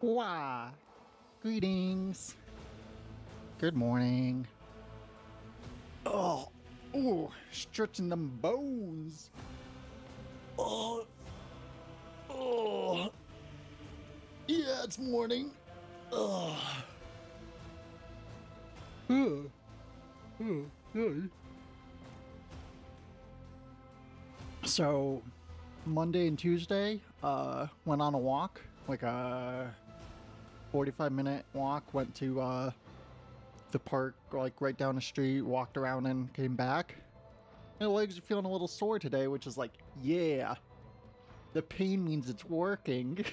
Why? Greetings. Good morning. Oh, stretching them bones. Oh, oh. Yeah, it's morning. Oh. Hey. So, Monday and Tuesday, went on a walk, like a 45-minute walk. Went to the park, like right down the street, walked around and came back. My legs are feeling a little sore today, which is like, yeah, the pain means it's working.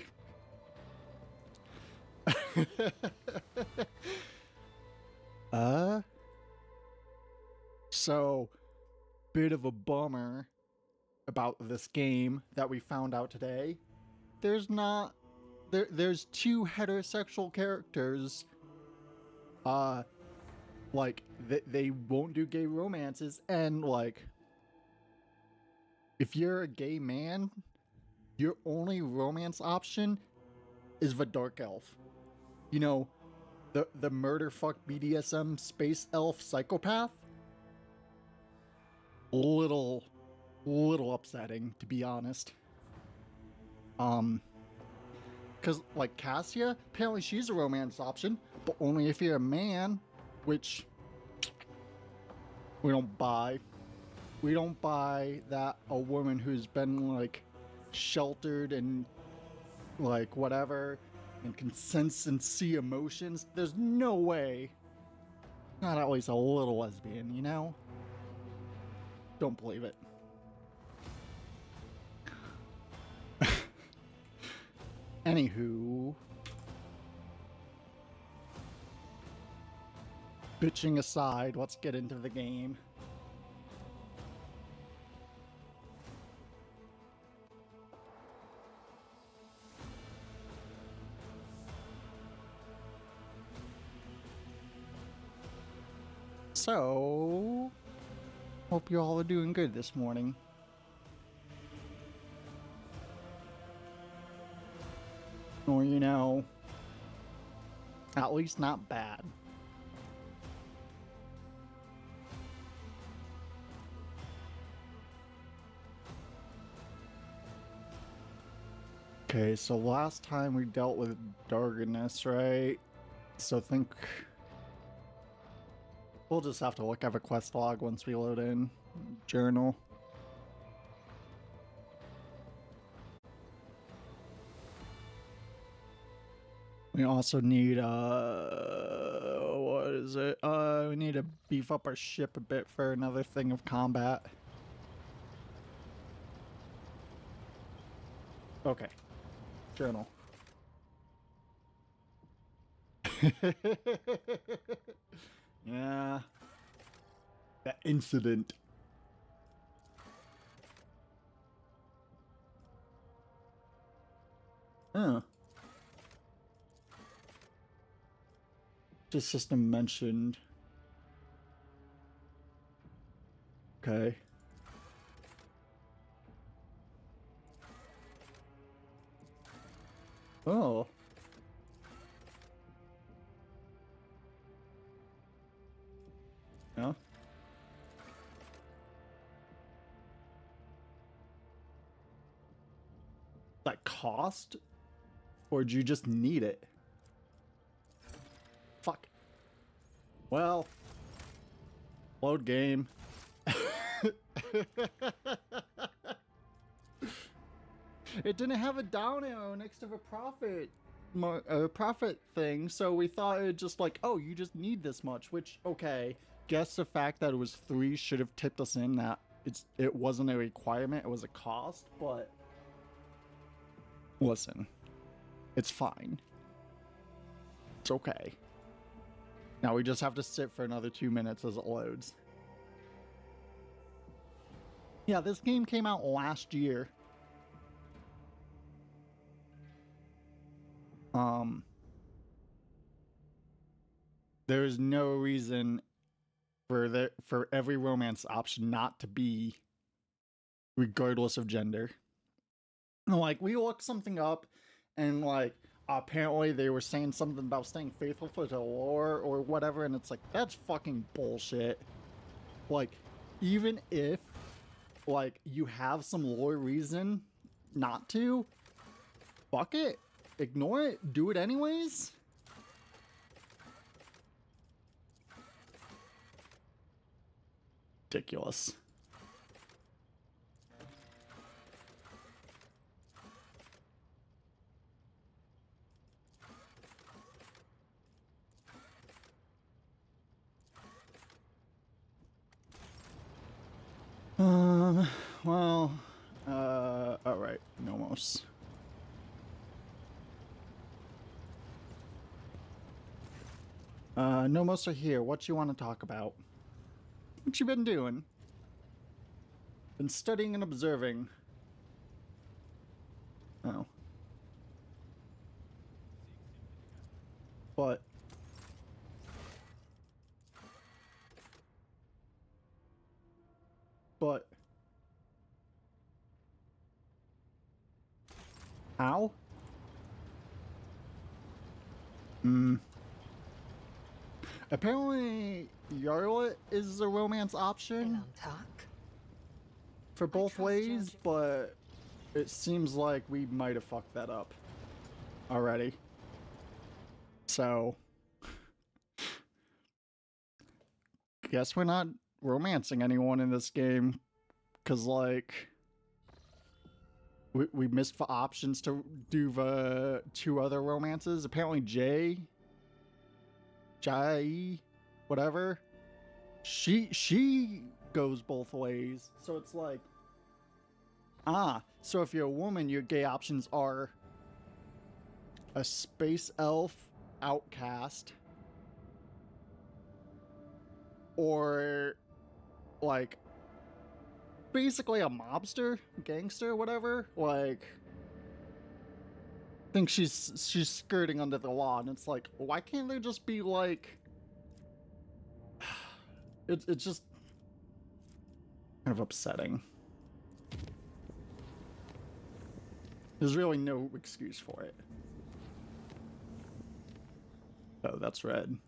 uh, so, bit of a bummer about this game that we found out today. There's not, there's two heterosexual characters, uh, like, they won't do gay romances, and like, if you're a gay man, your only romance option is the dark elf. You know, the murder fuck BDSM space elf psychopath. Little upsetting, to be honest. Cause like Cassia, apparently she's a romance option, but only if you're a man, which we don't buy. We don't buy that a woman who's been like sheltered and like whatever and can sense and see emotions. There's no way. Not at least a little lesbian, you know? Don't believe it. Anywho, bitching aside, let's get into the game. So, hope you all are doing good this morning. Or, you know, at least not bad. Okay, so last time we dealt with Darkness, right? So think we'll just have to look at a quest log once we load in journal. We also need what is it? We need to beef up our ship a bit for another thing of combat. Okay. Journal. Yeah. That incident. Huh. The system mentioned. Okay. Oh. Yeah. That cost? Or do you just need it? Fuck. Well. Load game. It didn't have a down arrow next to the profit thing, so we thought it just like, oh, you just need this much, which, okay, guess the fact that it was 3 should have tipped us in that it wasn't a requirement, it was a cost, but listen, it's fine. It's okay. Now we just have to sit for another 2 minutes as it loads. Yeah, this game came out last year. There is no reason for every romance option not to be regardless of gender. Like, we looked something up and like apparently they were saying something about staying faithful to the lore or whatever, and it's like, that's fucking bullshit. Like, even if, like, you have some lore reason not to, fuck it. Ignore it. Do it anyways. Ridiculous. Well, alright, Nomos. Nomos are here. What you want to talk about? What you been doing? Been studying and observing. Oh. But... How? Apparently, Yarlet is a romance option for both ways, but it seems like we might have fucked that up already. So, guess we're not romancing anyone in this game, because, like, we missed the options to do the 2 other romances. Apparently Jai, whatever, she goes both ways. So it's like, so if you're a woman, your gay options are a space elf outcast, or like basically a mobster, gangster, whatever. Like, think she's skirting under the law, and it's like, why can't they just be like, it's just kind of upsetting. There's really no excuse for it. Oh, that's red.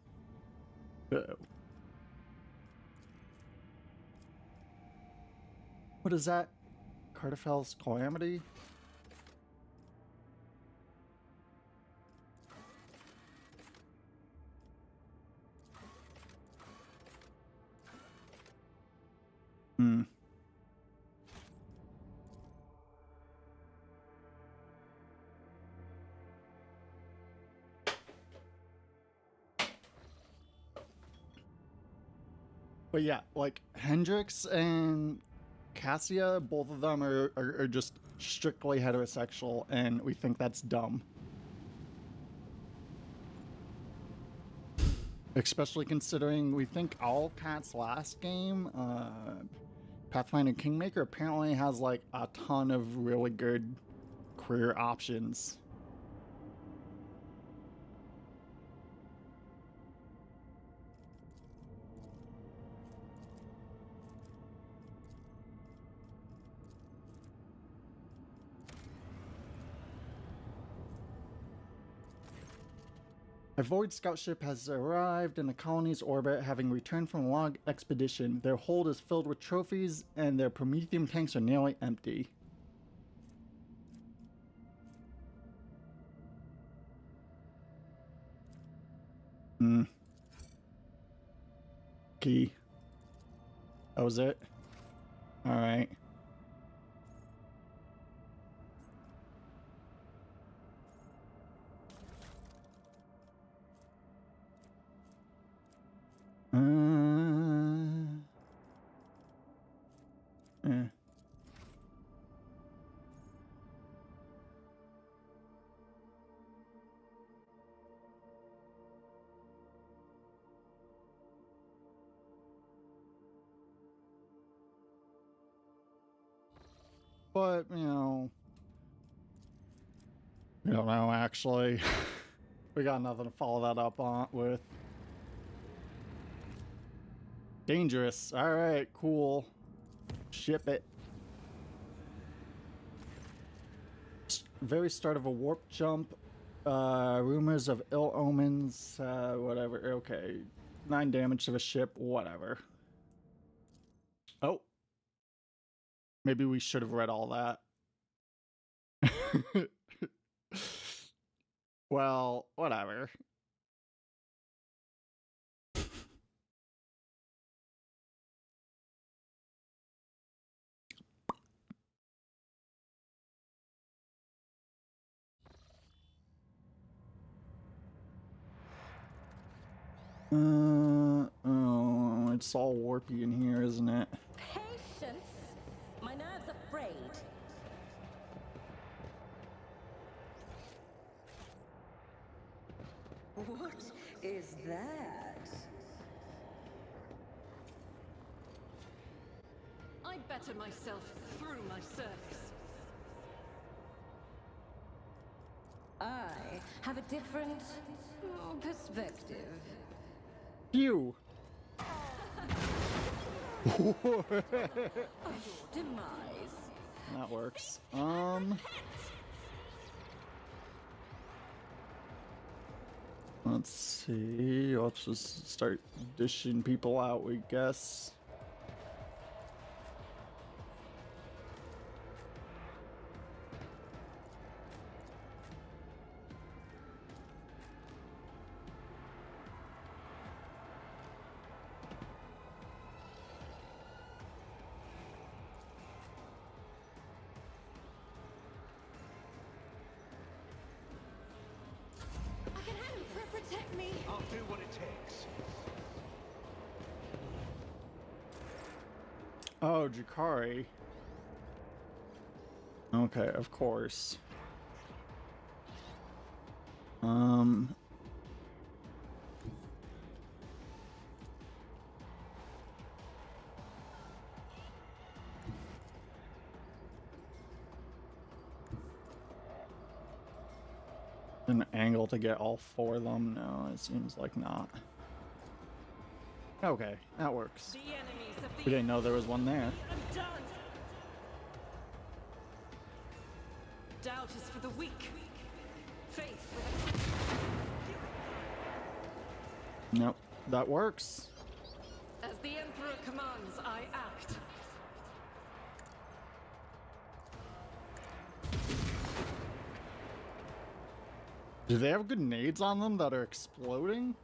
Uh-oh. What is that? Carterfell's Calamity? But yeah, like Hendrix and Cassia, both of them are just strictly heterosexual, and we think that's dumb. Especially considering we think Owlcat's last game, Pathfinder Kingmaker, apparently has like a ton of really good career options. A Void Scout ship has arrived in the colony's orbit, having returned from a long expedition. Their hold is filled with trophies, and their Prometheum tanks are nearly empty. Key. That was it? Alright. But, you know, we don't know, actually. We got nothing to follow that up on with. Dangerous. Alright, cool. Ship it. Very start of a warp jump. Rumors of ill omens, whatever. Okay. 9 damage to the ship, whatever. Oh. Maybe we should have read all that. Well, whatever. Oh, it's all warpy in here, isn't it? Patience? My nerves are frayed. What is that? I better myself through my service. I have a different perspective. Phew! Of your demise. That works. Let's see. Let's just start dishing people out, we guess. I can handle it. Protect me. I'll do what it takes. Oh, Jakari. Okay, of course. An angle to get all 4 of them? No, it seems like not. Okay, that works. The enemies of the We didn't know there was one there. I'm done. Doubt is for the weak. Faith with Nope, that works. a... As the Emperor commands, I act. Do they have grenades on them that are exploding?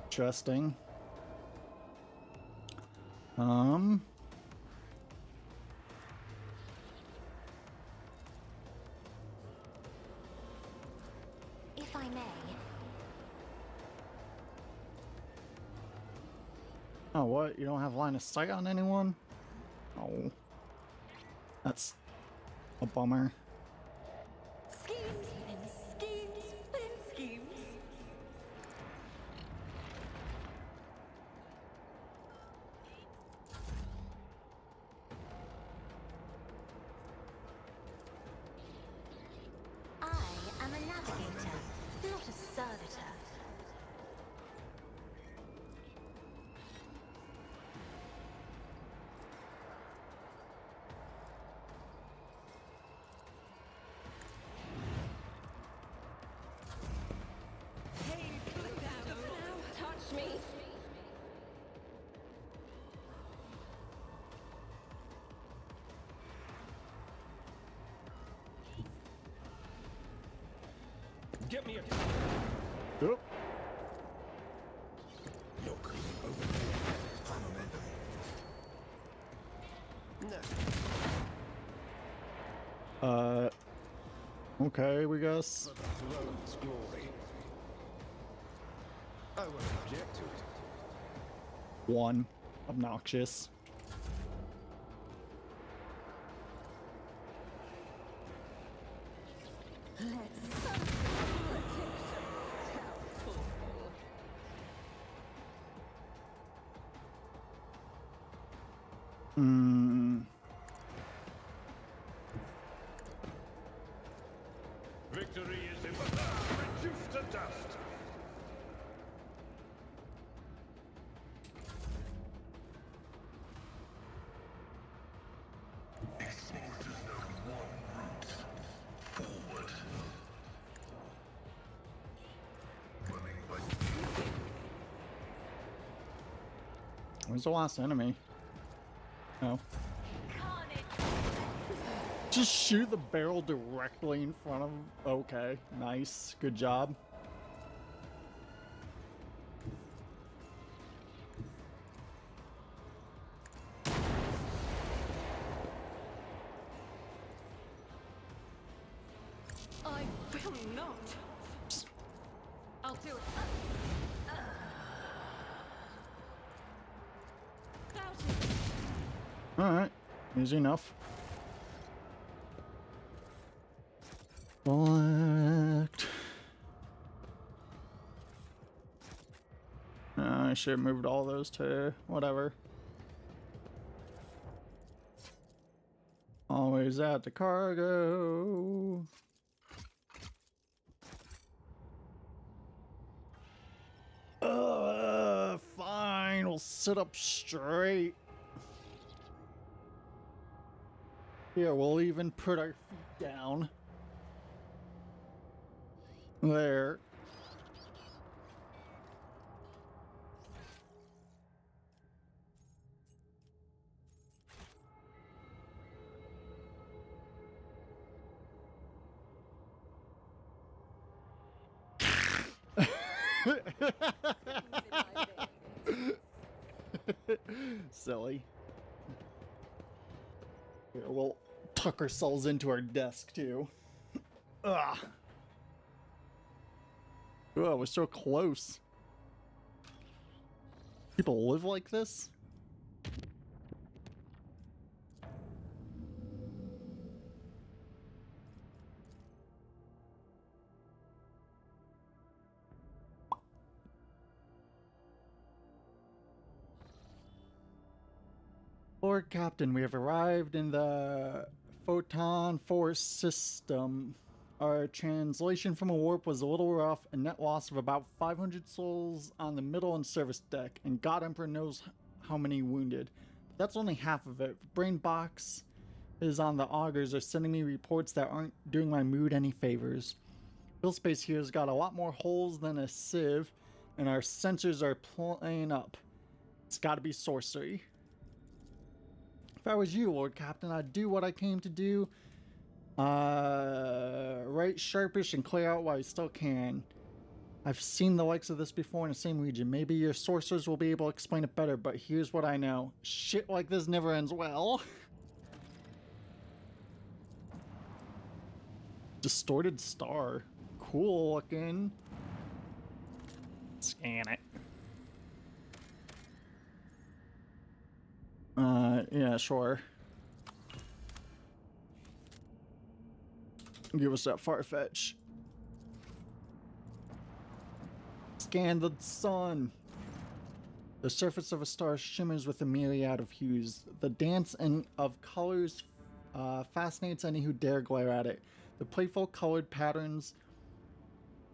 Interesting. If I may. Oh, what? You don't have line of sight on anyone? Oh. That's a bummer. Schemes within schemes within schemes. I am a navigator, not a servitor. Pain, touch me. Get me a... Oop. Look, over there. I'm a member. No. Okay, we guess. For the throne's glory. I won't object to it. 1. Obnoxious. Victory is in reduced to dust. Export is the one route forward. Where's the last enemy? Oh. Just shoot the barrel directly in front of... Okay, nice. Good job. I will not. I'll do it. Alright, easy enough. Select. I should have moved all those to whatever. Always at the cargo. Fine, we'll sit up straight. Here, we'll even put our feet down. There. Silly. Here, we'll tuck ourselves into our desk too. Ugh. Oh, we're so close. People live like this? Lord Captain, we have arrived in the Photon Force system. Our translation from a warp was a little rough, a net loss of about 500 souls on the middle and service deck, and God Emperor knows how many wounded. But that's only half of it. Brain Box is on the augers are sending me reports that aren't doing my mood any favors. Bill Space here's got a lot more holes than a sieve, and our sensors are playing up. It's gotta be sorcery. If I was you, Lord Captain, I'd do what I came to do. Right sharpish and clear out while you still can. I've seen the likes of this before in the same region. Maybe your sorcerers will be able to explain it better, but here's what I know. Shit like this never ends well. Distorted star. Cool looking. Scan it. Yeah, sure. Give us that Farfetch. Scan the sun. The surface of a star shimmers with a myriad of hues. The dance of colors fascinates any who dare glare at it. The playful colored patterns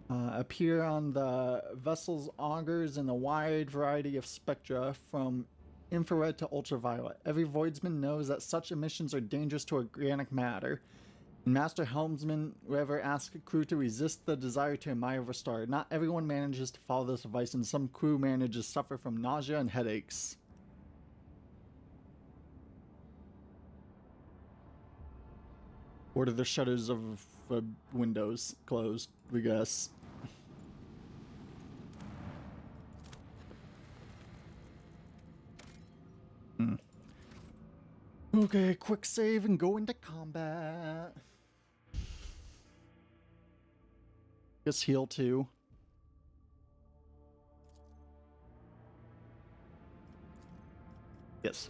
appear on the vessel's augers in a wide variety of spectra, from infrared to ultraviolet. Every voidsman knows that such emissions are dangerous to organic matter. Master Helmsman Rever asks crew to resist the desire to admire the star. Not everyone manages to follow this advice, and some crew manages suffer from nausea and headaches. Order the shutters of windows closed, we guess. Okay, quick save and go into combat. Guess heal too. Yes.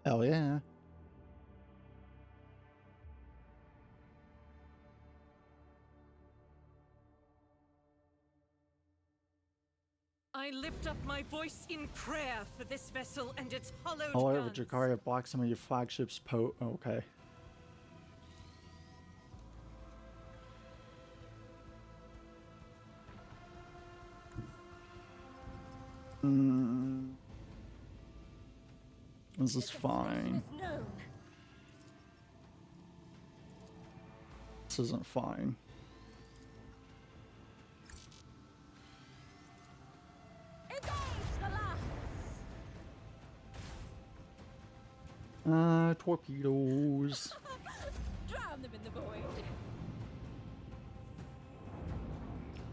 Hell yeah. I lift up my voice in prayer for this vessel and its hollowed However, guns. Jakari have blocked some of your flagship's okay. Mm. This is fine. Is known. This isn't fine. Engage the lance. Torpedoes. Drown them in the void.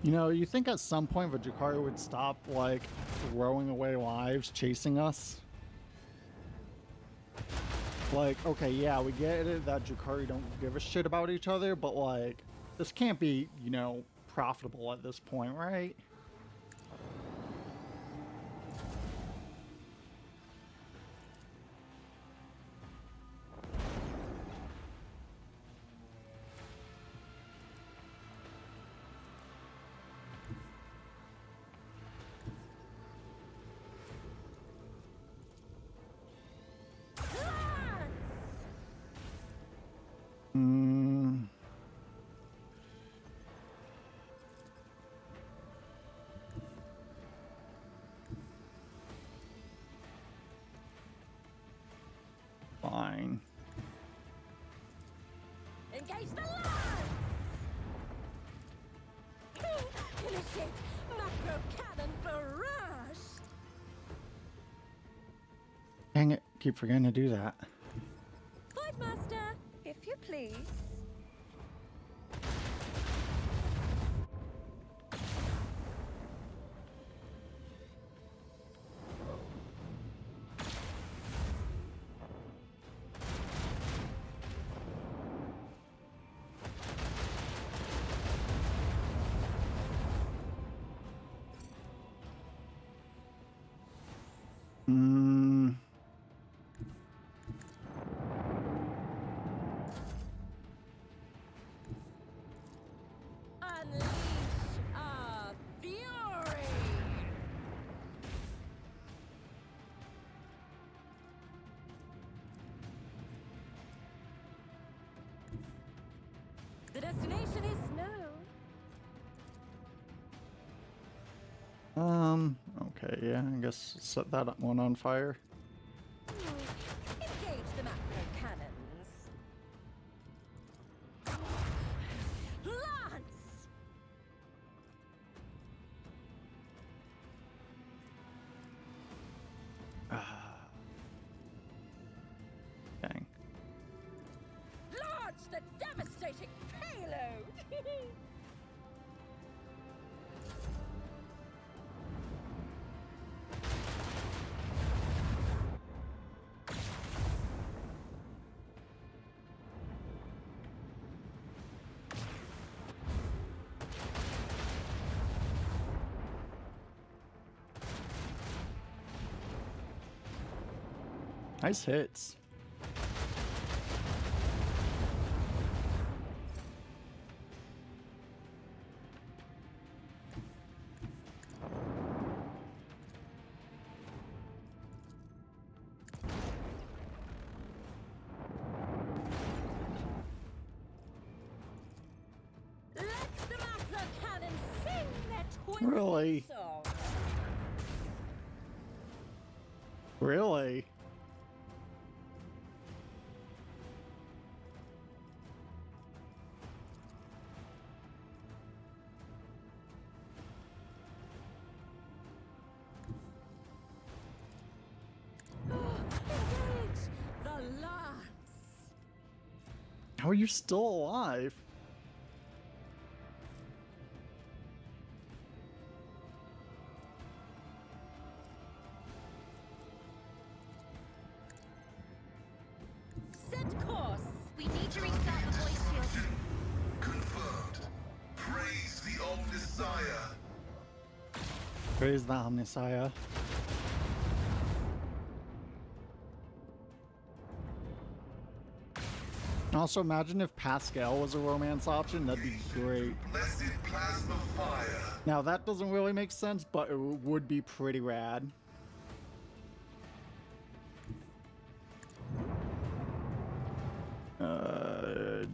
You know, you think at some point Vajikari would stop, like, throwing away lives, chasing us? Like, okay, yeah, we get it that Jakari don't give a shit about each other, but, like, this can't be, you know, profitable at this point, right? Hmm. Fine. Engage the lance. Initiate macro cannon barrage. Dang it, keep forgetting to do that. Void Master, if you please. Hmm. Unleash our fury. The destination is known. Okay, yeah, I guess set that one on fire. Engage the macro cannons. Lance! Dang. Launch the devastating payload! Nice hits. Let the macro cannons sing their twisted Really? song. Really? Engage the lance. How are you still alive? Set course. We need to restart the voice shield. Confirmed. Praise the Omnissiah. Praise the Omnissiah. Also, imagine if Pascal was a romance option. That'd be great. Blessed plasma fire. Now, that doesn't really make sense, but it would be pretty rad.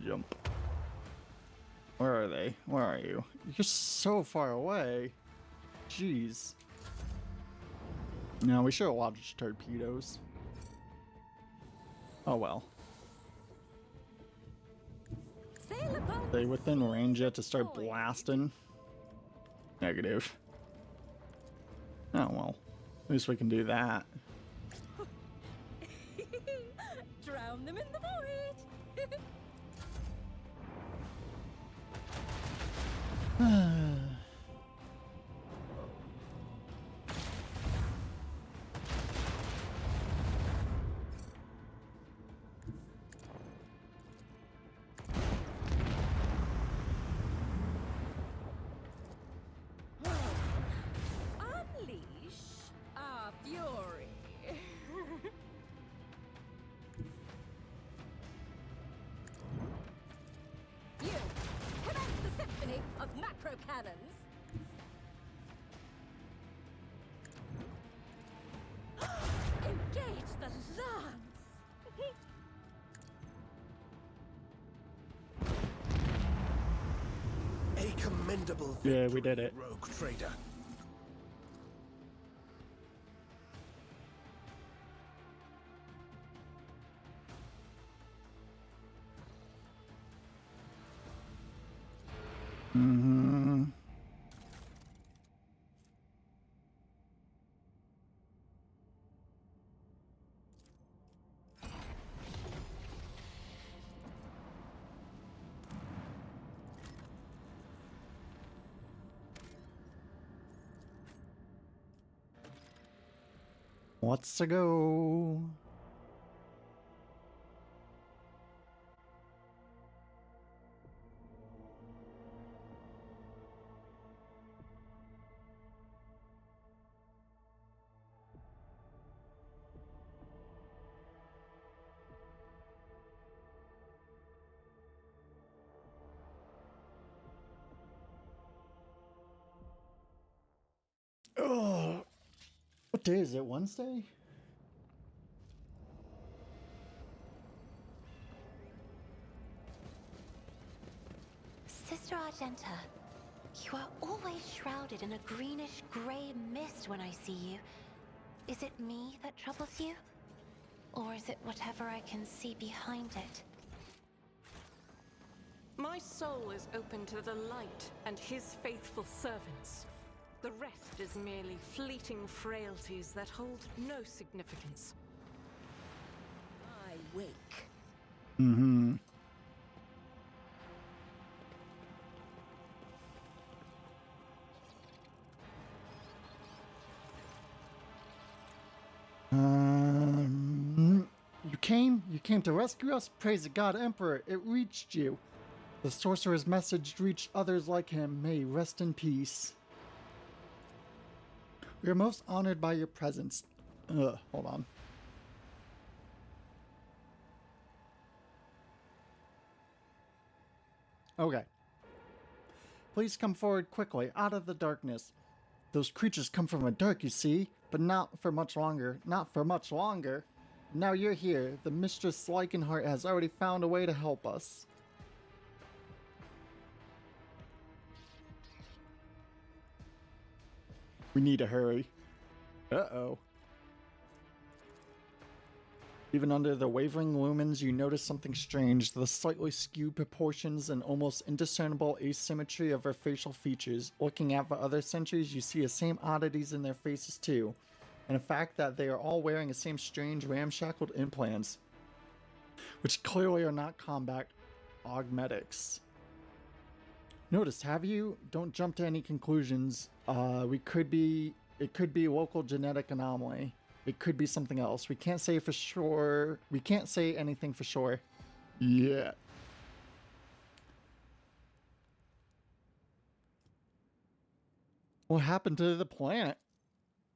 Jump. Where are they? Where are you? You're so far away. Jeez. No, we should have launched torpedoes. Oh well. Sail upon They within range yet to start blasting? Negative. Oh well. At least we can do that. drown them in the void. Unleash our fury. You commence the symphony of macro cannons. Engage the lance. A commendable Yeah, we did it. rogue trader. Mm-hmm. Let's go. Oh, what day is it? Wednesday? Sister Argenta, you are always shrouded in a greenish-gray mist when I see you. Is it me that troubles you? Or is it whatever I can see behind it? My soul is open to the light and his faithful servants. The rest is merely fleeting frailties that hold no significance. I wake. Mm-hmm. You came to rescue us? Praise the God Emperor, it reached you. The sorcerer's message reached others like him. May he rest in peace. We are most honored by your presence. Hold on. Okay. Please come forward quickly, out of the darkness. Those creatures come from the dark, you see, but not for much longer. Not for much longer. Now you're here. The Mistress Lycanheart has already found a way to help us. We need to hurry. Uh-oh. Even under the wavering lumens, you notice something strange. The slightly skewed proportions and almost indiscernible asymmetry of her facial features. Looking at the other sentries, you see the same oddities in their faces too. And the fact that they are all wearing the same strange ramshackled implants, which clearly are not combat augmetics. Noticed, have you? Don't jump to any conclusions. It could be local genetic anomaly. It could be something else. We can't say for sure. We can't say anything for sure yet. What happened to the planet?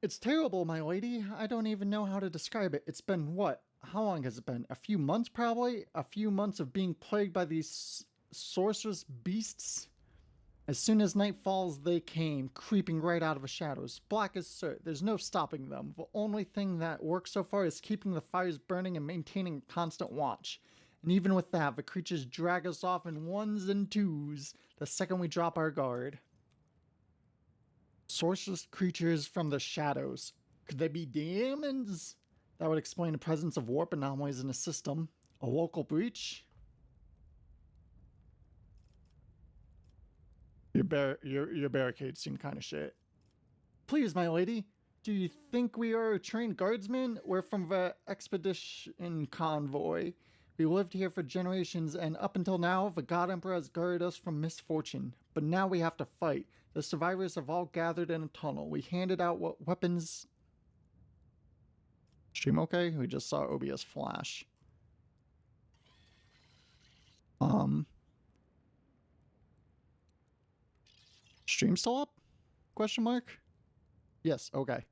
It's terrible, my lady. I don't even know how to describe it. It's been what? How long has it been? A few months, probably? A few months of being plagued by these sorcerous beasts? As soon as night falls, they came, creeping right out of the shadows. Black as soot. There's no stopping them. The only thing that works so far is keeping the fires burning and maintaining constant watch. And even with that, the creatures drag us off in ones and twos the second we drop our guard. Sorcerous creatures from the shadows. Could they be demons? That would explain the presence of warp anomalies in the system. A local breach? Your barricades seem kind of shit. Please, my lady, do you think we are trained guardsmen? We're from the expedition convoy. We lived here for generations, and up until now, the God Emperor has guarded us from misfortune. But now we have to fight. The survivors have all gathered in a tunnel. We handed out what weapons... Stream okay? We just saw OBS flash. Stream still up? Question mark? Yes, okay.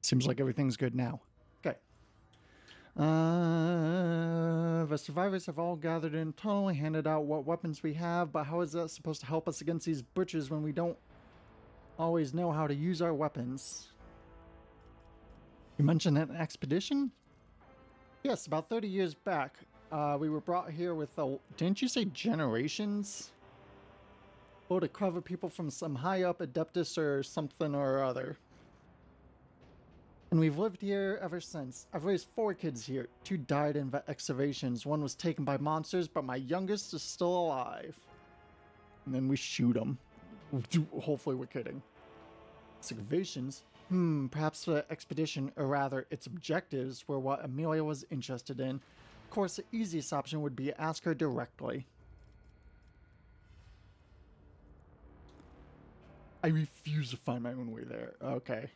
Seems like everything's good now. Okay. The survivors have all gathered in a tunnel and handed out what weapons we have, but how is that supposed to help us against these butchers when we don't always know how to use our weapons? You mentioned an expedition? Yes, about 30 years back. We were brought here with a... Didn't you say generations? Oh, to cover people from some high up Adeptus or something or other. And we've lived here ever since. I've raised 4 kids here. 2 died in the excavations. 1 was taken by monsters, but my youngest is still alive. And then we shoot him. Hopefully we're kidding. Excavations? Perhaps the expedition, or rather its objectives, were what Amelia was interested in. Of course, the easiest option would be to ask her directly. I refuse to find my own way there. Okay.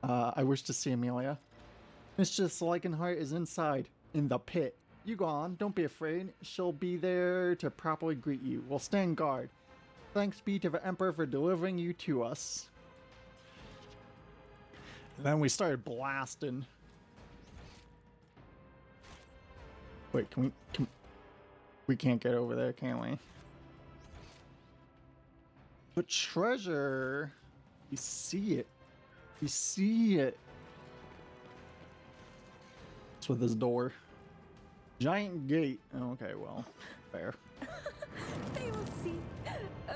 I wish to see Amelia. Mistress Leichenhart is inside, in the pit. You go on, don't be afraid. She'll be there to properly greet you. We'll stand guard. Thanks be to the Emperor for delivering you to us. And then we started blasting. Wait, we can't get over there, can we? But treasure, we see it. We see it. What's with this door? Giant gate. Oh, okay, well, fair. They will see. Oh,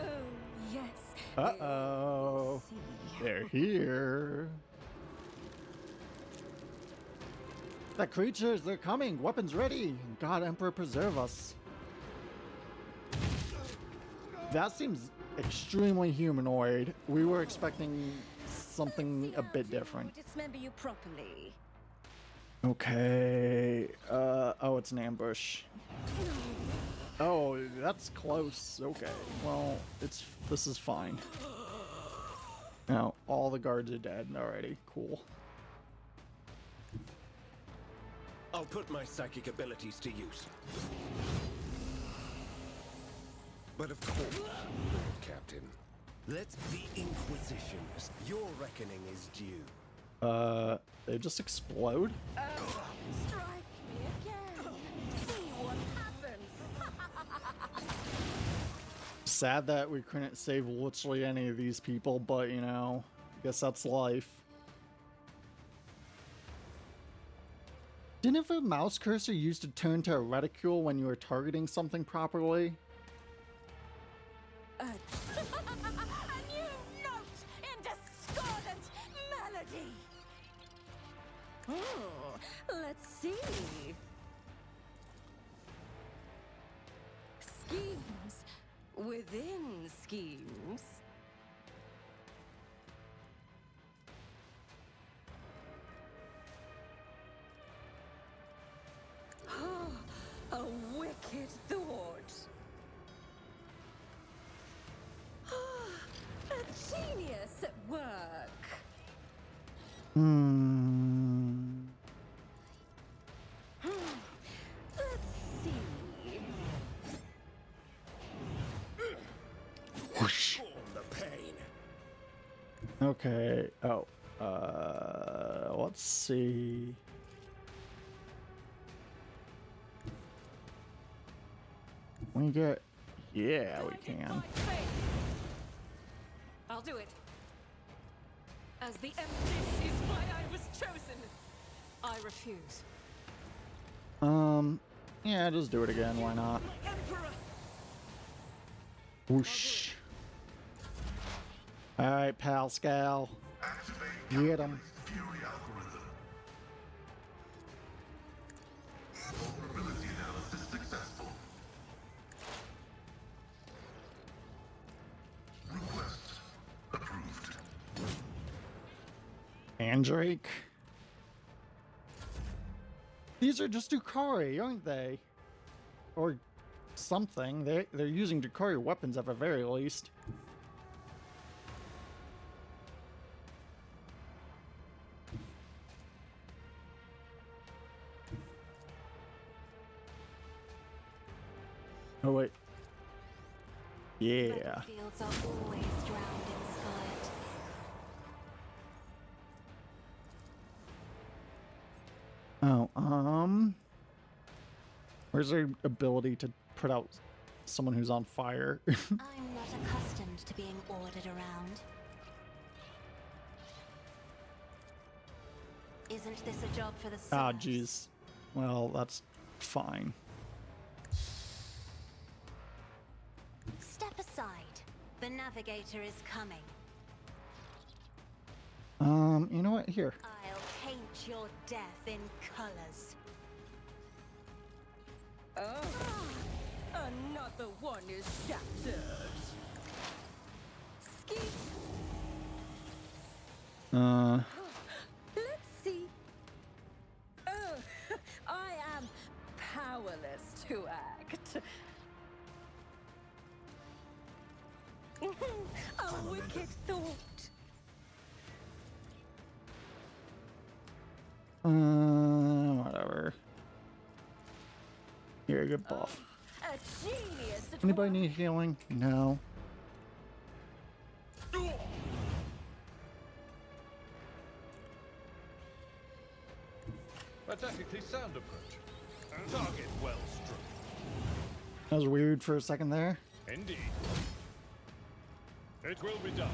yes. Uh-oh. They're here. The creatures, they're coming. Weapons ready. God Emperor preserve us. That seems extremely humanoid. We were expecting something a bit different. Dismember you properly. Okay. Oh, it's an ambush. Oh, that's close. Okay. Well, this is fine. Now, all the guards are dead already. Cool. I'll put my psychic abilities to use. But of course, Lord Captain, let the Inquisition. Your reckoning is due. They just explode? Strike me again. See what happens. Sad that we couldn't save literally any of these people, but you know, I guess that's life. Didn't the mouse cursor used to turn to a reticule when you were targeting something properly? A new note in discordant melody. Let's see. Schemes within schemes. A wicked thought. A genius at work. Let's see. Whoosh. Form the pain. Okay. Oh. Let's see. We get... Yeah, we can. I'll do it. As the Empress is why I was chosen. I refuse. Yeah, just do it again. Why not? Emperor! Whoosh. All right, Pascal. Activate Get him. Fury algorithm. Vulnerability analysis successful. Request approved. Mandrake. These are just Drukhari, aren't they? Or something. They're using Drukhari weapons at the very least. Oh wait. Yeah. Battlefields are always drowned in scarlet. Oh, where's their ability to put out someone who's on fire? I'm not accustomed to being ordered around. Isn't this a job for the Ah, Serfs? jeez. Well, that's fine. Step aside. The navigator is coming. You know what? Here. I'll paint your death in colors. Oh, another one is shattered. Skeet. Let's see. Oh, I am powerless to act. A wicked thought. Whatever. Here, good buff. A genius at Anybody work. need healing? No. A technically sound approach. Target well struck. That was weird for a second there. Indeed. It will be done.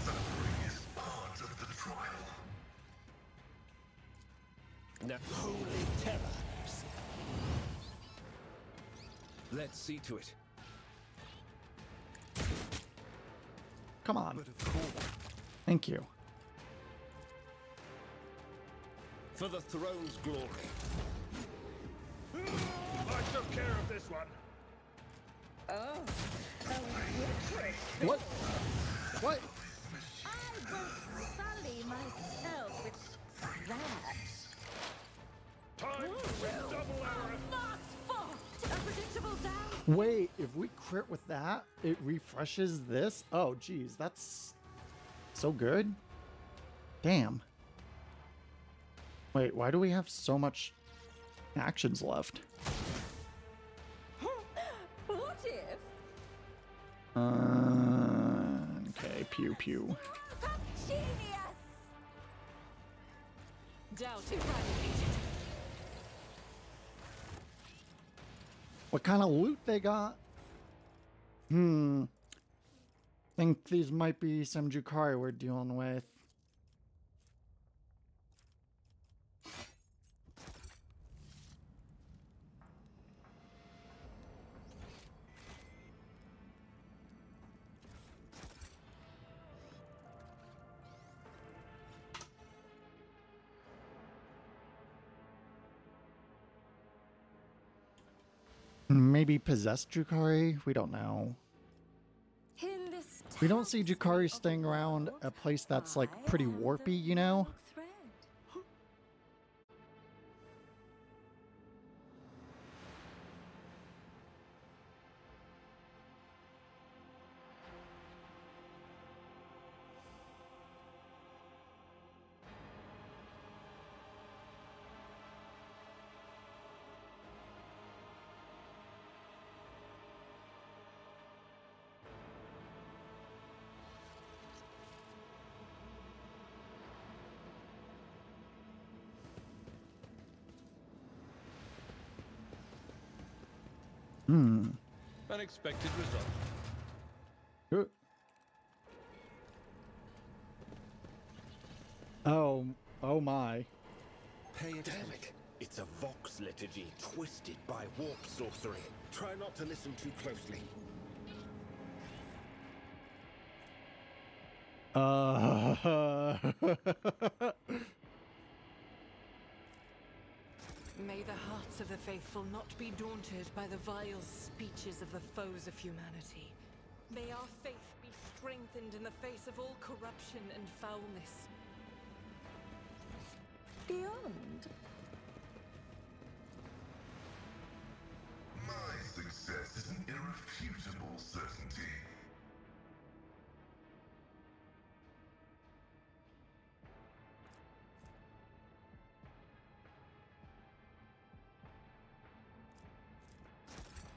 Suffering is part of the trial. Now, holy terror. Let's see to it. Come on. But of course, Thank you. for the throne's glory. I took care of this one. Oh, a wicked. What? What? I will sully myself with that. Time to double our Not fought. A predictable down. Wait, if we crit with that, it refreshes this? Oh, geez, that's so good. Damn. Wait, why do we have so much actions left? What if? Okay, pew pew. A genius. Doubt eradicated. What kind of loot they got? Think these might be some Drukhari we're dealing with. Maybe possessed Drukhari? We don't know. In this We don't see tapestry Drukhari of staying around world, a place that's like I pretty am the warpy, you know? final thread. unexpected result. Oh my. Pay it. Damn it. It's a Vox liturgy twisted by warp sorcery. Try not to listen too closely. May the hearts of the faithful not be daunted by the vile speeches of the foes of humanity. May our faith be strengthened in the face of all corruption and foulness. Beyond. My success is an irrefutable certainty.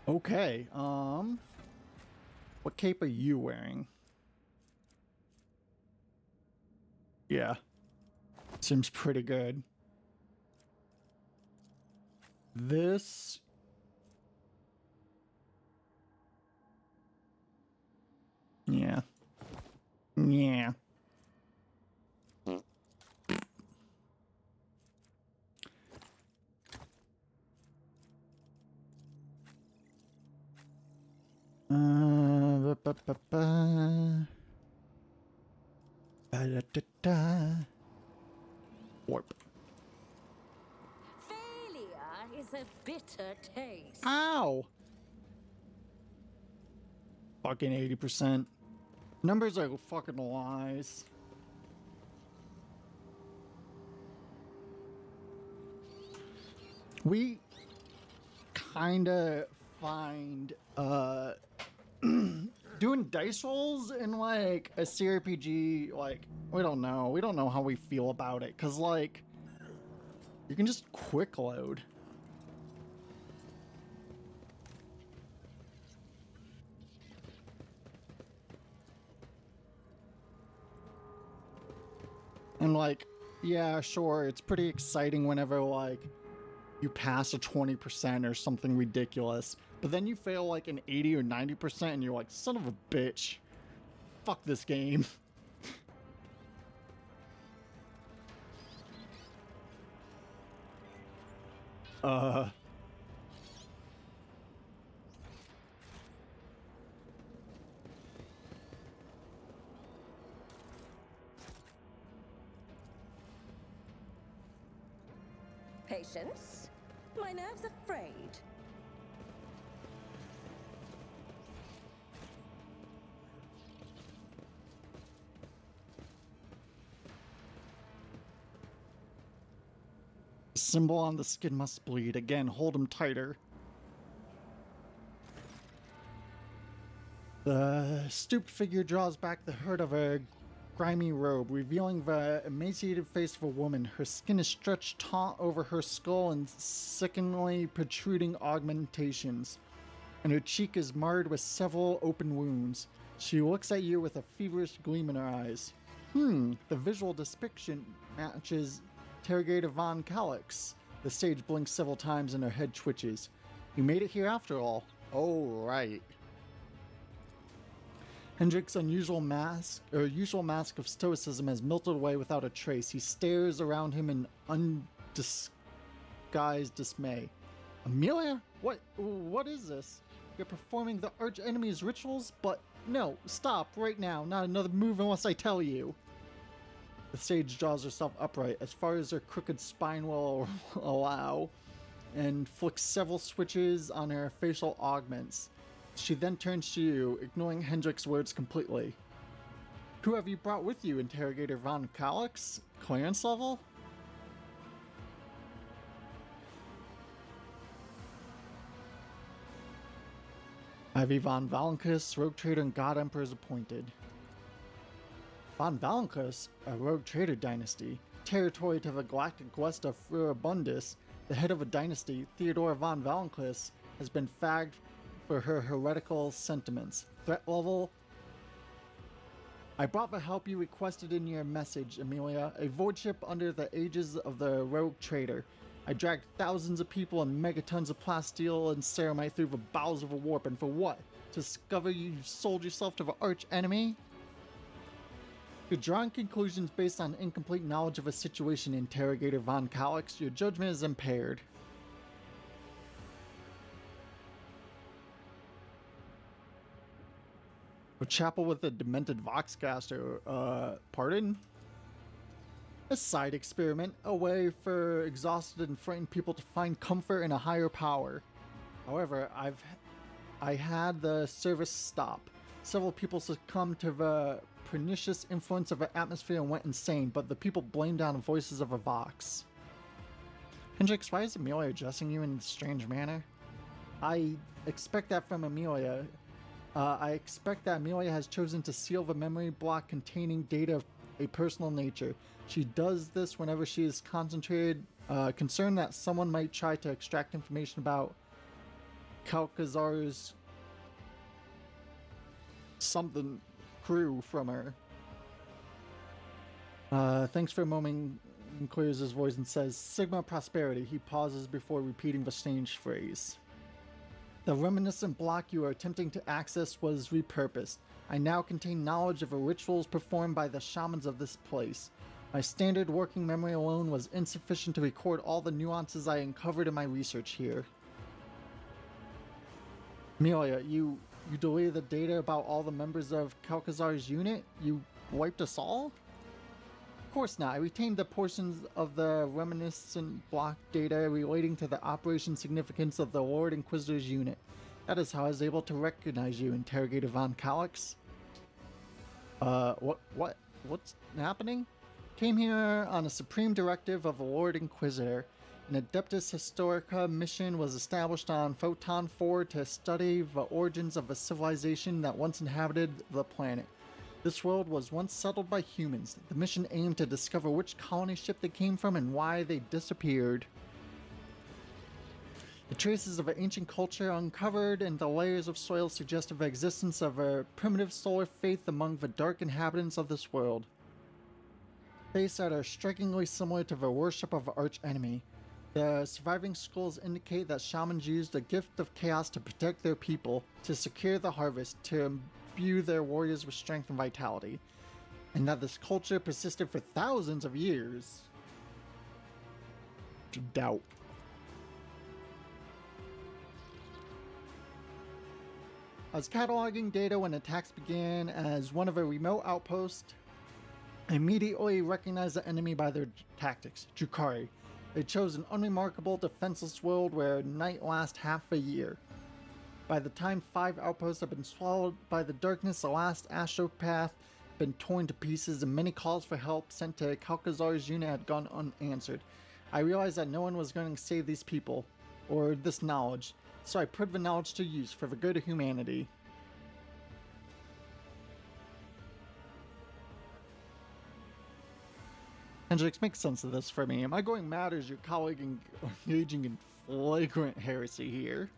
Okay, what cape are you wearing? Yeah. Seems pretty good. This... Yeah. Yeah. Ba-da-da-da. Warp. Failure is a bitter taste. Ow! Fucking 80%. Numbers are fucking lies. We kinda find doing dice rolls in like a CRPG, like we don't know how we feel about it, cause like you can just quick load. And like, yeah, sure, it's pretty exciting whenever like you pass a 20% or something ridiculous, but then you fail like an 80 or 90% and you're like, son of a bitch. Fuck this game. Patience. My nerves are frayed. Symbol on the skin must bleed. Again, hold him tighter. The stooped figure draws back the hood of a grimy robe, revealing the emaciated face of a woman. Her skin is stretched taut over her skull in sickeningly protruding augmentations, and her cheek is marred with several open wounds. She looks at you with a feverish gleam in her eyes. The visual depiction matches Interrogator Von Calix. The sage blinks several times and her head twitches. You made it here after all. Oh, right. Hendrik's usual mask of stoicism has melted away without a trace. He stares around him in undisguised dismay. Amelia? What is this? You're performing the arch enemy's rituals? But no, stop right now. Not another move unless I tell you. The sage draws herself upright as far as her crooked spine will allow, and flicks several switches on her facial augments. She then turns to you, ignoring Hendrik's words completely. Who have you brought with you, Interrogator Von Calix? Clearance level? Ivy Von Valancus, Rogue Trader and God Emperor is appointed. Von Valancus, a rogue trader dynasty, territory to the galactic west of Furibundus, the head of a dynasty, Theodora Von Valancus, has been fagged for her heretical sentiments. Threat level. I brought the help you requested in your message, Amelia. A void ship under the aegis of the rogue trader. I dragged thousands of people and megatons of plasteel and ceramite through the bowels of a warp, and for what? To discover you sold yourself to the arch enemy? You're drawing conclusions based on incomplete knowledge of a situation, Interrogator Von Calix. Your judgment is impaired. A chapel with a demented Voxcaster. Pardon? A side experiment, a way for exhausted and frightened people to find comfort in a higher power. However, I had the service stop. Several people succumbed to the pernicious influence of the atmosphere and went insane, but the people blamed down the voices of a Vox. Hendrix, why is Amelia addressing you in a strange manner? I expect that from Amelia. I expect that Amelia has chosen to seal the memory block containing data of a personal nature. She does this whenever she is concerned that someone might try to extract information about Kalkazar's something crew from her. Thanks for a moment, and clears his voice and says, Sigma Prosperity. He pauses before repeating the strange phrase. The reminiscent block you are attempting to access was repurposed. I now contain knowledge of the rituals performed by the shamans of this place. My standard working memory alone was insufficient to record all the nuances I uncovered in my research here. Amelia, you deleted the data about all the members of Kalkazar's unit? You wiped us all? Of course not. I retained the portions of the reminiscent block data relating to the operation significance of the Lord Inquisitor's unit. That is how I was able to recognize you, Interrogator Von Calix. What's happening? Came here on a supreme directive of the Lord Inquisitor. An Adeptus Historica mission was established on Photon 4 to study the origins of a civilization that once inhabited the planet. This world was once settled by humans. The mission aimed to discover which colony ship they came from and why they disappeared. The traces of an ancient culture uncovered in the layers of soil suggested the existence of a primitive solar faith among the dark inhabitants of this world. Faiths that are strikingly similar to the worship of an arch-enemy. The surviving skulls indicate that shamans used the gift of chaos to protect their people, to secure the harvest, to imbue their warriors with strength and vitality, and that this culture persisted for thousands of years. To doubt. I was cataloging data when attacks began as one of a remote outpost. I immediately recognized the enemy by their tactics, Drukhari. They chose an unremarkable, defenseless world where night lasts half a year. By the time 5 outposts have been swallowed by the darkness, the last astropath had been torn to pieces, and many calls for help sent to Kalkazar's unit had gone unanswered. I realized that no one was going to save these people, or this knowledge, so I put the knowledge to use for the good of humanity. Hendrix, make sense of this for me. Am I going mad, or is your colleague engaging in flagrant heresy here?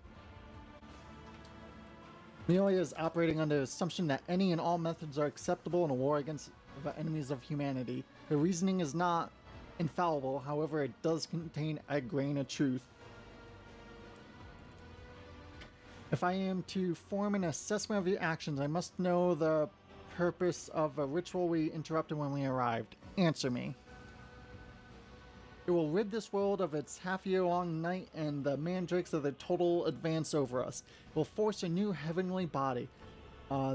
Amelia is operating under the assumption that any and all methods are acceptable in a war against the enemies of humanity. Her reasoning is not infallible, however, it does contain a grain of truth. If I am to form an assessment of your actions, I must know the purpose of a ritual we interrupted when we arrived. Answer me. It will rid this world of its half-year-long night and the mandrakes of their total advance over us. It will force a new heavenly body,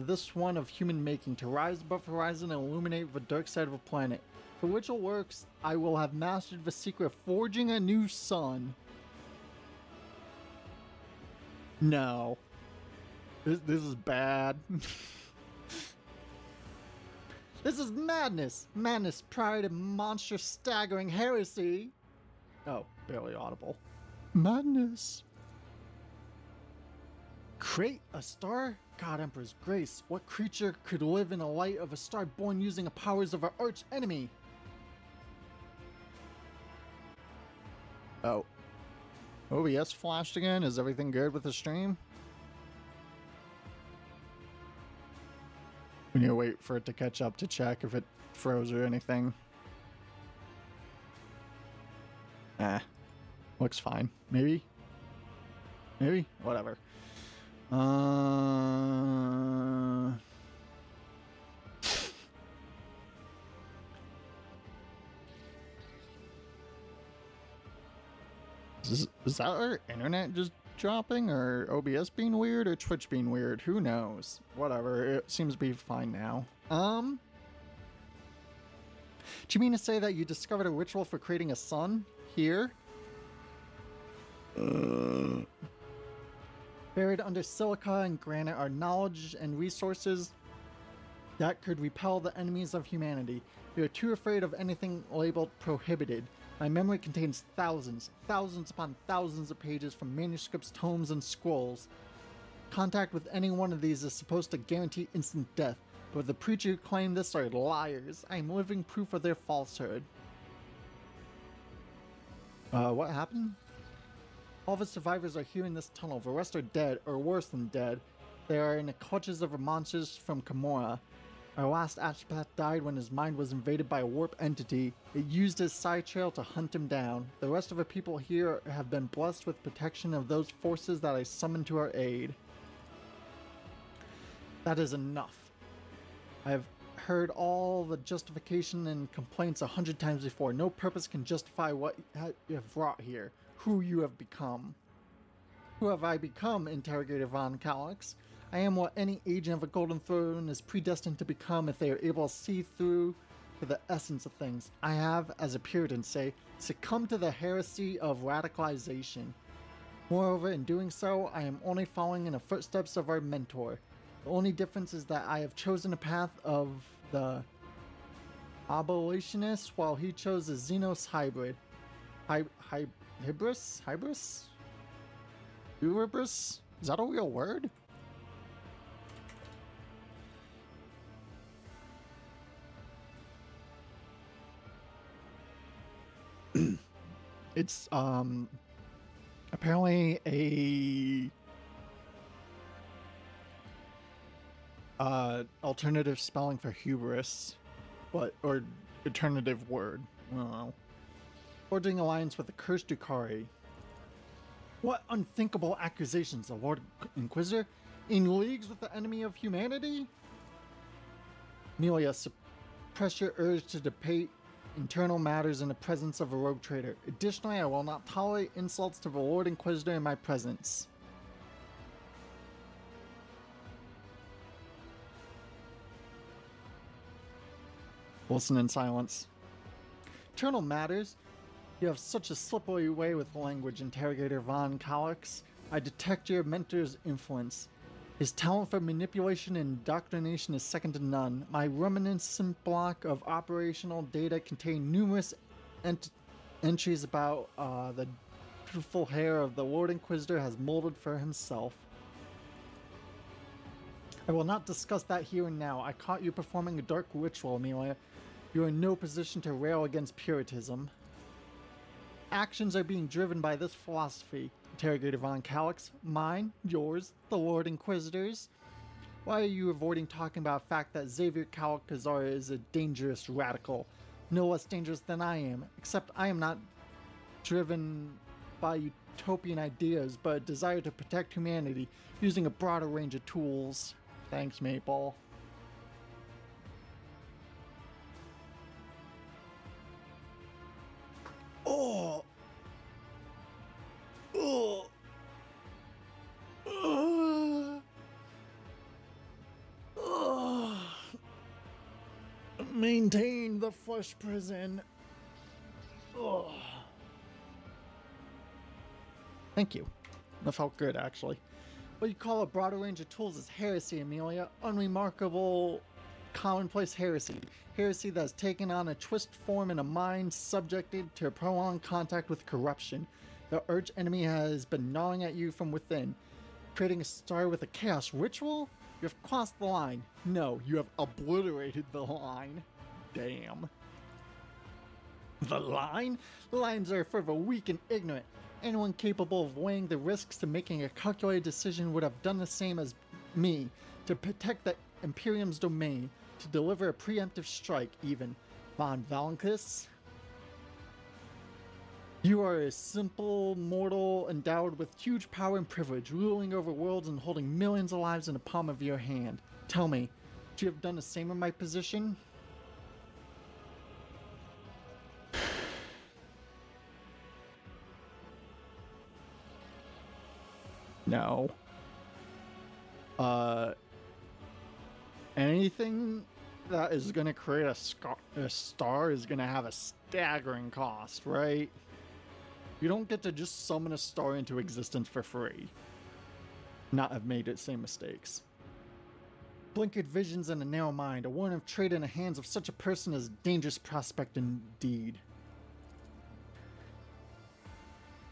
this one of human making, to rise above the horizon and illuminate the dark side of the planet. For which it works, I will have mastered the secret of forging a new sun. No. This is bad. This is madness! Madness, pride, and monstrous, staggering heresy! Oh, barely audible. Madness. Create a star? God Emperor's grace. What creature could live in the light of a star born using the powers of our arch enemy? Oh. OBS flashed again? Is everything good with the stream? We need to wait for it to catch up to check if it froze or anything. Looks fine. Maybe? Maybe? Whatever. Is that our internet just dropping, or OBS being weird, or Twitch being weird. Who knows? Whatever. It seems to be fine now. Do you mean to say that you discovered a ritual for creating a sun here? Buried under silica and granite are knowledge and resources that could repel the enemies of humanity. We are too afraid of anything labeled prohibited. My memory contains thousands upon thousands of pages from manuscripts, tomes, and scrolls. Contact with any one of these is supposed to guarantee instant death, but the preacher who claim this are liars. I am living proof of their falsehood. What happened? All the survivors are here in this tunnel. The rest are dead, or worse than dead. They are in the clutches of the monsters from Kimura. Our last Ashpath died when his mind was invaded by a warp entity. It used his psi trail to hunt him down. The rest of the people here have been blessed with protection of those forces that I summoned to our aid. That is enough. I have heard all the justification and complaints 100 times before. No purpose can justify what you have wrought here. Who you have become. Who have I become? Interrogated Von Calyx. I am what any agent of a Golden Throne is predestined to become if they are able to see through to the essence of things. I have, as a Puritan say, succumbed to the heresy of radicalization. Moreover, in doing so, I am only following in the footsteps of our mentor. The only difference is that I have chosen the path of the abolitionist while he chose the Xenos hybrid. Hybris? Hybris? Is that a real word? It's apparently a alternative spelling for hubris, or alternative word. I don't know. Forging alliance with the cursed Drukhari. What unthinkable accusations, the Lord Inquisitor? In leagues with the enemy of humanity? Amelia, suppress your urge to debate internal matters in the presence of a rogue trader. Additionally, I will not tolerate insults to the Lord Inquisitor in my presence. Listen in silence. Internal matters? You have such a slippery way with language, Interrogator Von Calyx. I detect your mentor's influence. His talent for manipulation and indoctrination is second to none. My reminiscent block of operational data contain numerous entries about the beautiful hair of the Lord Inquisitor has molded for himself. I will not discuss that here and now. I caught you performing a dark ritual, Amelia. You are in no position to rail against Puritanism. Actions are being driven by this philosophy. Interrogator Von Calyx. Mine, yours, the Lord Inquisitor's. Why are you avoiding talking about the fact that Xavier Calcazar is a dangerous radical? No less dangerous than I am, except I am not driven by utopian ideas, but a desire to protect humanity using a broader range of tools. Thanks, Maple. Oh! Oh! Maintain the flesh prison. Oh. Thank you. That felt good, actually. What you call a broader range of tools is heresy, Amelia. Unremarkable, commonplace heresy. Heresy that has taken on a twist form in a mind subjected to prolonged contact with corruption. The arch enemy has been gnawing at you from within. Creating a star with a chaos ritual? You have crossed the line. No, you have obliterated the line. Damn. The line? The lines are for the weak and ignorant. Anyone capable of weighing the risks to making a calculated decision would have done the same as me, to protect the Imperium's domain, to deliver a preemptive strike even. Von Valancus? You are a simple mortal endowed with huge power and privilege, ruling over worlds and holding millions of lives in the palm of your hand. Tell me, would you have done the same in my position? No. Anything that is gonna create a star is gonna have a staggering cost, right? You don't get to just summon a star into existence for free. Not have made the same mistakes. Blinkered visions and a narrow mind. A warrant of trade in the hands of such a person is a dangerous prospect indeed.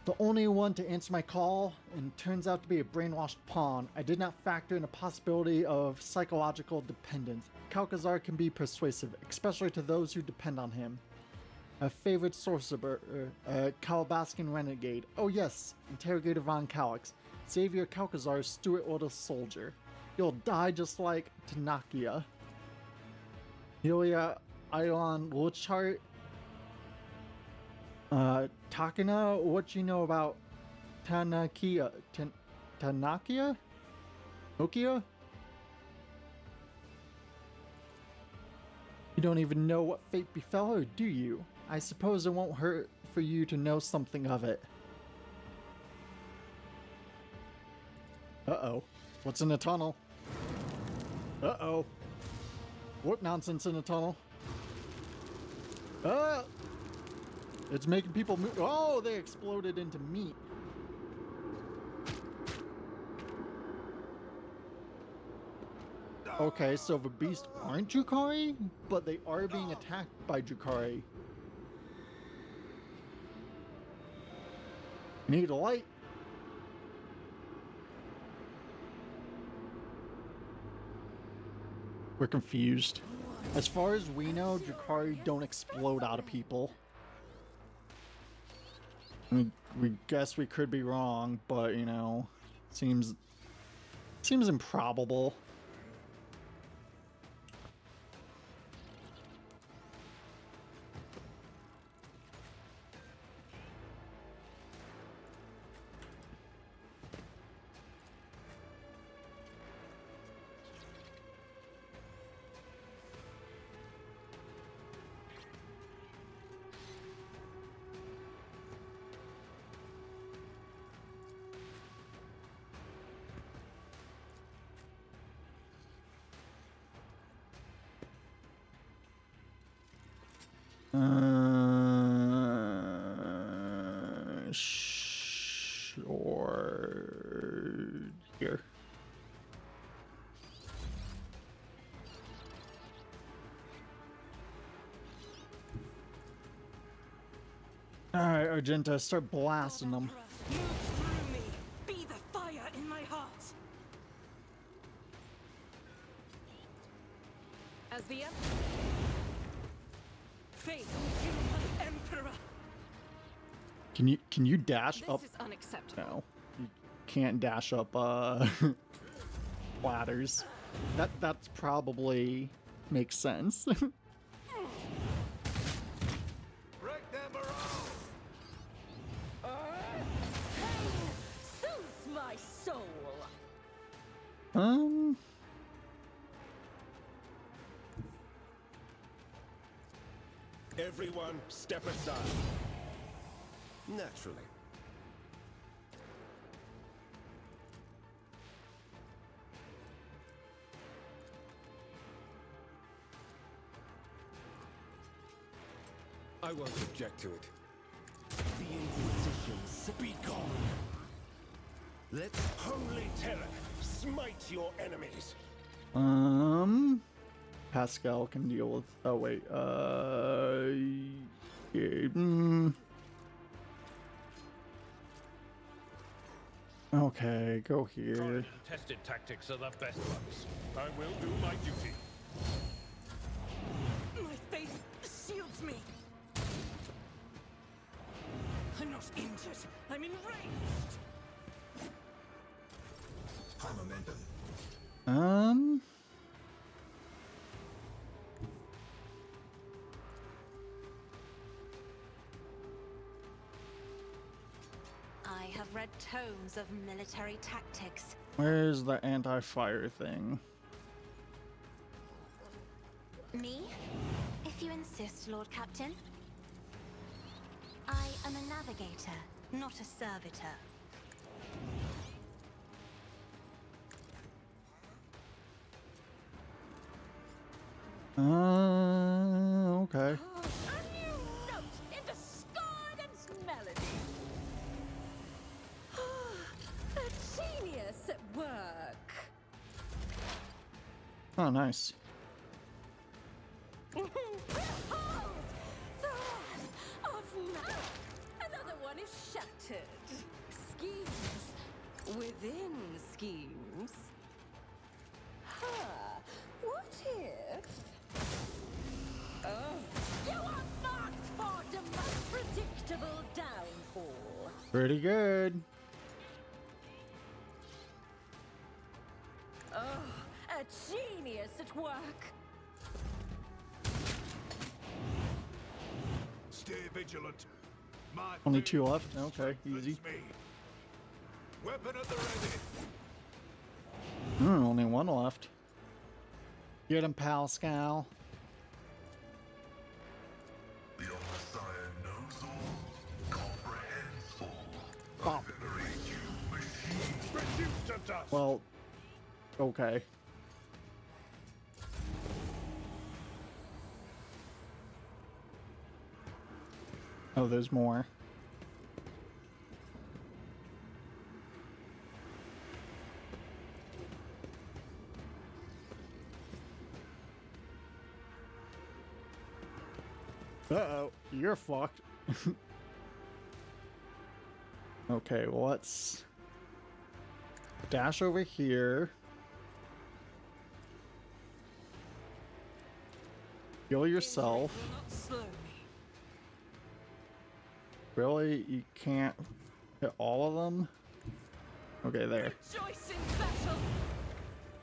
The only one to answer my call, and turns out to be a brainwashed pawn. I did not factor in the possibility of psychological dependence. Kalkazar can be persuasive, especially to those who depend on him. A favorite sorcerer, a Calabascan renegade. Oh yes, Interrogator von Calix. Xavier Kalkazar's Stuart Order soldier. You'll die just like Tanakia. Yulia Ilon Luchart. Takana, what you know about Tanakia? Tanakia? Nokia? You don't even know what fate befell her, do you? I suppose it won't hurt for you to know something of it. Uh-oh. What's in the tunnel? Uh-oh. What nonsense in the tunnel? It's making people move. Oh, they exploded into meat. Okay, so the beasts aren't Drukhari, but they are being attacked by Drukhari. Need a light. We're confused. As far as we know, Drukhari don't explode out of people. We guess we could be wrong, but you know, seems improbable. Sure. Here. Alright, Argenta, start blasting them. Move through me. Be the fire in my heart. As the faith you Emperor. Can you dash This up? is unacceptable. No, you can't dash up ladders. That's probably makes sense. Break them around! Soothes my soul. Everyone, step aside. Naturally. I won't object to it. The Inquisition, be gone. Let Holy Terror smite your enemies. Pascal can deal with. Oh wait. Yeah, Okay, go here. Tried and tested tactics are the best ones. I will do my duty. My faith shields me. I'm not injured. I'm enraged. High momentum. I have read tomes of military tactics. Where's the anti-fire thing? Me? If you insist, Lord Captain. I am a navigator, not a servitor. Okay. A new note in Discordant's melody. A genius at work. Oh, nice. Behold, the wrath of man. Another one is shattered. Schemes within schemes. What if? Oh, you are marked for the most predictable downfall. Pretty good. Oh, a genius at work. Stay vigilant. My Only fear 2 left. Okay, strengthens easy. me. Weapon at the ready. Only 1 left. Get him, Pascal. The Messiah knows all, comprehends all. Oh. I venerate you, machine. Reduced to dust. Well, okay. Oh, there's more. Uh-oh, you're fucked. Okay, well, let's dash over here. Heal yourself. Will not slow me. Really? You can't hit all of them? Okay, there. Rejoice in battle.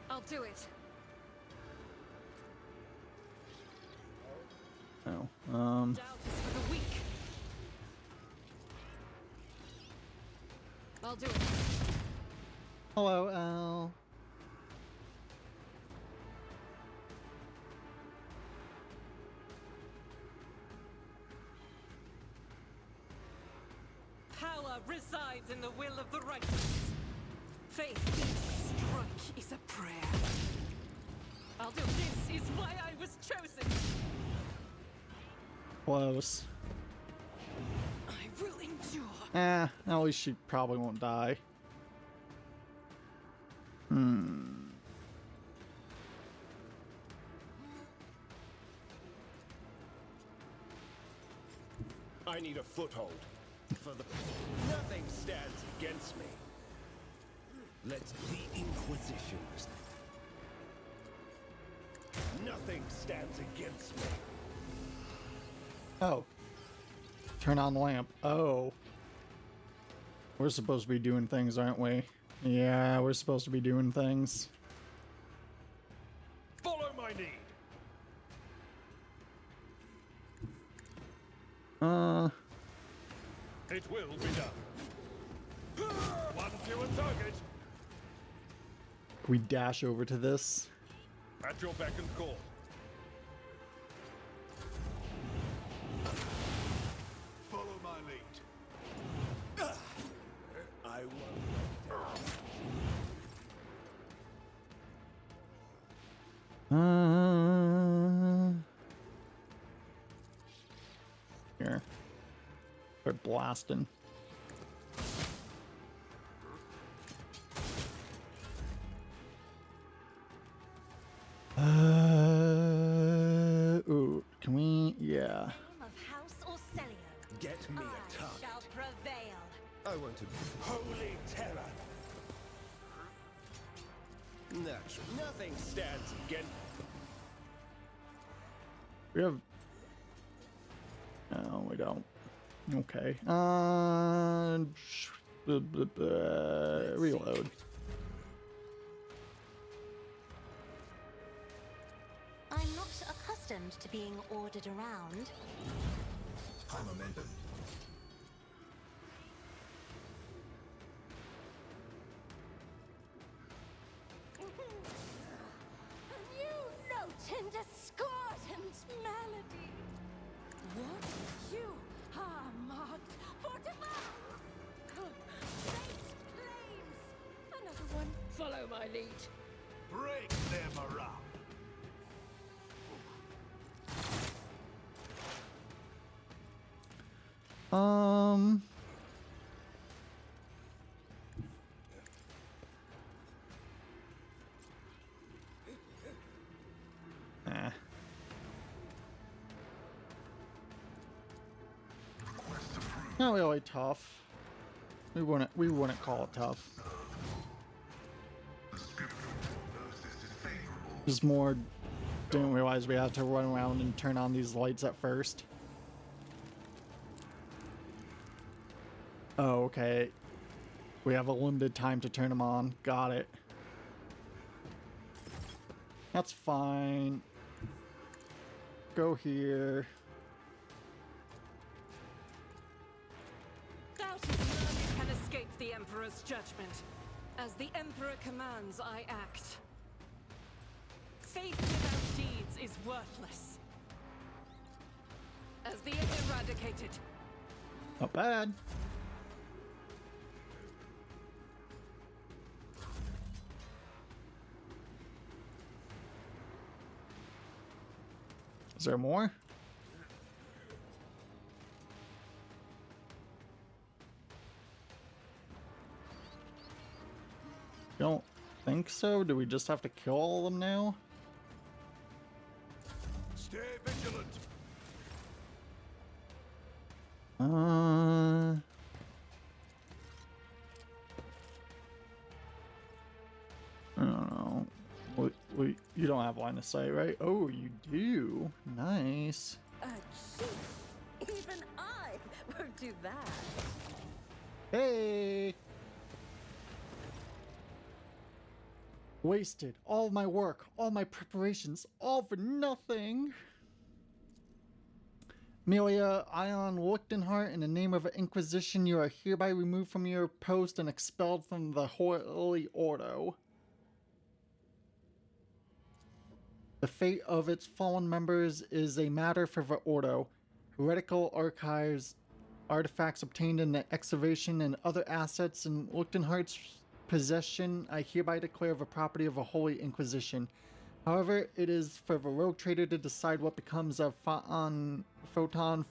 I'll do it. No. Doubt is for the weak. I'll do it. Hello, Al. Power resides in the will of the righteous. Faith, each strike is a prayer. I'll do this is why I was chosen. Close. I will endure. At least she probably won't die. I need a foothold. For the nothing stands against me. Let the Inquisitions. Nothing stands against me. Oh. Turn on the lamp. Oh. We're supposed to be doing things, aren't we? Yeah, we're supposed to be doing things. Follow my lead. It will be done. One fewer target. Can we dash over to this? At your beck and call. Follow my lead. I won't. Here. Start blasting. Ooh, can we? Yeah. Name of House Orselio. Get me I a target. shall prevail. I want to holy terror. Nothing stands against. We have. No, we don't. Okay. Reload. I'm not accustomed to being ordered around. High momentum. A new note in Discordant's melody. What? You are marked for demise. Fate claims. Another one. Follow my lead. Break them around. Um. Eh. Not really tough. We wouldn't call it tough. Just more didn't realize we had to run around and turn on these lights at first. Oh, okay. We have a limited time to turn them on. Got it. That's fine. Go here. Doubt is none can escape the Emperor's judgment. As the Emperor commands, I act. Faith without deeds is worthless. As the eradicated. Not bad. Is there more? Don't think so. Do we just have to kill all of them now? Stay vigilant. I don't know. You don't have line of sight, right? Oh, you do. Nice. A chief. Even I won't do that. Hey! Wasted. All my work, all my preparations, all for nothing. Amelia Ion Lichtenhart, in the name of the Inquisition, you are hereby removed from your post and expelled from the Holy Ordo. The fate of its fallen members is a matter for the Ordo. Heretical archives, artifacts obtained in the excavation, and other assets in Lichtenhart's possession, I hereby declare the property of the Holy Inquisition. However, it is for the rogue trader to decide what becomes of Photon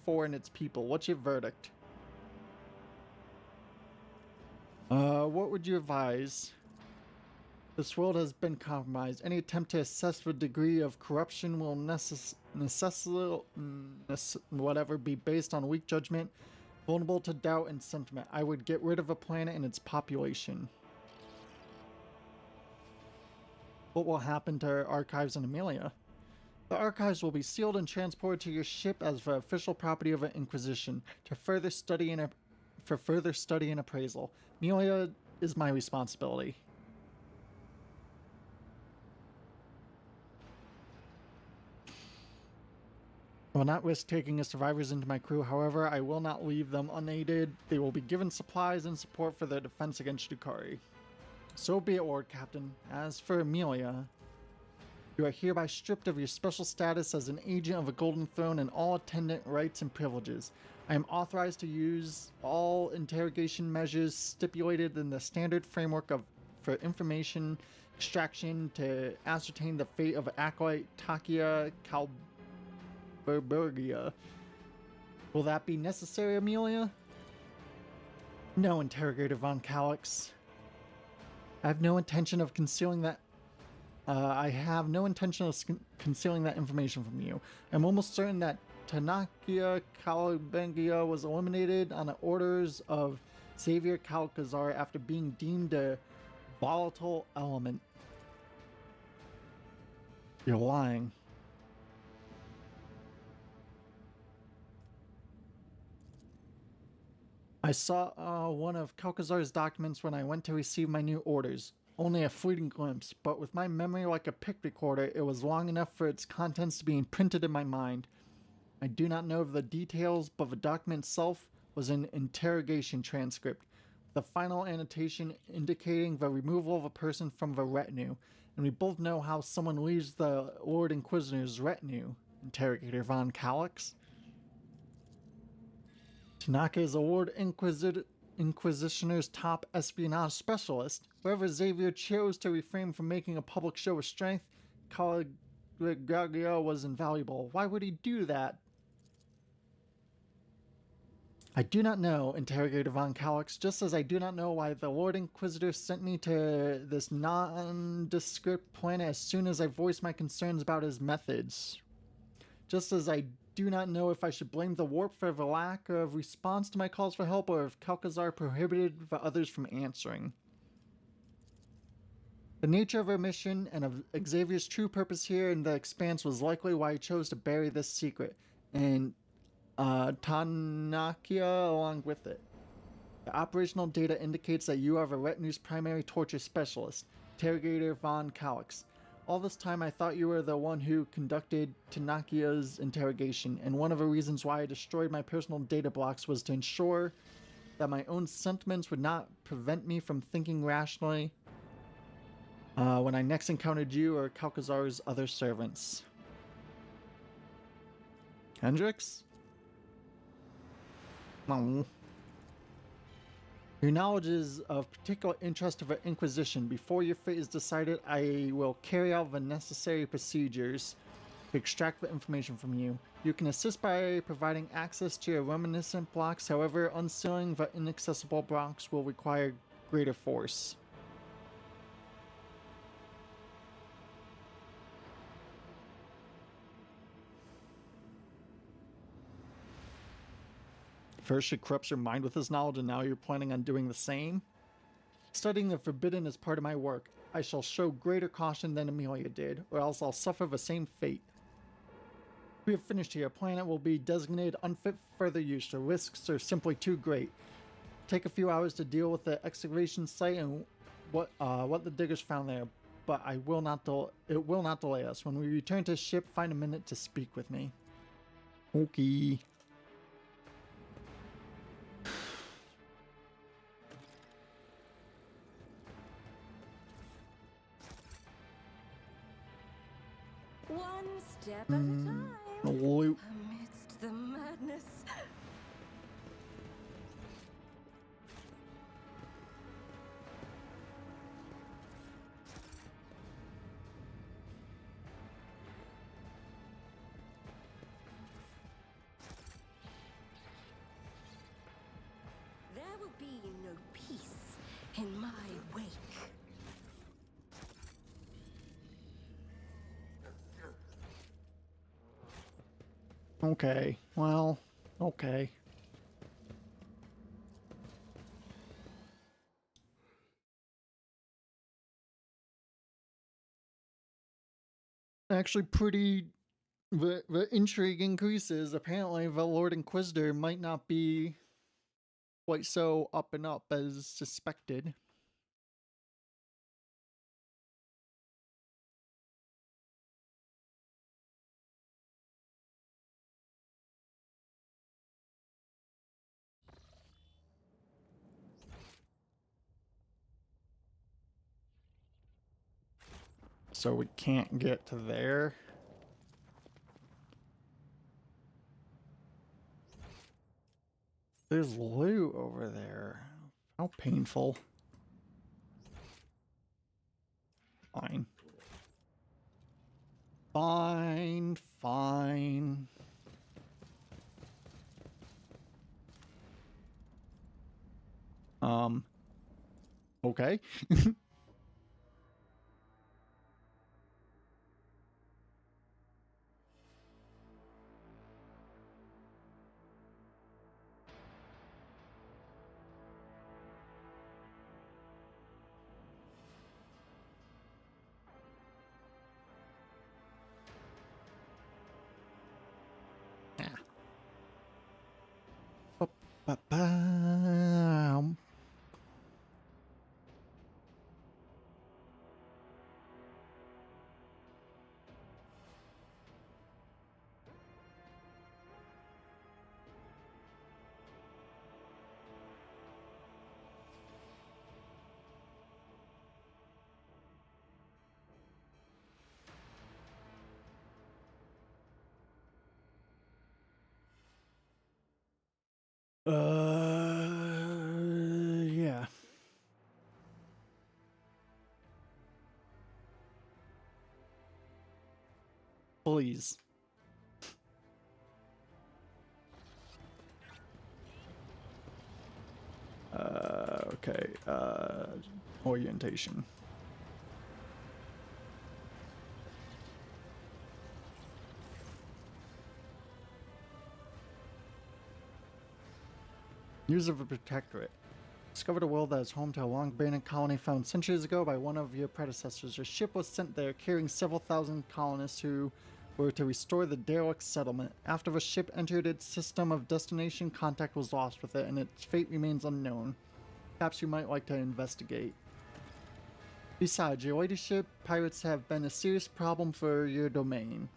4 and its people. What's your verdict? What would you advise? This world has been compromised. Any attempt to assess the degree of corruption will whatever be based on weak judgment, vulnerable to doubt and sentiment. I would get rid of a planet and its population. What will happen to our archives in Amelia? The archives will be sealed and transported to your ship as the official property of the Inquisition for further study and appraisal. Amelia is my responsibility. I will not risk taking the survivors into my crew. However, I will not leave them unaided. They will be given supplies and support for their defense against Drukhari. So be it, Lord Captain. As for Amelia, you are hereby stripped of your special status as an agent of the Golden Throne and all attendant rights and privileges. I am authorized to use all interrogation measures stipulated in the standard framework for information extraction to ascertain the fate of Acolyte Takia Calbergia. Will that be necessary, Amelia? No, Interrogator Von Calix. I have no intention of concealing that. Concealing that information from you. I'm almost certain that Tanakia Calbengia was eliminated on the orders of Xavier Calcazar after being deemed a volatile element. You're lying. I saw one of Calcazar's documents when I went to receive my new orders. Only a fleeting glimpse, but with my memory like a pick recorder, it was long enough for its contents to be imprinted in my mind. I do not know of the details, but the document itself was an interrogation transcript, with a final annotation indicating the removal of a person from the retinue, and we both know how someone leaves the Lord Inquisitor's retinue, Interrogator Von Calix. Tanaka is a Lord Inquisitioner's top espionage specialist. Whoever Xavier chose to refrain from making a public show of strength, Caligagio was invaluable. Why would he do that? I do not know, interrogator von Calix, just as I do not know why the Lord Inquisitor sent me to this nondescript planet as soon as I voiced my concerns about his methods. Just as I do not know if I should blame the warp for the lack of response to my calls for help or if Calcazar prohibited the others from answering. The nature of our mission and of Xavier's true purpose here in the Expanse was likely why he chose to bury this secret, and Tanakia along with it. The operational data indicates that you are the retinue's primary torture specialist, Interrogator von Calix. All this time I thought you were the one who conducted Tanakia's interrogation, and one of the reasons why I destroyed my personal data blocks was to ensure that my own sentiments would not prevent me from thinking rationally when I next encountered you or Calcazar's other servants. Hendrix? Oh. Your knowledge is of particular interest to the Inquisition. Before your fate is decided, I will carry out the necessary procedures to extract the information from you. You can assist by providing access to your reminiscent blocks, however, unsealing the inaccessible blocks will require greater force. First, you corrupts your mind with his knowledge, and now you're planning on doing the same? Studying the forbidden is part of my work. I shall show greater caution than Amelia did, or else I'll suffer the same fate. We have finished here. Planet will be designated unfit for further use. The risks are simply too great. Take a few hours to deal with the excavation site and what the diggers found there, but it will not delay us. When we return to ship, find a minute to speak with me. Okay. One step at a time. Loot. Amidst the madness. There will be no peace in my wake. Okay, well, okay. Actually, the intrigue increases. Apparently, the Lord Inquisitor might not be quite so up and up as suspected. So we can't get to there. There's loot over there. How painful. Fine. Fine, fine. Okay. Ba-ba-bam. Yeah. Please. Okay, orientation. News of a protectorate. Discovered a world that is home to a long abandoned colony found centuries ago by one of your predecessors. A ship was sent there carrying several thousand colonists who were to restore the derelict settlement. After the ship entered its system of destination, contact was lost with it, and its fate remains unknown. Perhaps you might like to investigate. Besides, your ladyship, pirates have been a serious problem for your domain.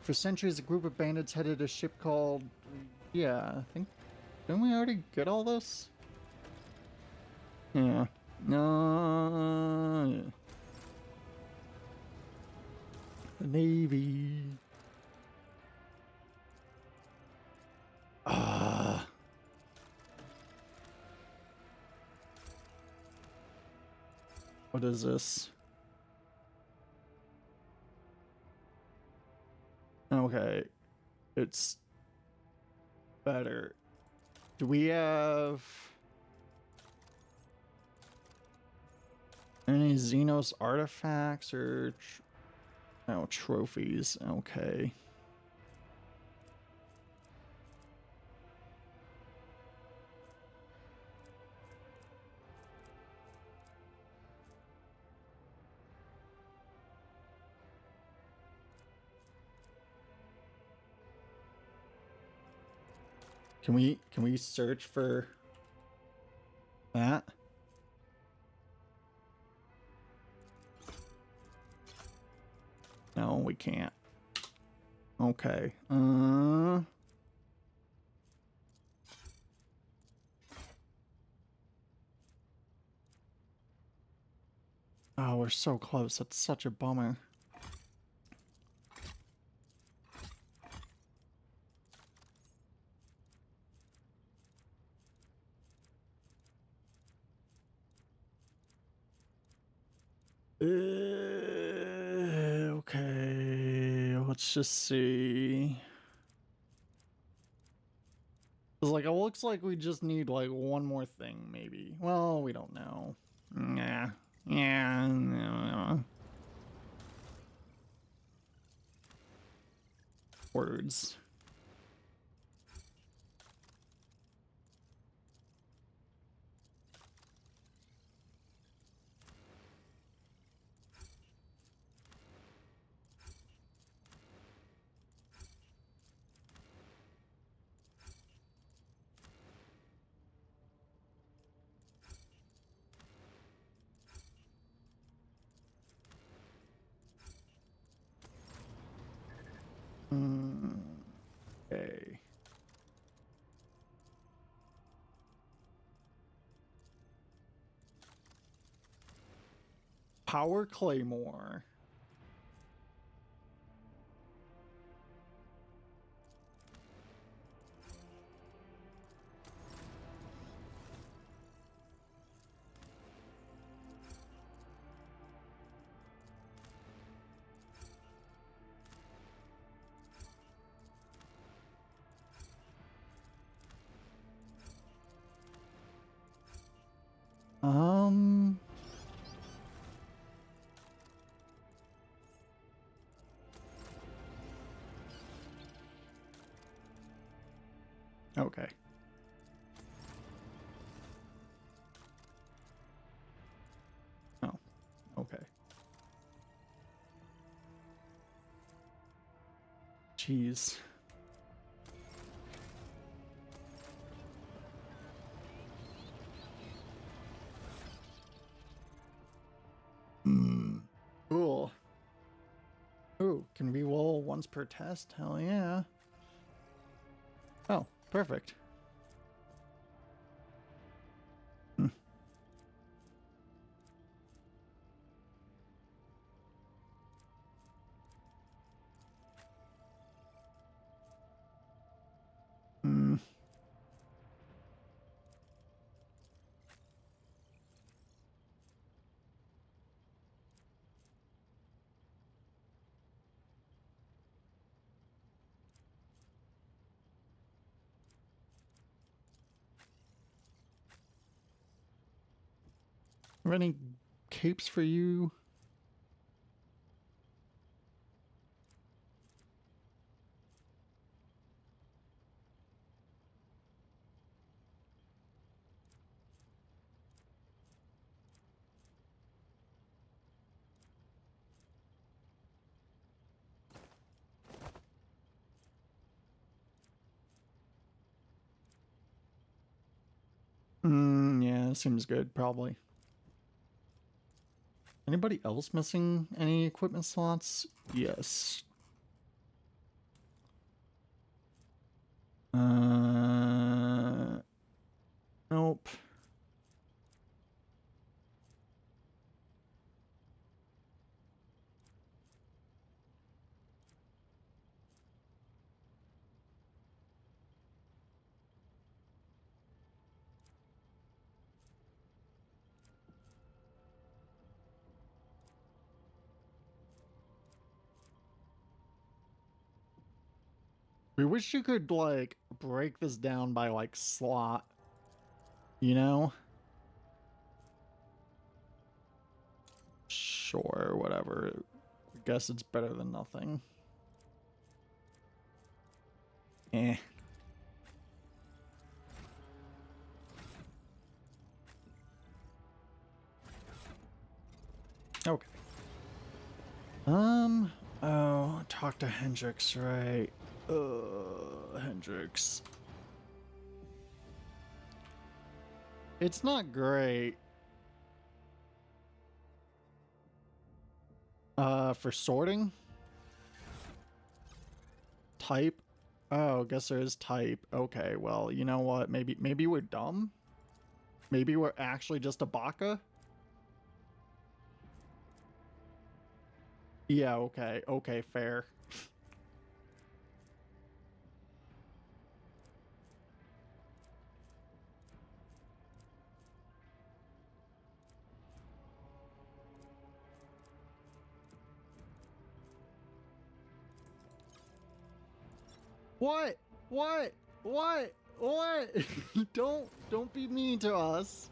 For centuries, a group of bandits headed a ship called... Yeah, I think... Didn't we already get all this? Yeah. No. Yeah. The Navy. Ah. What is this? Okay. It's better. Do we have any Xenos artifacts or trophies? Okay. Can we search for that? No, we can't. Okay. Oh, we're so close. That's such a bummer. Okay, let's just see. It's like, it looks like we just need like one more thing, maybe. Well, we don't know. Yeah. Yeah. No. Words. Okay. Power Claymore. Okay. Oh, okay. Jeez. Cool. Ooh, can we roll once per test? Hell yeah. Oh, perfect. Are any capes for you? Yeah, seems good, probably. Anybody else missing any equipment slots? Yes. Nope. We wish you could, like, break this down by, like, slot. You know? Sure, whatever. I guess it's better than nothing. Eh. Okay. Oh, talk to Hendrix, right? Hendrix. It's not great. For sorting? Type? Oh, guess there is type. Okay, well, you know what? Maybe we're dumb? Maybe we're actually just a baka? Yeah, okay. Okay, fair. What? What? What? What? Don't be mean to us.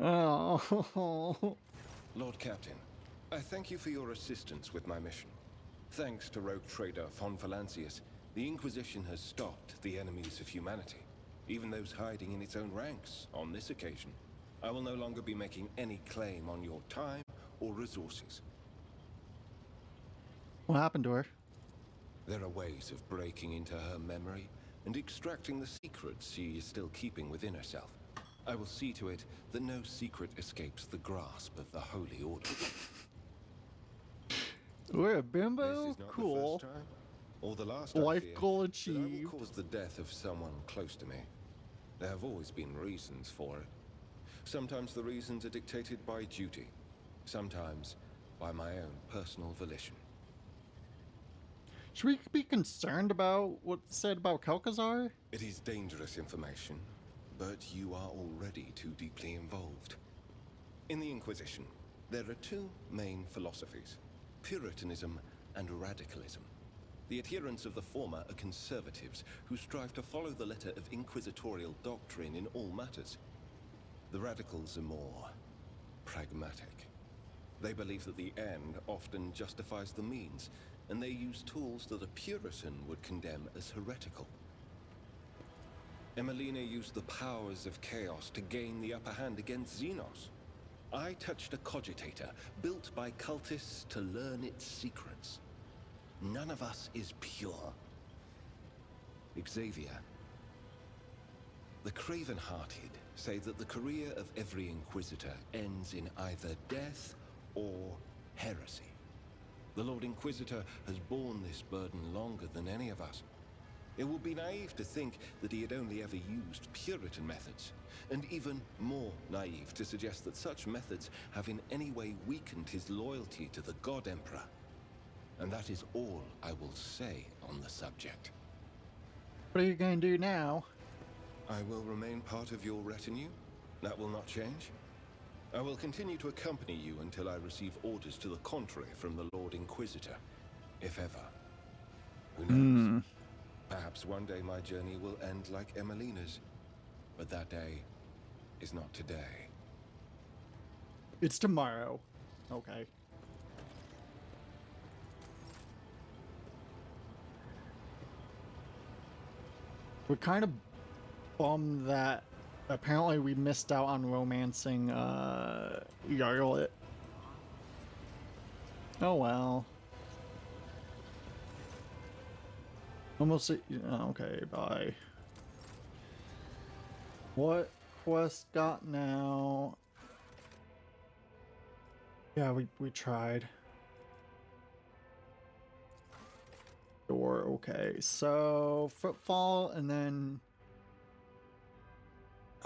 Oh. Lord Captain, I thank you for your assistance with my mission. Thanks to rogue trader von Valancius, the Inquisition has stopped the enemies of humanity, even those hiding in its own ranks. On this occasion, I will no longer be making any claim on your time or resources. What happened to her? There are ways of breaking into her memory and extracting the secrets she is still keeping within herself. I will see to it that no secret escapes the grasp of the Holy Order. We're a This bimbo? is not Cool. the first time, or the last, I Life fear, goal that I achieved. will cause the death of someone close to me. There have always been reasons for it. Sometimes the reasons are dictated by duty, sometimes by my own personal volition. Should we be concerned about what's said about Kel'Thuzar? It is dangerous information, but you are already too deeply involved. In the Inquisition, there are two main philosophies: Puritanism and Radicalism. The adherents of the former are conservatives who strive to follow the letter of inquisitorial doctrine in all matters. The Radicals are more pragmatic. They believe that the end often justifies the means, and they use tools that a Puritan would condemn as heretical. Emelina used the powers of chaos to gain the upper hand against Xenos. I touched a cogitator built by cultists to learn its secrets. None of us is pure. Xavier. The Craven-hearted say that the career of every Inquisitor ends in either death or heresy. The Lord Inquisitor has borne this burden longer than any of us. It would be naive to think that he had only ever used Puritan methods, and even more naive to suggest that such methods have in any way weakened his loyalty to the God Emperor. And that is all I will say on the subject. What are you gonna do now? I will remain part of your retinue. That will not change. I will continue to accompany you until I receive orders to the contrary from the Lord Inquisitor, if ever. Who knows? Perhaps one day my journey will end like Emelina's. But that day is not today. It's tomorrow. Okay. We're kind of bummed that apparently we missed out on romancing Yarlet. Oh well. Almost. Okay, bye. What quest got now? Yeah, we tried. Door, okay. So Footfall and then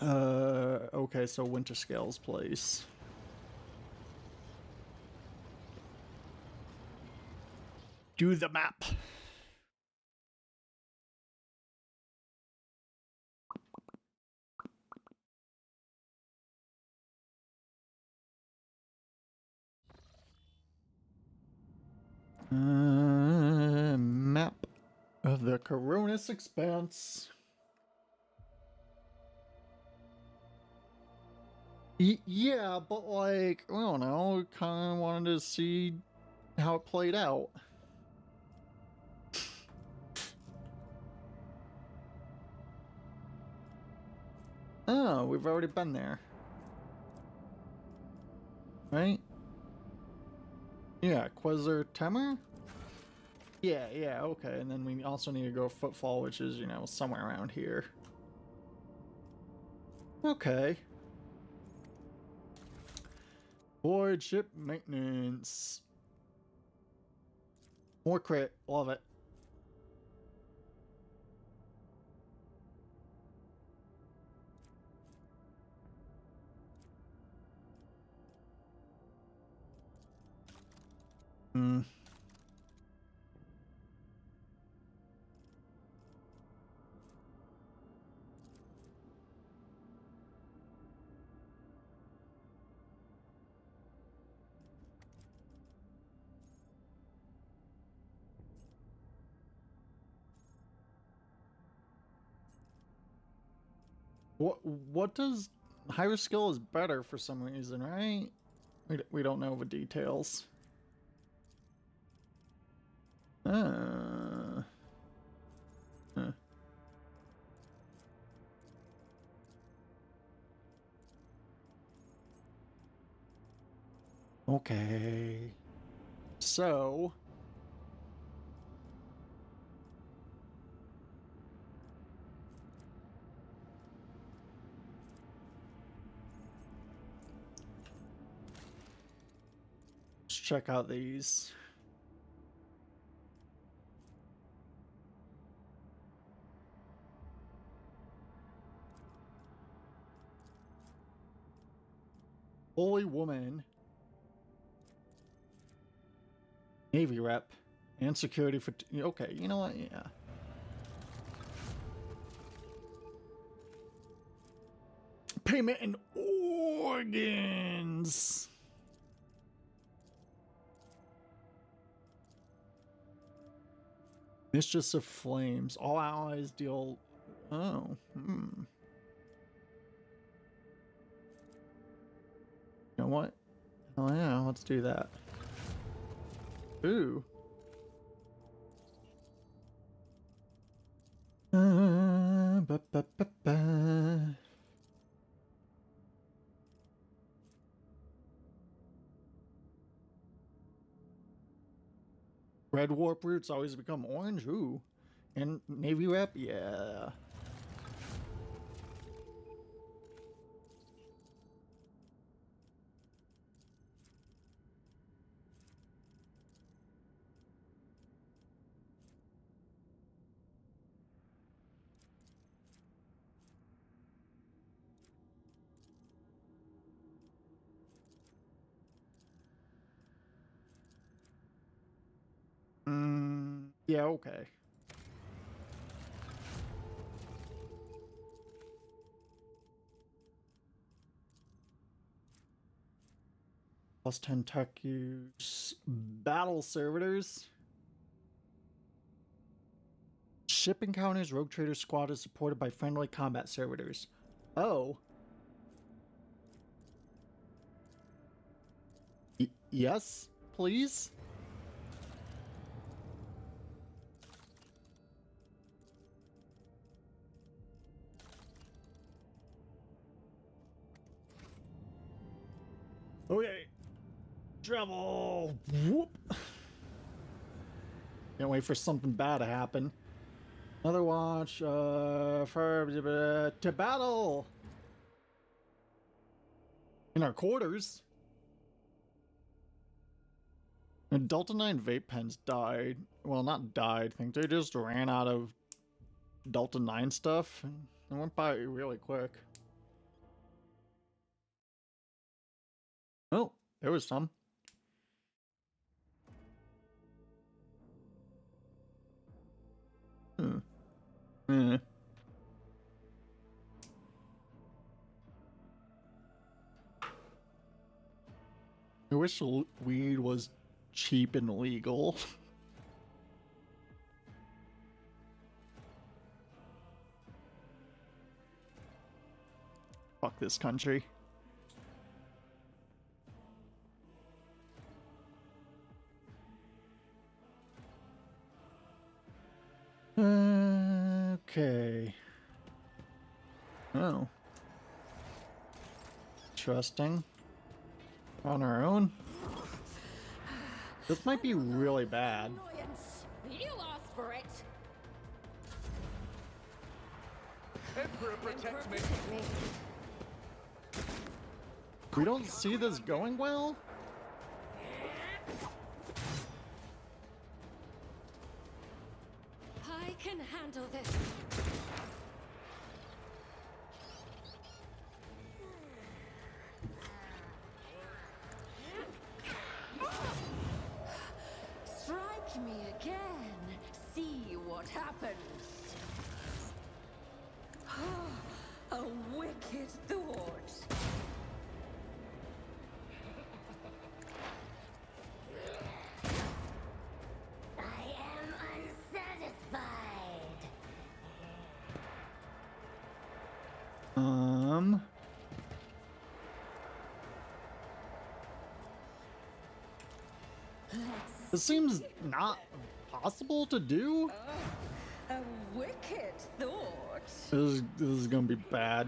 okay, so Winterscale's place. Do the map. Map of the Coronis Expanse. Yeah, but like, I don't know, kind of wanted to see how it played out. Oh, we've already been there. Right? Yeah, Quasar Temer? Yeah, okay. And then we also need to go Footfall, which is, you know, somewhere around here. Okay. Void ship maintenance. More crit. Love it. What does higher skill is better for some reason, right? We don't know the details. Huh. Okay. So let's check out these. Holy Woman. Navy rep. And security for... Okay, you know what? Yeah. Payment in organs. Mistress of Flames. All allies deal... Oh, You know what? Oh yeah, let's do that. Ooh. Ba, ba, ba, ba. Red warp roots always become orange. Ooh. And Navy rep? Yeah. Yeah, okay. Plus 10 tech use. Battle servitors. Ship encounters, Rogue Trader Squad is supported by friendly combat servitors. Oh. Yes, please? Okay. Travel. Whoop. Can't wait for something bad to happen. Another watch. To battle. In our quarters. And Delta 9 vape pens died. Well, not died. I think they just ran out of Delta 9 stuff. It went by really quick. Oh, there was some. I wish weed was cheap and legal. Fuck this country. Okay. Oh. Interesting. On our own. This might be really bad. Annoyance. You asked for it. Emperor, protect me. We don't see this going well? I can handle this. Strike me again. See what happens. A wicked thought. I am unsatisfied. This seems not possible to do. A wicked thought. This is gonna be bad.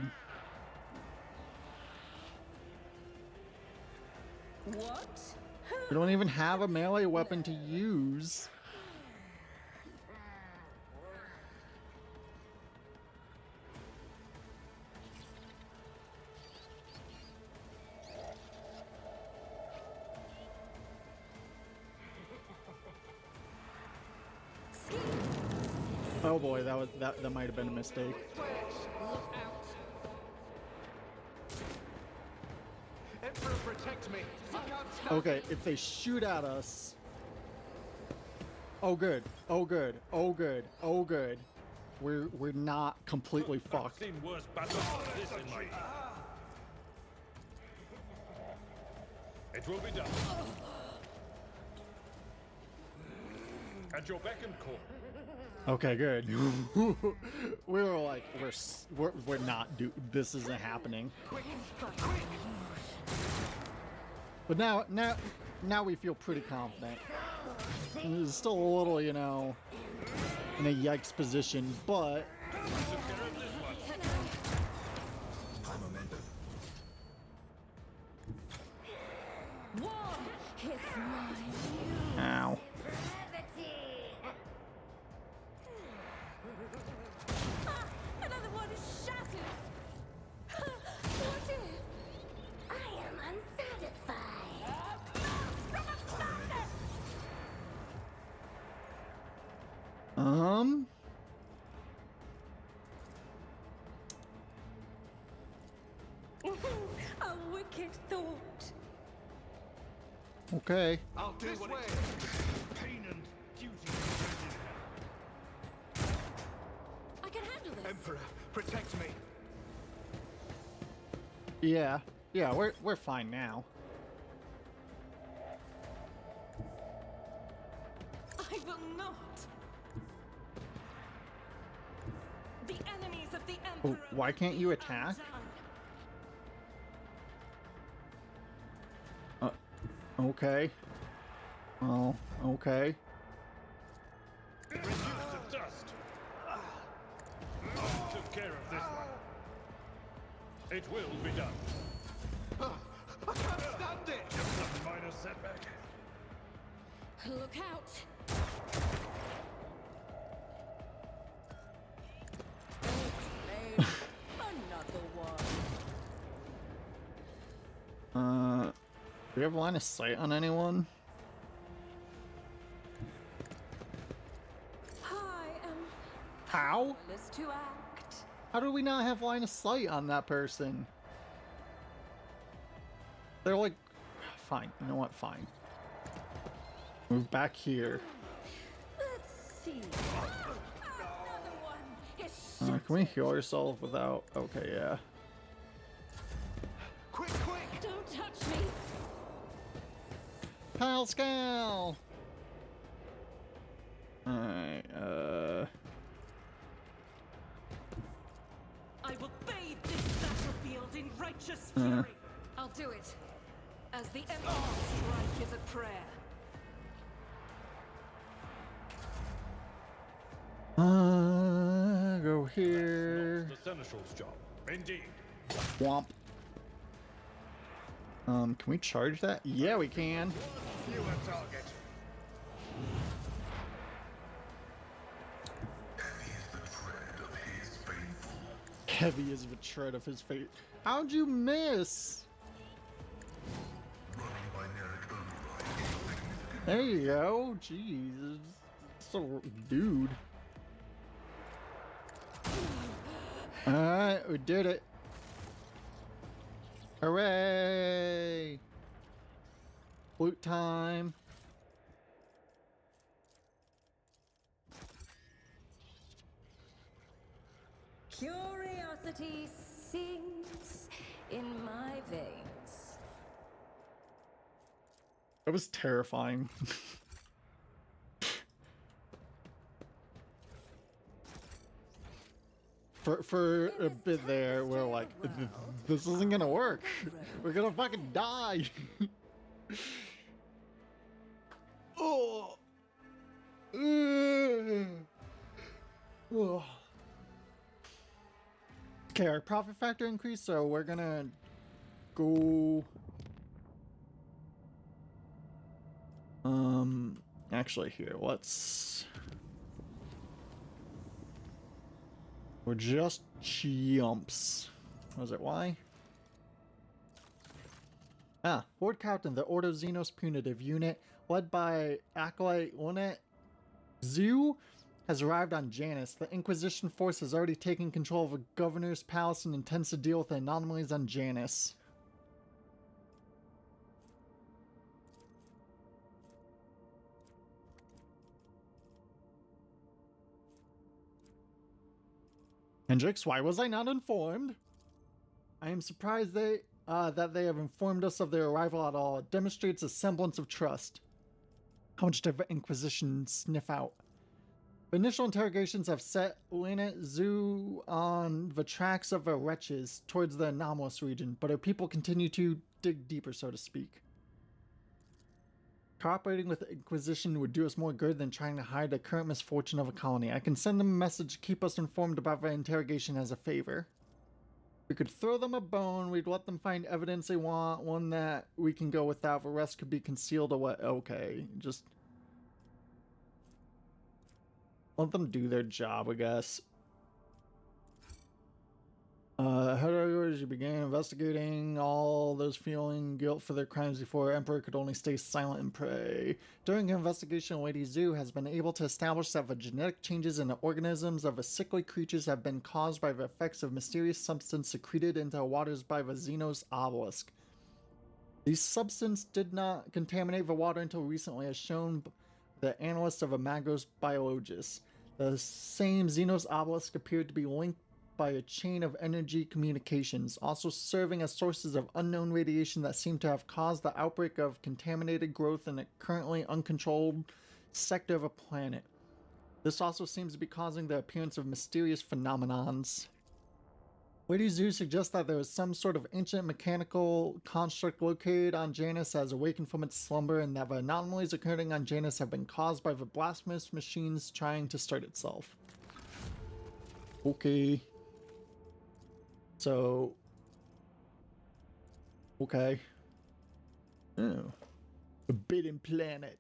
What? We don't even have a melee weapon to use. Oh boy, that might have been a mistake. Emperor, protect me. I can't stand Okay, if they shoot at us. Oh good. Oh good. Oh good. Oh good. We're not completely I've fucked. seen worse battles than this in my youth. It will be done. At your beck and call. Okay, good. We were like, we're not this isn't happening. But now we feel pretty confident. And it's still a little, you know, in a yikes position, but War is my ow. Another one is shattered. What if I am unsatisfied? A wicked thought. Okay. I'll do what it takes. Pain and duty. I can handle this. Emperor, protect me. Yeah, we're fine now. I will not. the Oh, Emperor why will can't be you attack? undone. Okay. Oh, okay. Reduced to dust. Took care of this one. It will be done. I can't stand it! Just a minor setback. Look out! Explain. Another one. Do we have line of sight on anyone? I am How? powerless to act. How do we not have line of sight on that person? They're like, fine, you know what, fine. Move back here. Let's see. Another one is Can we heal ourselves without, okay, yeah. Quick! Don't touch me. Pascal! Alright, I will bathe this battlefield in righteous fury. I'll do it. As the Emperor's strike is a prayer. go here. The Seneschal's job. Indeed. Womp. Can we charge that? Yeah, we can. Fewer target. Heavy is the tread of his faithful. Heavy is the tread of his fate. How'd you miss? Running by Nerek override. There you go. Jeez. So, dude. Alright, we did it. Hooray! Loot time. Curiosity sings in my veins. That was terrifying. For a bit there, we're like, this isn't gonna work. We're gonna fucking die. Oh. Oh. Okay, our profit factor increased, so we're gonna go. Actually, here, let's. We're just chumps. Was it why? Ah, Horde Captain, the Ordo Xenos Punitive Unit, led by Acolyte Lunet Zoo, has arrived on Janus. The Inquisition force has already taken control of the Governor's Palace and intends to deal with the anomalies on Janus. Hendrix, why was I not informed? I am surprised that they have informed us of their arrival at all. It demonstrates a semblance of trust. How much did the Inquisition sniff out? The initial interrogations have set Lunet Zoo on the tracks of the wretches towards the anomalous region, but our people continue to dig deeper, so to speak. Cooperating with the Inquisition would do us more good than trying to hide the current misfortune of a colony. I can send them a message to keep us informed about the interrogation as a favor. We could throw them a bone, we'd let them find evidence they want, one that we can go without, the rest could be concealed away. Okay, just let them do their job, I guess. Headquarters, you began investigating all those feeling guilt for their crimes before Emperor could only stay silent and pray. During the investigation, Lady Zoo has been able to establish that the genetic changes in the organisms of the sickly creatures have been caused by the effects of mysterious substance secreted into the waters by the Xenos obelisk. These substance did not contaminate the water until recently, as shown the analysts of Amagos Biologists. The same Xenos obelisk appeared to be linked by a chain of energy communications, also serving as sources of unknown radiation that seem to have caused the outbreak of contaminated growth in a currently uncontrolled sector of a planet. This also seems to be causing the appearance of mysterious phenomenons. Lady Zoo suggests that there is some sort of ancient mechanical construct located on Janus that has awakened from its slumber, and that the anomalies occurring on Janus have been caused by the blasphemous machines trying to start itself. Okay. So... Okay. Oh. Forbidden Planet.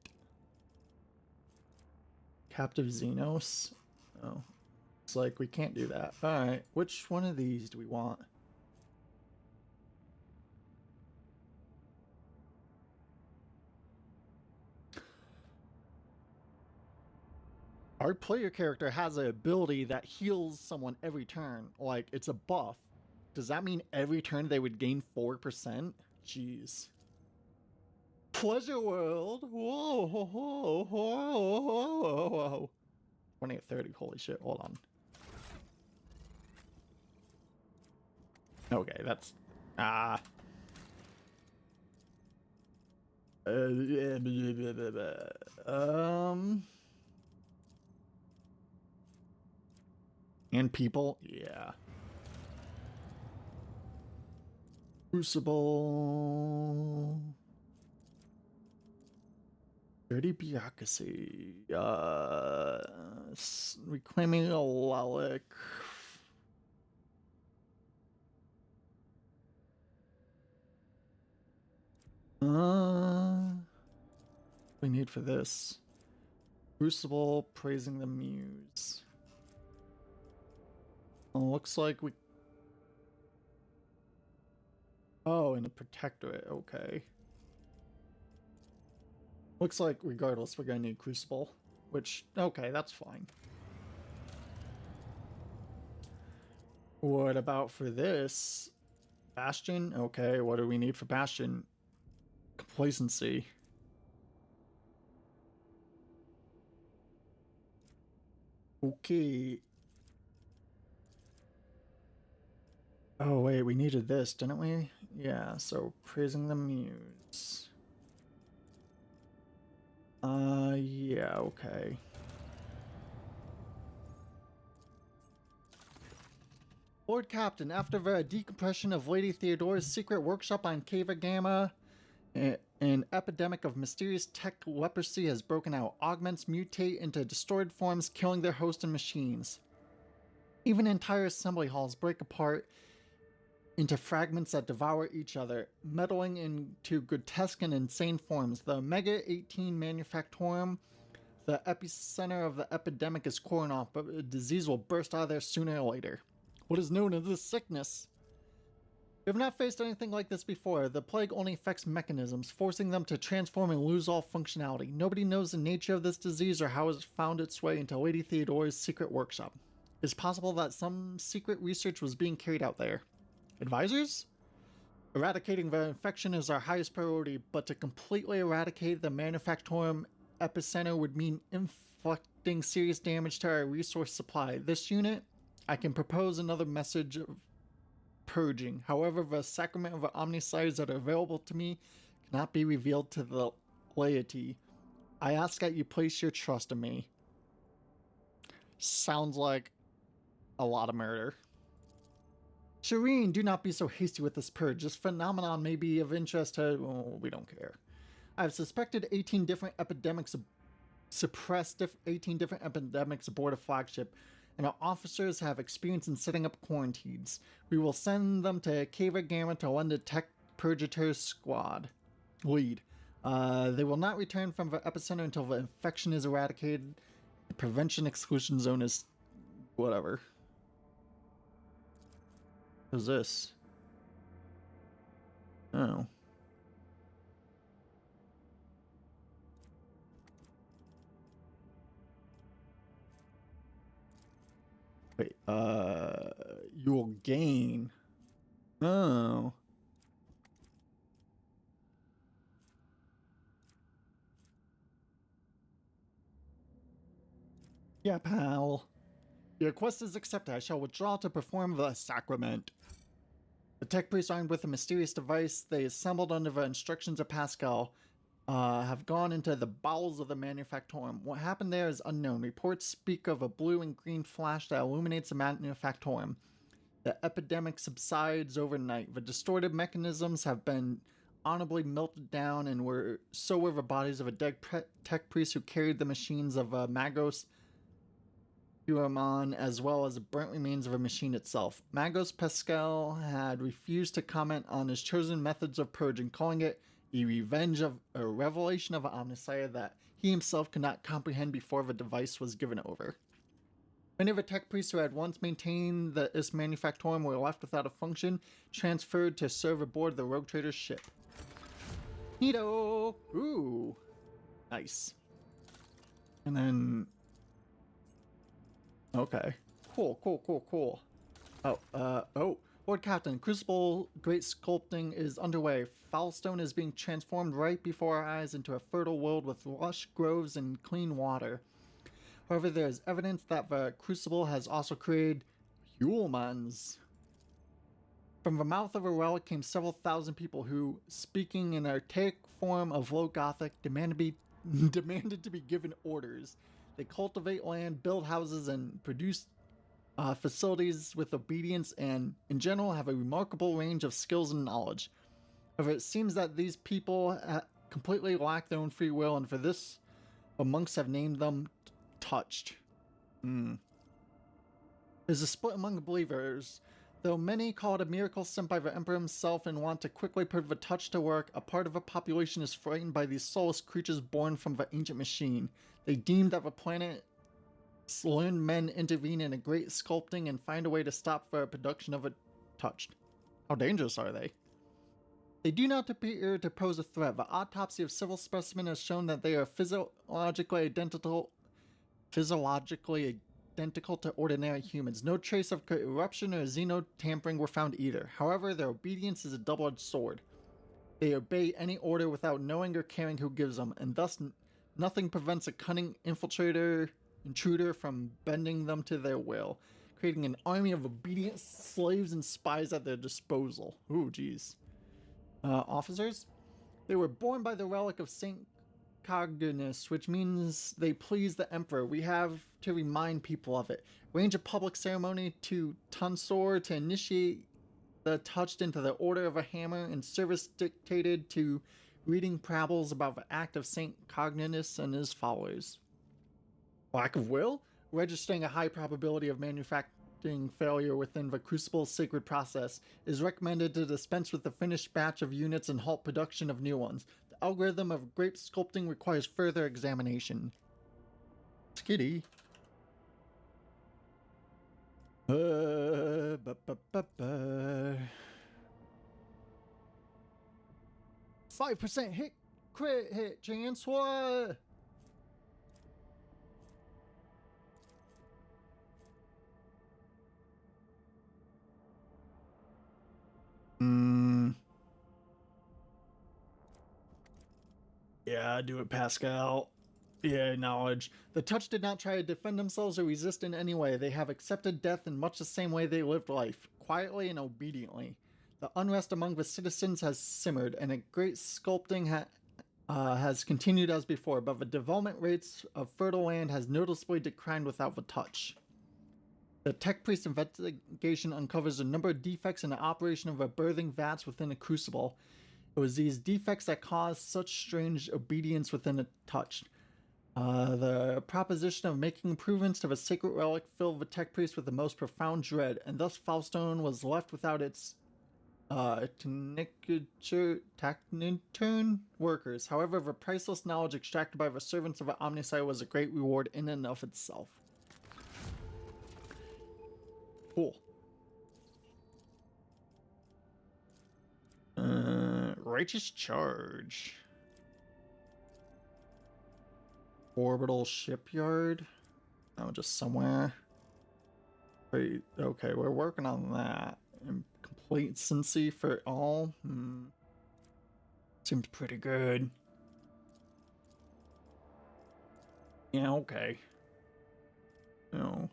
Captive Xenos. Oh. It's like we can't do that. Alright, which one of these do we want? Our player character has an ability that heals someone every turn. Like, it's a buff. Does that mean every turn they would gain 4%? Jeez. Pleasure World! Whoa, whoa, whoa, whoa, whoa, whoa. 20 at 30, holy shit, hold on. Okay, that's... And people? Yeah. Crucible... Dirty Bureaucracy. Reclaiming a Lalic. We need for this. Crucible, praising the muse. Looks like we... Oh, and a protectorate, okay. Looks like regardless we're gonna need Crucible, which, okay, that's fine. What about for this? Bastion? Okay, what do we need for Bastion? Complacency. Okay. Oh wait, we needed this, didn't we? Yeah, so praising the muse. Yeah, okay. Lord Captain, after the decompression of Lady Theodora's secret workshop on Cava Gamma, an epidemic of mysterious tech leprosy has broken out. Augments mutate into distorted forms, killing their host and machines. Even entire assembly halls break apart into fragments that devour each other, meddling into grotesque and insane forms. The Omega 18 Manufactorum, the epicenter of the epidemic, is coring off, but the disease will burst out of there sooner or later. What is known as this sickness? We have not faced anything like this before. The plague only affects mechanisms, forcing them to transform and lose all functionality. Nobody knows the nature of this disease or how it found its way into Lady Theodora's secret workshop. It's possible that some secret research was being carried out there. Advisors? Eradicating the infection is our highest priority, but to completely eradicate the Manufactorum epicenter would mean inflicting serious damage to our resource supply. This unit, I can propose another message of purging. However, the sacrament of the omnicides that are available to me cannot be revealed to the laity. I ask that you place your trust in me. Sounds like a lot of murder. Shireen, do not be so hasty with this purge. This phenomenon may be of interest to... Oh, we don't care. I have suspected 18 different epidemics... suppressed 18 different epidemics aboard a flagship, and our officers have experience in setting up quarantines. We will send them to Cava Gamma to lend a tech purgator's squad. Lead. They will not return from the epicenter until the infection is eradicated. The prevention exclusion zone is... whatever. What's this? Oh. Wait, you'll gain. Oh. Yeah, pal. Your request is accepted. I shall withdraw to perform the sacrament. The tech priests, armed with a mysterious device they assembled under the instructions of Pascal, have gone into the bowels of the Manufactorum. What happened there is unknown. Reports speak of a blue and green flash that illuminates the Manufactorum. The epidemic subsides overnight. The distorted mechanisms have been honorably melted down, and so were the bodies of a dead tech priest who carried the machines of Magos Huamon, as well as the burnt remains of a machine itself. Magos Pascal had refused to comment on his chosen methods of purging, calling it a revelation of Omnissiah that he himself could not comprehend before the device was given over. Many of the tech priests who had once maintained this manufactorum were left without a function, transferred to serve aboard the Rogue Trader's ship. Neato! Ooh! Nice. And then... Okay. Cool. Oh. Lord Captain, Crucible Great Sculpting is underway. Foulstone is being transformed right before our eyes into a fertile world with lush groves and clean water. However, there is evidence that the Crucible has also created Huelmans. From the mouth of a relic came several thousand people who, speaking in archaic form of Low Gothic, demanded to be given orders. They cultivate land, build houses, and produce facilities with obedience, and in general have a remarkable range of skills and knowledge. However, it seems that these people completely lack their own free will, and for this, the monks have named them Touched. There's a split among the believers. Though many call it a miracle sent by the Emperor himself and want to quickly put the touch to work, a part of the population is frightened by these soulless creatures born from the ancient machine. They deem that the planet's learned men intervene in a great sculpting and find a way to stop the production of a touched. How dangerous are they? They do not appear to pose a threat. The autopsy of several specimens has shown that they are physiologically identical to ordinary humans. No trace of corruption or xeno-tampering were found either. However, their obedience is a double-edged sword. They obey any order without knowing or caring who gives them, and thus nothing prevents a cunning intruder from bending them to their will, creating an army of obedient slaves and spies at their disposal. Ooh, geez. Officers? They were born by the relic of Saint Cognis, which means they please the Emperor. We have to remind people of it. Arrange a public ceremony to Tonsor to initiate the touched into the Order of a Hammer, and service dictated to reading parables about the act of Saint Cognis and his followers. Lack of will? Registering a high probability of manufacturing failure within the Crucible's sacred process is recommended to dispense with the finished batch of units and halt production of new ones. The algorithm of grape sculpting requires further examination. Skitty. 5% hit crit hit chance. What? Yeah, do it, Pascal. Yeah, knowledge. The Touch did not try to defend themselves or resist in any way. They have accepted death in much the same way they lived life, quietly and obediently. The unrest among the citizens has simmered, and a great sculpting has continued as before, but the development rates of fertile land has noticeably declined without the Touch. The Tech Priest investigation uncovers a number of defects in the operation of the birthing vats within a crucible. It was these defects that caused such strange obedience within the Touched. The proposition of making improvements to the sacred relic filled the Tech Priest with the most profound dread, and thus Foulstone was left without its Technitern workers. However, the priceless knowledge extracted by the servants of the Omnissiah was a great reward in and of itself. Cool. Righteous Charge. Orbital Shipyard. Oh, just somewhere. Wait, okay, we're working on that. Complacency for all. Seems pretty good. Yeah, okay. No.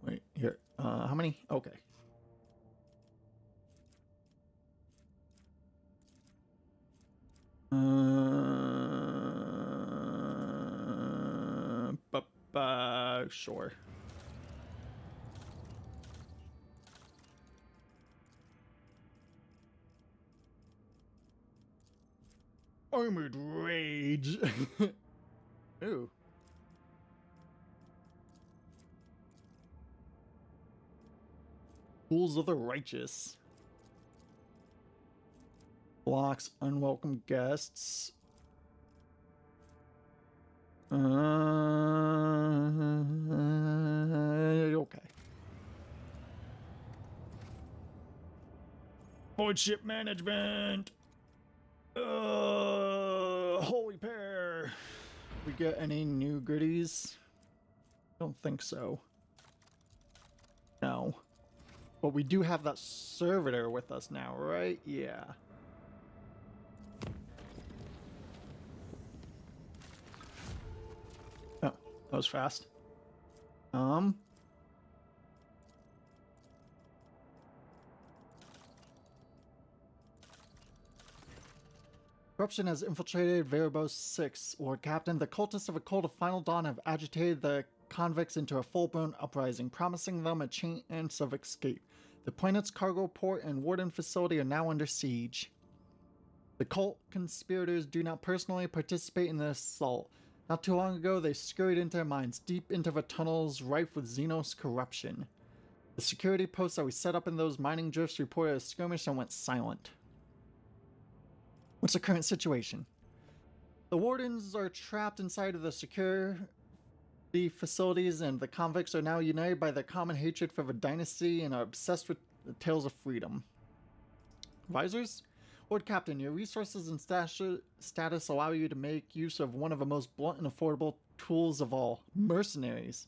Wait, here. How many? Okay. Sure. Armored Rage. Ooh. Tools of the Righteous. Blocks unwelcome guests. Okay. Void ship management. Holy pair. We get any new goodies? Don't think so. No. But we do have that servitor with us now, right? Yeah. Oh, that was fast. Corruption has infiltrated Veribos 6. Lord Captain, the cultists of a cult of Final Dawn have agitated the convicts into a full-blown uprising, promising them a chance of escape. The planet's cargo port and warden facility are now under siege. The cult conspirators do not personally participate in the assault. Not too long ago, they scurried into their mines, deep into the tunnels rife with Xenos corruption. The security posts that we set up in those mining drifts reported a skirmish and went silent. What's the current situation? The wardens are trapped inside of the security facilities, and the convicts are now united by their common hatred for the dynasty and are obsessed with the tales of freedom. Advisors? Lord Captain, your resources and status allow you to make use of one of the most blunt and affordable tools of all, mercenaries.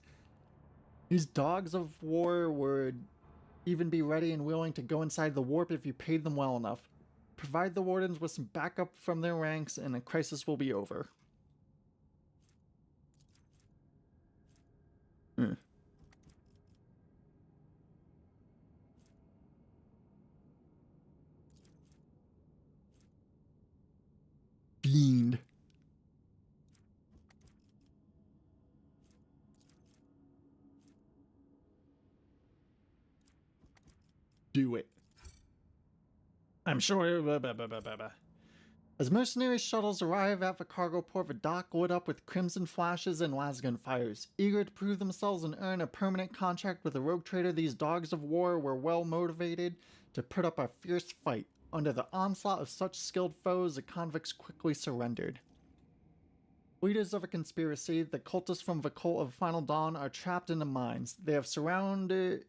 These dogs of war would even be ready and willing to go inside the warp if you paid them well enough. Provide the wardens with some backup from their ranks and the crisis will be over. Fiend. Do it. I'm sure. As mercenary shuttles arrive at the cargo port, the dock lit up with crimson flashes and lasgun fires. Eager to prove themselves and earn a permanent contract with a rogue trader, these dogs of war were well motivated to put up a fierce fight. Under the onslaught of such skilled foes, the convicts quickly surrendered. Leaders of a conspiracy, the cultists from the cult of Final Dawn, are trapped in the mines. They have surrounded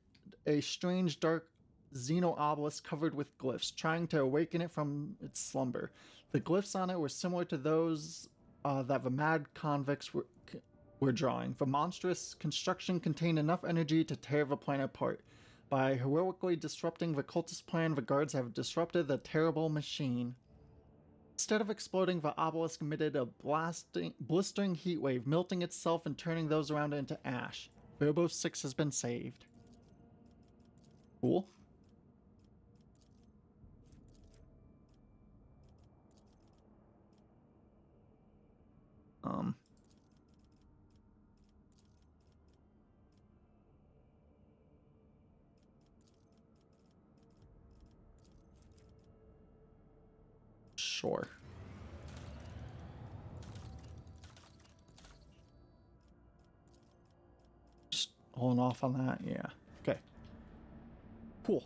a strange dark Xeno obelisk covered with glyphs, trying to awaken it from its slumber. The glyphs on it were similar to those that the mad convicts were drawing. The monstrous construction contained enough energy to tear the planet apart. By heroically disrupting the cultist plan, the guards have disrupted the terrible machine. Instead of exploding, the obelisk emitted a blistering heat wave, melting itself and turning those around it into ash. Veribos 6 has been saved. Cool. Sure. Just holding off on that, yeah. Okay. Cool.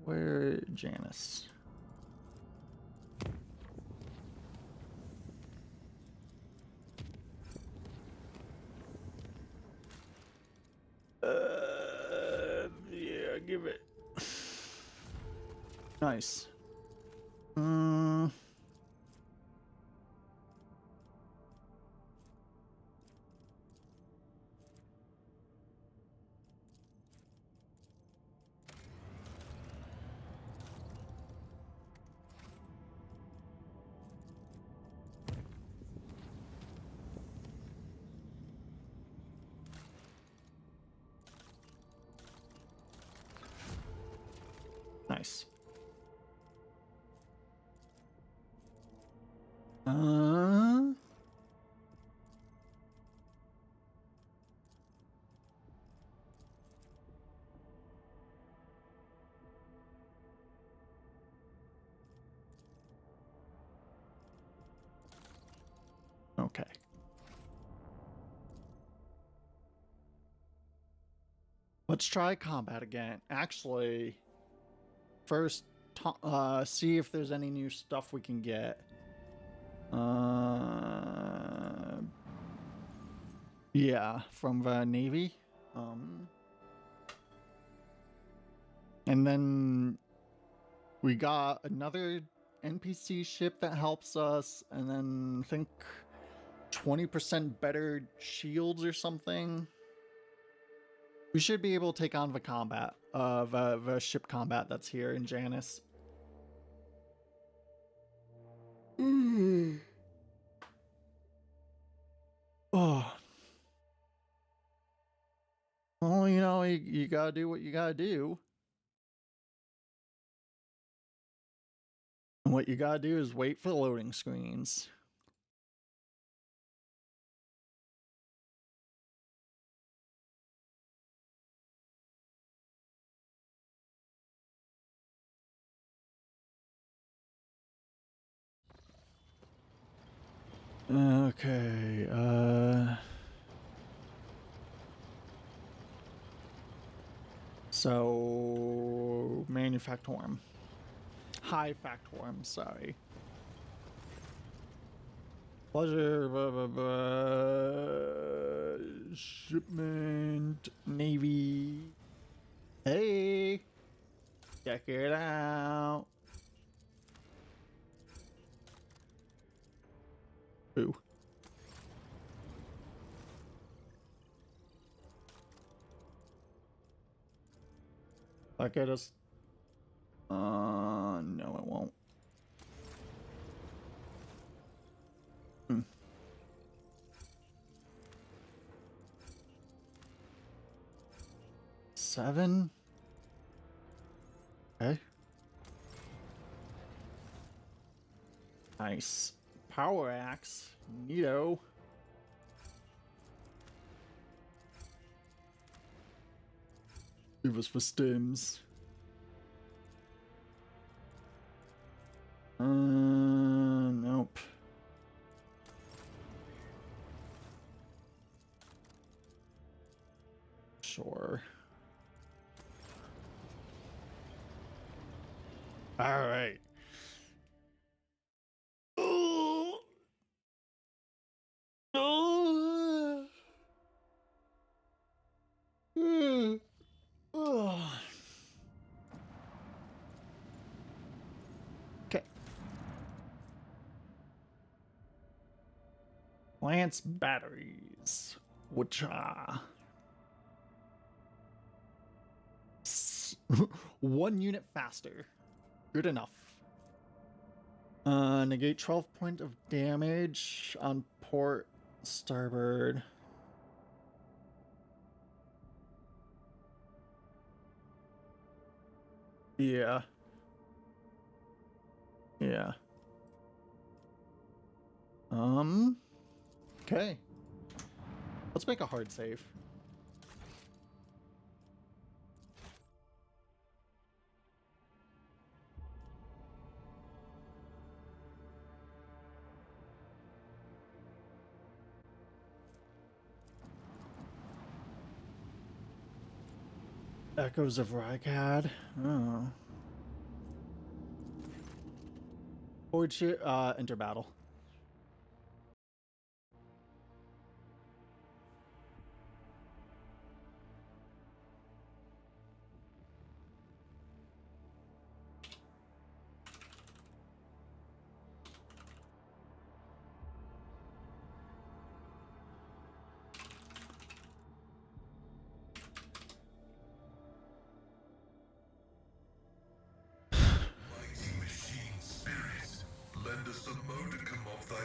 Where Janice? Yeah, give it. Nice. Nice. Okay. Let's try combat again. Actually, first, see if there's any new stuff we can get. Yeah, from the Navy. And then we got another NPC ship that helps us, and then I think 20% better shields or something. We should be able to take on the combat, the ship combat that's here in Janus. Oh. Well, you know, you gotta do what you gotta do. And what you gotta do is wait for the loading screens. Okay, so Manufactorum. High Factorum, sorry. Pleasure, shipment, Navy. Hey, check it out. Ooh. Like I just, no, it won't. 7. Okay. Nice. Power axe. Neato. Give us for stims. Nope. Sure. All right. Okay. Lance batteries, which are 1 unit faster. Good enough. Negate 12 point of damage on port starboard. Yeah. Yeah. Okay. Let's make a hard save. Echoes of Rykad. Oh. Forward ship, enter battle.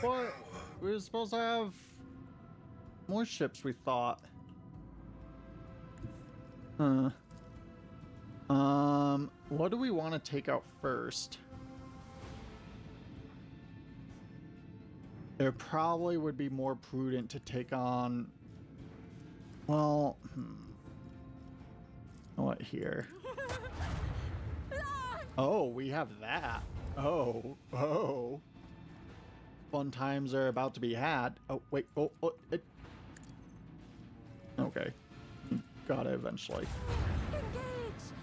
What? We were supposed to have more ships, we thought. Huh. What do we want to take out first? It probably would be more prudent to take on... Well, What here? Oh, we have that. Oh. fun times are about to be had. Oh, wait. Oh, okay. Got it eventually. Engage!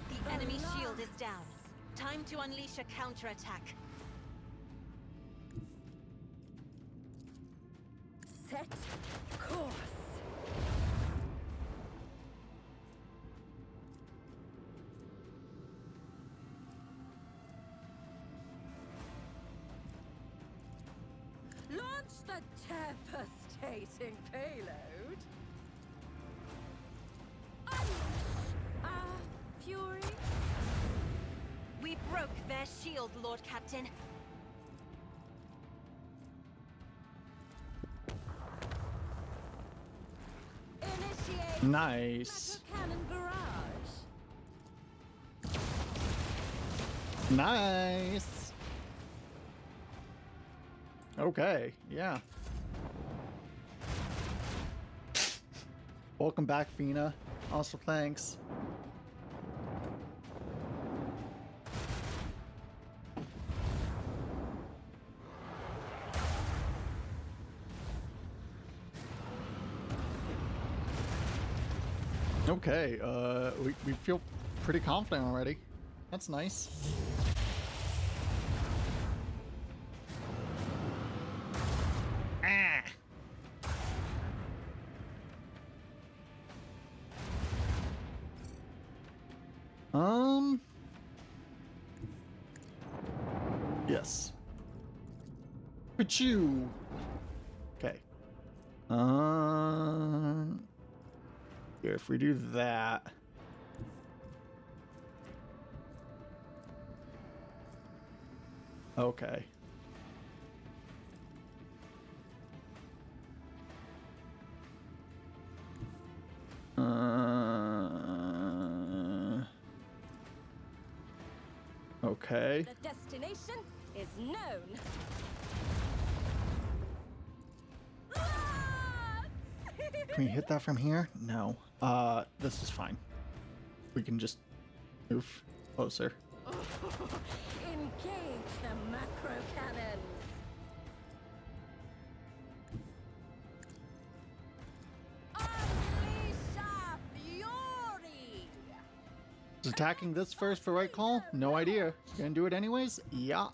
The enemy shield is down. Time to unleash a counterattack. Set course. Launch the devastating payload. Unleash our fury. We broke their shield, Lord Captain. Initiate Nice. cannon barrage. Nice. Okay, yeah. Welcome back, Fina. Also, thanks. Okay, we feel pretty confident already. That's nice. Ah. Yes. Pachoo. Okay. Here, if we do that. Okay. Okay. The destination is known. Can we hit that from here? No. This is fine. We can just move closer. Engage the macro cannons. Unleash our fury. Is attacking this first the right call? No idea. Gonna do it anyways? Yeah.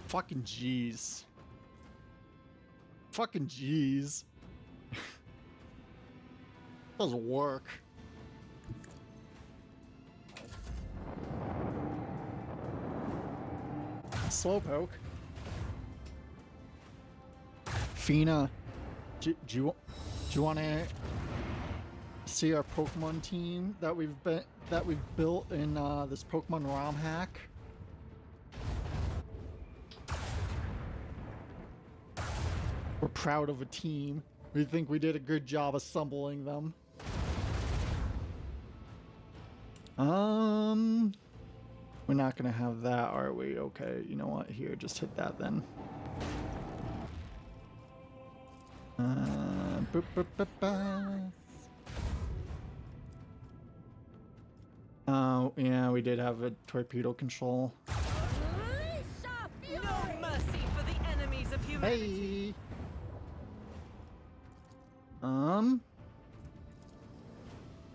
Fucking jeez. Fucking jeez. Doesn't work. Slowpoke. Fina, do you want to see our Pokemon team that we've built in this Pokemon ROM hack? We're proud of a team. We think we did a good job assembling them. We're not gonna have that, are we? Okay, you know what? Here, just hit that then. Boop, boop, boop, boop. Oh, yeah, we did have a torpedo control. Unleash our fury. No mercy for the enemies of humanity. Hey!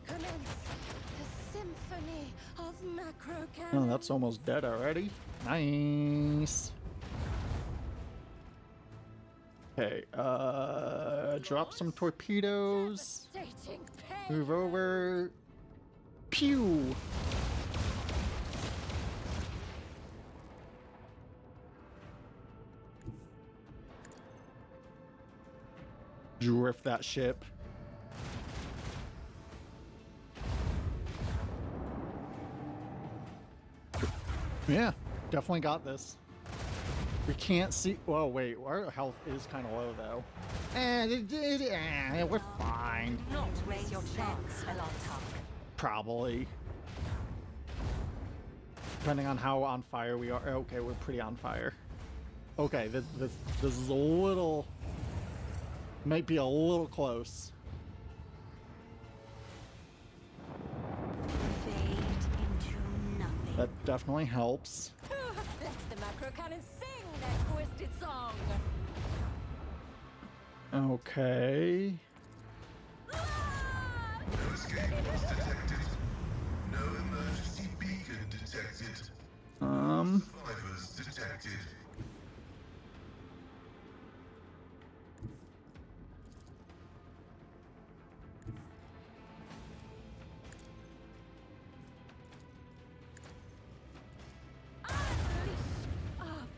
Commence the symphony of macro cannons. Oh, that's almost dead already. Nice. Okay, drop some torpedoes. Devastating Move pain. over. Pew! Drift that ship. Yeah, definitely got this. We can't see. Well, wait, our health is kind of low though. We're fine. Not raise your chance, Elantar. Probably. Depending on how on fire we are. Okay, we're pretty on fire. Okay, this is a little. Might be a little close. They That definitely helps. Let the macro cannon sing their twisted song. Okay. No escape was detected. No emergency beacon detected. Survivors detected.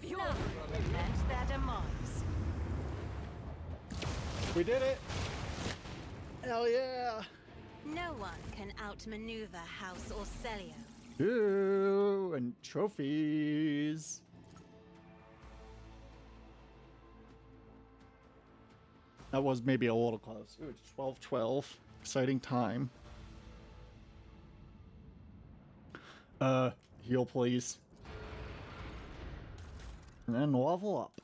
Fury. Prevent their demise. We did it! Hell yeah! No one can outmaneuver House Orcelio. Ooh, and trophies. That was maybe a little close. Ooh, it's 12-12. Exciting time. Heal please. And then level up.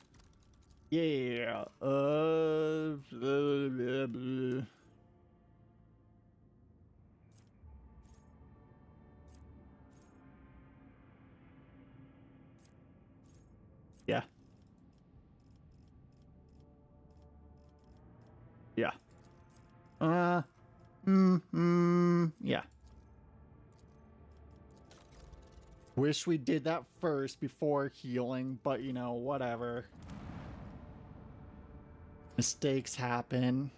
Yeah. Blah, blah. Yeah. Yeah. Yeah. Wish we did that first before healing, but you know, whatever. Mistakes happen.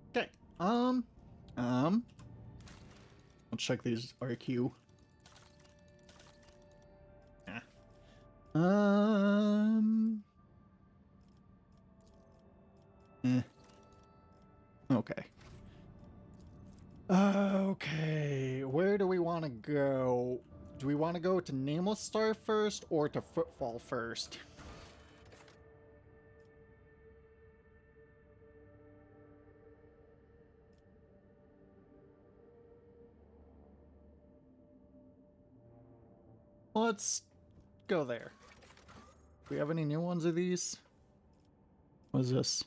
Okay. I'll check these RQ. Yeah. Okay. Okay. Where do we want to go? Do we want to go to Nameless Star first or to Footfall first? Let's go there. Do we have any new ones of these? What is this?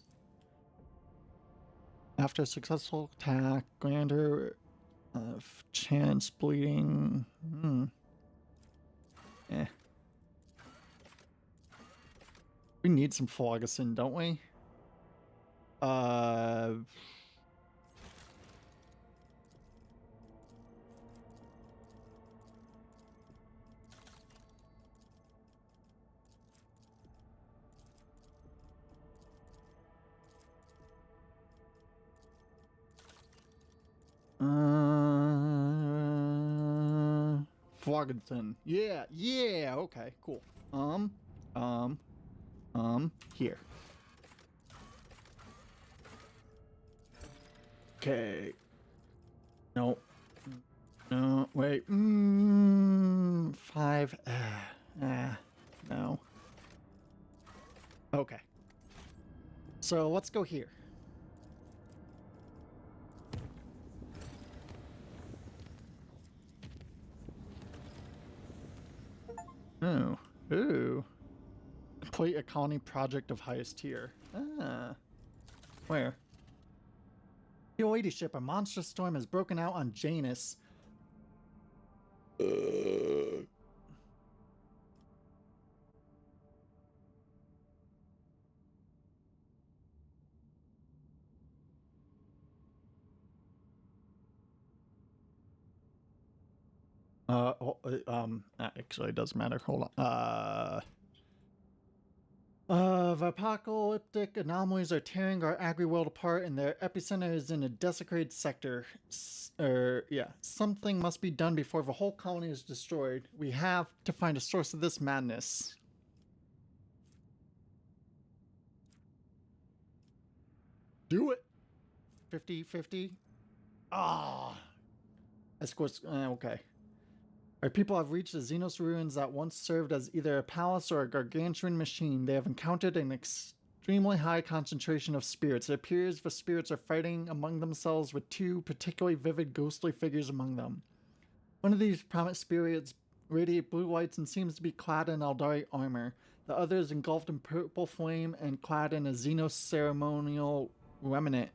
After a successful attack, grander of chance bleeding. We need some Phlogiston, don't we? Phlogiston. Yeah, okay, cool. Here. Okay. No. No, wait. 5. No. Okay. So let's go here. Oh. Ooh. Complete a colony project of highest tier. Where? Your ladyship, a monstrous storm has broken out on Janus. Actually, it doesn't matter. Hold on. Apocalyptic anomalies are tearing our agri-world apart, and their epicenter is in a desecrated sector. Something must be done before the whole colony is destroyed. We have to find a source of this madness. Do it! 50-50? Ah! Escorts, okay. Our people have reached the Xenos ruins that once served as either a palace or a gargantuan machine. They have encountered an extremely high concentration of spirits. It appears the spirits are fighting among themselves, with two particularly vivid ghostly figures among them. One of these prominent spirits radiate blue lights and seems to be clad in Eldari armor. The other is engulfed in purple flame and clad in a Xenos ceremonial remnant.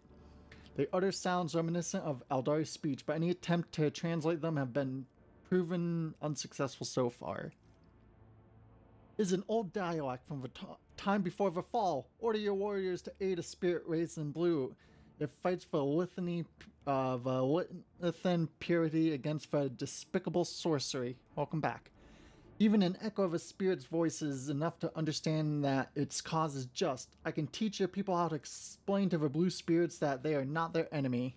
They utter sounds reminiscent of Eldari speech, but any attempt to translate them have been proven unsuccessful so far. It is an old dialect from the time before the fall. Order your warriors to aid a spirit raised in blue. It fights for litany of Lithan purity against the despicable sorcery. Welcome back. Even an echo of a spirit's voice is enough to understand that its cause is just. I can teach your people how to explain to the blue spirits that they are not their enemy.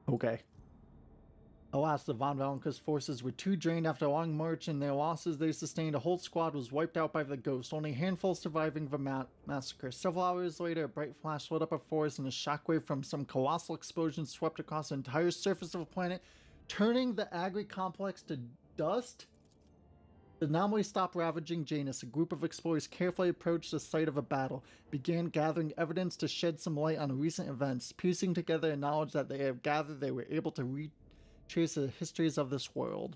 Okay. Alas, the Von Valenka's forces were too drained after a long march, and their losses they sustained. A whole squad was wiped out by the ghost, only a handful surviving the massacre. Several hours later, a bright flash lit up a forest, and a shockwave from some colossal explosion swept across the entire surface of the planet, turning the Agri complex to dust. The anomaly stopped ravaging Janus. A group of explorers carefully approached the site of a battle, began gathering evidence to shed some light on recent events. Piecing together the knowledge that they have gathered, they were able to retrace the histories of this world.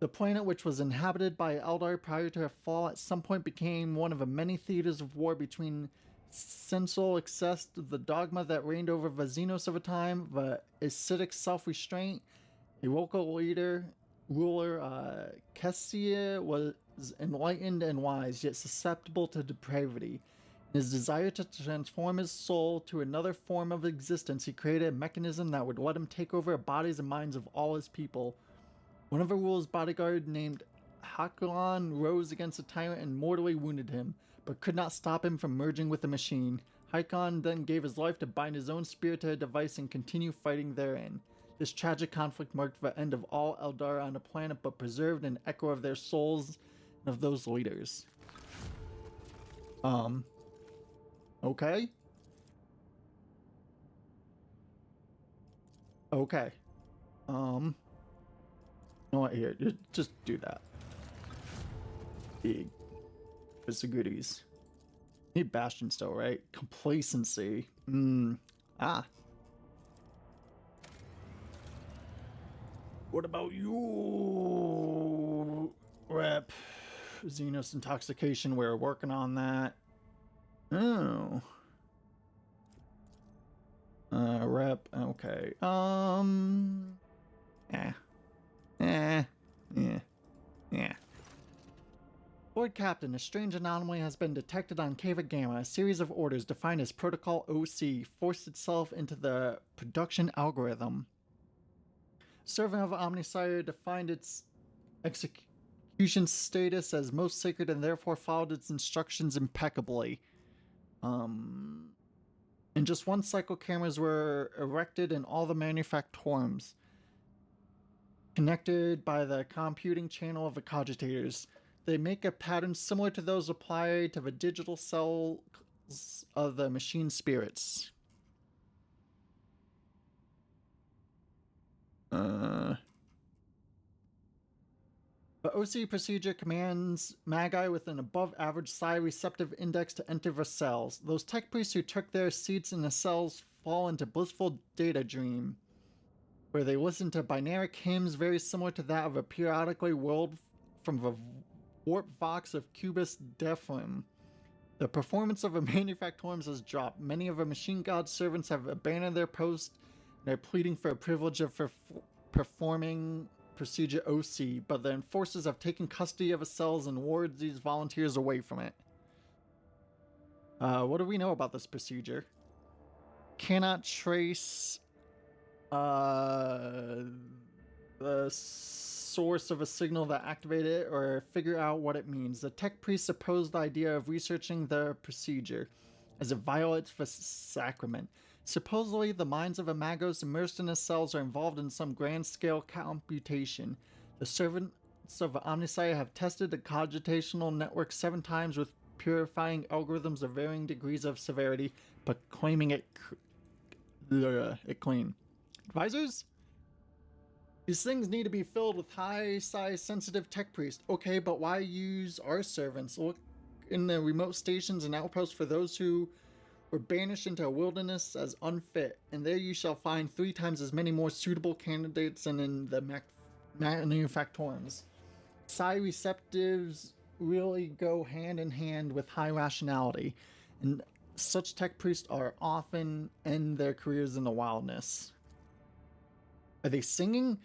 The planet, which was inhabited by Eldar prior to her fall, at some point became one of the many theaters of war between sensual excess, the dogma that reigned over the Xenos of a time, the ascetic self-restraint. A local ruler, Kessia, was enlightened and wise, yet susceptible to depravity. In his desire to transform his soul to another form of existence, he created a mechanism that would let him take over the bodies and minds of all his people. One of the ruler's bodyguard named Hakulan rose against the tyrant and mortally wounded him, but could not stop him from merging with the machine. Haikon then gave his life to bind his own spirit to a device and continue fighting therein. This tragic conflict marked the end of all Eldar on the planet, but preserved an echo of their souls and of those leaders. Okay. Okay. You know what, here, just do that. Big. It's the goodies. Need Bastion still, right? Complacency. What about you, Rep? Xenos intoxication, we're working on that. Oh. Rep, okay. Lord Captain, a strange anomaly has been detected on Cava Gamma. A series of orders defined as Protocol OC forced itself into the production algorithm. Servant of Omnissiah defined its execution status as most sacred and therefore followed its instructions impeccably. In just one cycle, cameras were erected in all the manufactorums, connected by the computing channel of the cogitators. They make a pattern similar to those applied to the digital cells of the machine spirits. The OC procedure commands Magi with an above-average psi receptive index to enter the cells. Those tech priests who took their seats in the cells fall into blissful data dream, where they listen to binaric hymns very similar to that of a periodically whirled from the warp vox of Cubus Deflim. The performance of the manufactorums has dropped. Many of the machine god servants have abandoned their post and are pleading for a privilege of performing procedure OC, but the enforcers have taken custody of the cells and warded these volunteers away from it. What do we know about this procedure? Cannot trace the source of a signal that activated it or figure out what it means. The tech priest opposed the idea of researching the procedure as it violates the sacrament. Supposedly, the minds of Imagos immersed in the cells are involved in some grand-scale computation. The servants of Omnissiah have tested the cogitational network 7 times with purifying algorithms of varying degrees of severity, but claiming it clean. Advisors? These things need to be filled with high-size sensitive tech priests. Okay, but why use our servants? Look in the remote stations and outposts for those who or banished into a wilderness as unfit, and there you shall find 3 times as many more suitable candidates than in the manufactorums. Psi receptives really go hand in hand with high rationality, and such tech priests are often end their careers in the wilderness. Are they singing?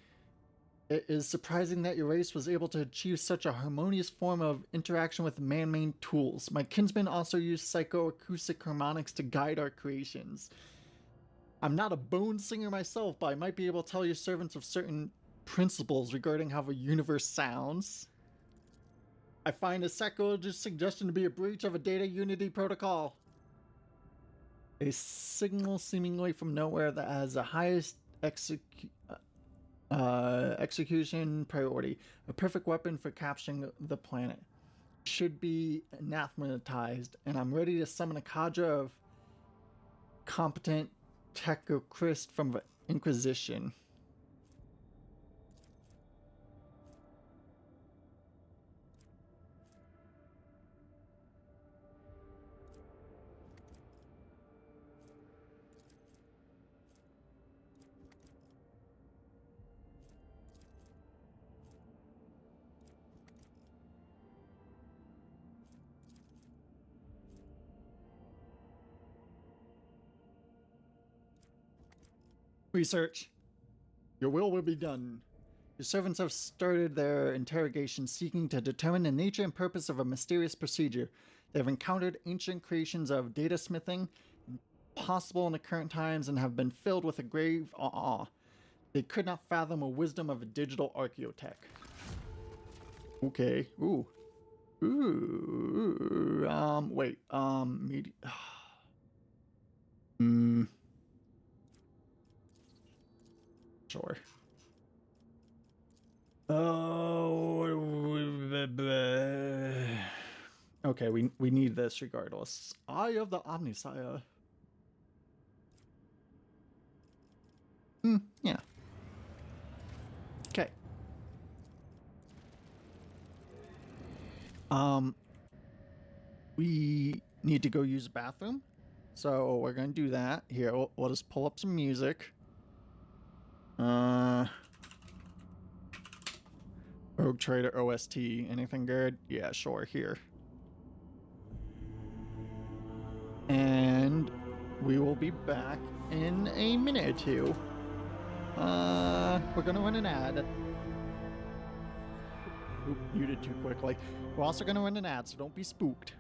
It is surprising that your race was able to achieve such a harmonious form of interaction with man-made tools. My kinsmen also use psychoacoustic harmonics to guide our creations. I'm not a bone singer myself, but I might be able to tell your servants of certain principles regarding how the universe sounds. I find a sacrilegious suggestion to be a breach of a data unity protocol. A signal seemingly from nowhere that has the highest execution priority. A perfect weapon for capturing the planet. Should be anathematized, and I'm ready to summon a cadre of competent technocrists from the Inquisition. Research. Your will be done. Your servants have started their interrogation seeking to determine the nature and purpose of a mysterious procedure. They have encountered ancient creations of data smithing, possible in the current times, and have been filled with a grave awe. They could not fathom the wisdom of a digital archaeotech. Okay. Ooh. Wait. Media. Sure. Oh. Okay, we need this regardless. Eye of the Omnissiah. Yeah. Okay. We need to go use the bathroom. So we're gonna do that. Here, we'll just pull up some music. Rogue Trader OST. Anything good? Yeah, sure. Here. And we will be back in a minute or two. We're gonna run an ad. Oop, muted too quickly. We're also gonna run an ad, so don't be spooked.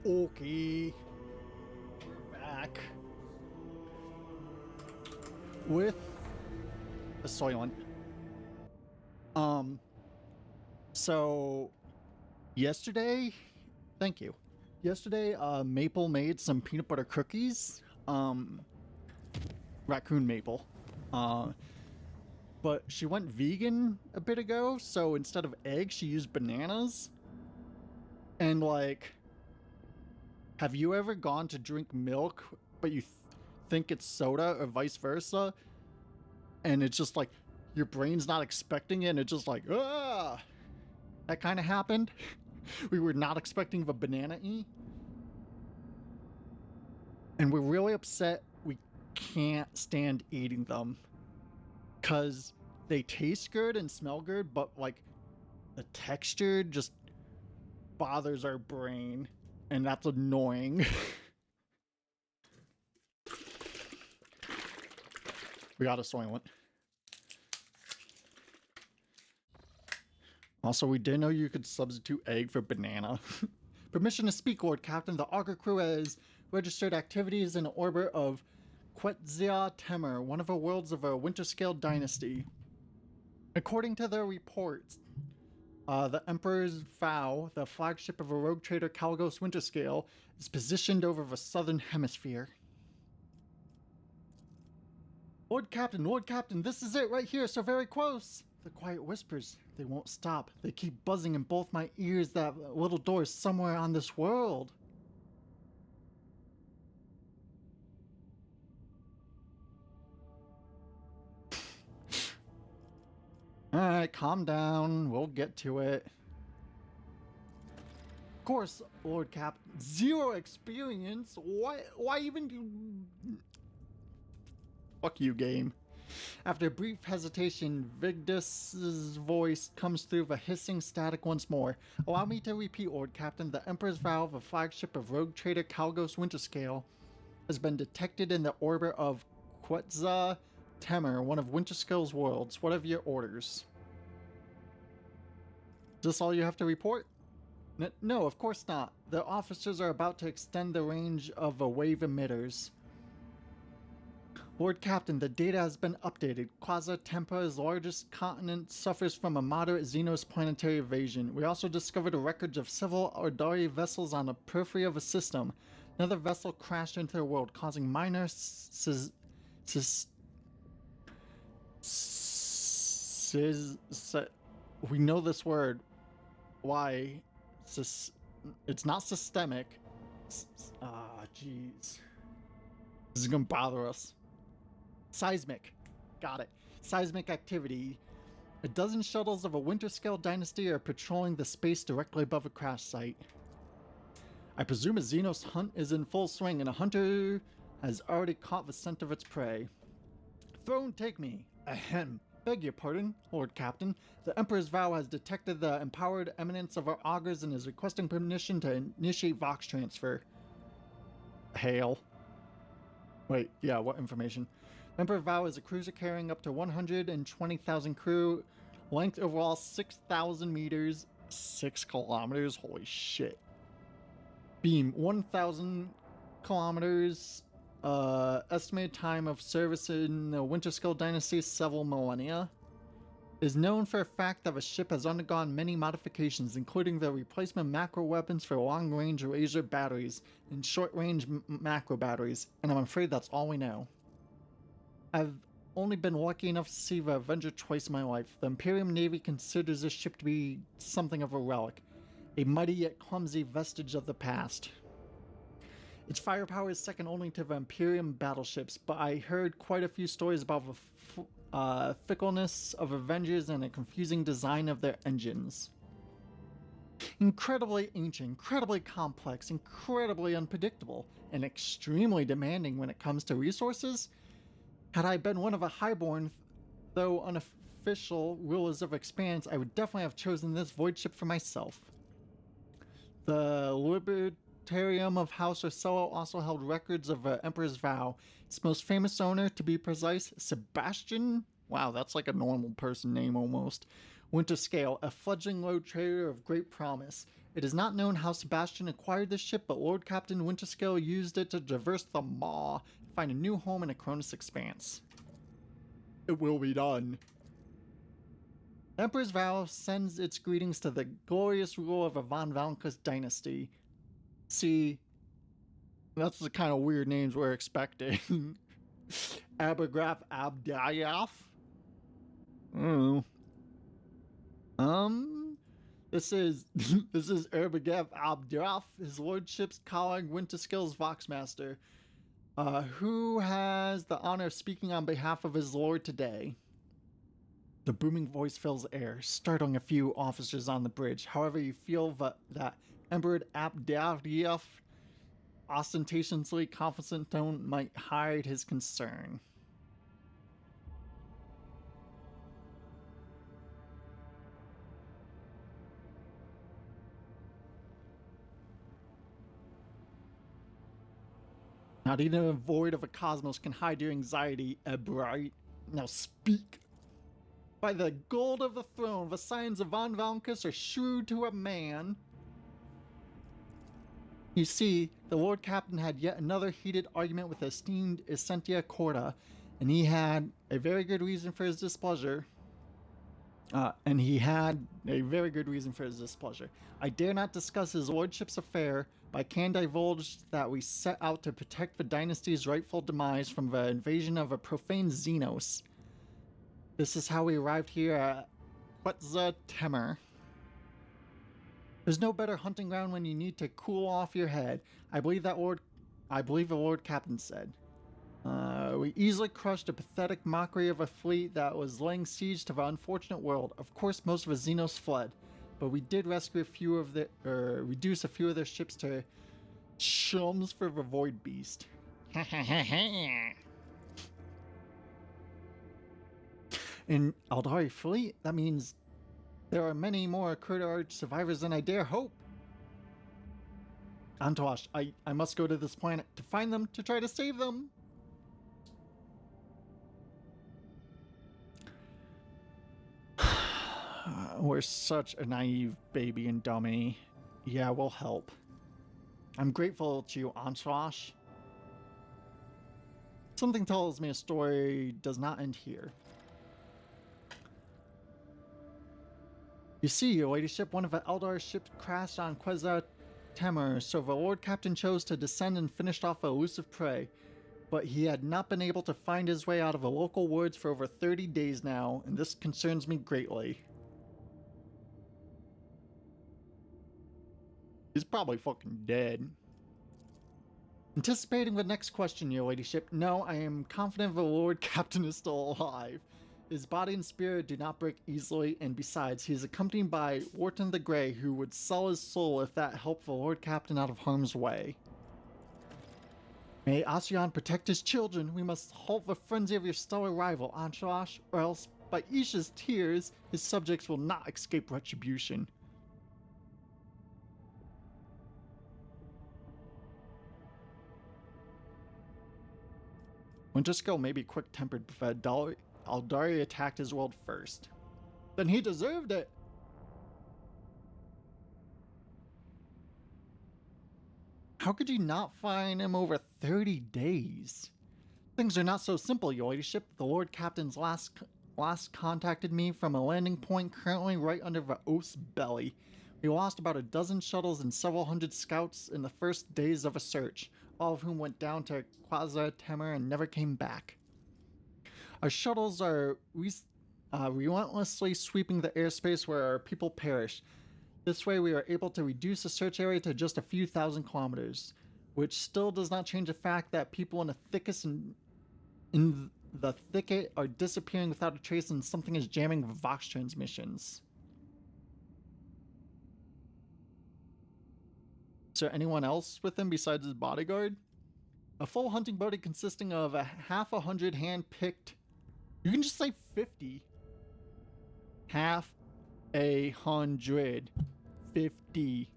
Okay. We're back. With a Soylent. So yesterday, thank you. Yesterday, Maple made some peanut butter cookies. Raccoon Maple. But she went vegan a bit ago, so instead of eggs, she used bananas. And like, have you ever gone to drink milk, but you think it's soda or vice versa? And it's just like, your brain's not expecting it, and it's just like, ah! That kind of happened. We were not expecting the banana-y. And we're really upset we can't stand eating them. Because they taste good and smell good, but like, the texture just bothers our brain. And that's annoying. We got a Soylent. Also, we didn't know you could substitute egg for banana. Permission to speak, Lord Captain. The Augur crew has registered activities in orbit of Quetzia Temer, one of the worlds of a Winterscale dynasty. According to their reports, the Emperor's Vow, the flagship of a rogue trader Kalgos Winterscale, is positioned over the southern hemisphere. Lord Captain, this is it right here, so very close. The quiet whispers, they won't stop. They keep buzzing in both my ears. That little door is somewhere on this world. Alright, calm down. We'll get to it. Of course, Lord Captain. Zero experience? Why even do... Fuck you, game. After a brief hesitation, Vigdis's voice comes through the hissing static once more. Allow me to repeat, Lord Captain. The Emperor's Vow, the flagship of rogue trader Kalgos Winterscale, has been detected in the orbit of Quetzia Temer, one of Winterscale's worlds. What are your orders? Is this all you have to report? No, of course not. The officers are about to extend the range of the wave emitters. Lord Captain, the data has been updated. Quetzia Temer's largest continent suffers from a moderate Xenos planetary evasion. We also discovered records of several Ardari vessels on the periphery of the system. Another vessel crashed into their world, causing minor we know this word. Why? It's not systemic. Jeez. This is gonna bother us. Seismic. Got it. Seismic activity. A dozen shuttles of a Winterscale dynasty are patrolling the space directly above a crash site. I presume a Xenos hunt is in full swing and a hunter has already caught the scent of its prey. Throne, take me. Ahem. Beg your pardon, Lord Captain. The Emperor's Vow has detected the empowered eminence of our augurs and is requesting permission to initiate Vox transfer. Hail. Wait, yeah, what information? Emperor Vow is a cruiser carrying up to 120,000 crew, length overall 6,000 meters, 6 kilometers, holy shit. Beam 1,000 kilometers, estimated time of service in the Winterscale dynasty several millennia. It is known for a fact that the ship has undergone many modifications, including the replacement macro weapons for long-range laser batteries and short-range macro batteries, and I'm afraid that's all we know. I've only been lucky enough to see the Avenger twice in my life. The Imperium Navy considers this ship to be something of a relic, a mighty yet clumsy vestige of the past. Its firepower is second only to the Imperium battleships, but I heard quite a few stories about the fickleness of Avengers and a confusing design of their engines. Incredibly ancient, incredibly complex, incredibly unpredictable, and extremely demanding when it comes to resources. Had I been one of the Highborn, though unofficial rulers of Expanse, I would definitely have chosen this void ship for myself. The Libertarium of House Orsello also held records of Emperor's Vow. Its most famous owner, to be precise, Sebastian, wow, that's like a normal person name almost, Winterscale, a fledgling rogue trader of great promise. It is not known how Sebastian acquired this ship, but Lord Captain Winterscale used it to traverse the Maw and find a new home in Acronis Expanse. It will be done. Emperor's Vow sends its greetings to the glorious rule of the Von Valkus dynasty. See, that's the kind of weird names we're expecting. Abergraph Abdayoff? Oh. This is this is Erbegev Abdroff, his lordship's calling Winterskill's Voxmaster, who has the honor of speaking on behalf of his lord today. The booming voice fills the air, startling a few officers on the bridge. However, you feel that Emperor Abdroff ostentatiously confident tone might hide his concern. Not even a void of a cosmos can hide your anxiety, Ebright. Now speak. By the gold of the throne, the signs of Von Valkus are shrewd to a man. You see, the Lord Captain had yet another heated argument with the esteemed Essentia Corda, and he had a very good reason for his displeasure. I dare not discuss his lordship's affair, but I can divulge that we set out to protect the dynasty's rightful demise from the invasion of a profane Xenos. This is how we arrived here at Quetzal Temer. There's no better hunting ground when you need to cool off your head. I believe the Lord Captain said. We easily crushed a pathetic mockery of a fleet that was laying siege to the unfortunate world. Of course, most of the Xenos fled, but we did rescue reduce a few of their ships to chums for the Void Beast. In Aldari fleet, that means there are many more Kurdarch survivors than I dare hope. Antosh, I must go to this planet to find them, to try to save them. We're such a naive baby and dummy. Yeah, we'll help. I'm grateful to you, Antosh. Something tells me a story does not end here. You see, your ladyship, one of the Eldar ships crashed on Quetzal Temer, so the Lord Captain chose to descend and finish off the elusive prey. But he had not been able to find his way out of the local woods for over 30 days now, and this concerns me greatly. He's probably fucking dead. Anticipating the next question, your ladyship, no, I am confident the Lord Captain is still alive. His body and spirit do not break easily, and besides, he is accompanied by Wharton the Grey, who would sell his soul if that helped the Lord Captain out of harm's way. May Ascion protect his children. We must halt the frenzy of your stellar rival, Antosh, or else, by Isha's tears, his subjects will not escape retribution. Winterskill may be quick-tempered, but Aldari attacked his world first. Then he deserved it! How could you not find him over 30 days? Things are not so simple, your ladyship. The Lord Captain's last contacted me from a landing point currently right under the Oath's belly. We lost about a dozen shuttles and several hundred scouts in the first days of a search, all of whom went down to Quetzal Temer and never came back. Our shuttles are relentlessly sweeping the airspace where our people perish. This way we are able to reduce the search area to just a few thousand kilometers, which still does not change the fact that people in the thicket are disappearing without a trace, and something is jamming the Vox transmissions. Is there anyone else with him besides his bodyguard? A full hunting party consisting of half a hundred hand-picked... You can just say 50. Half a hundred. 50.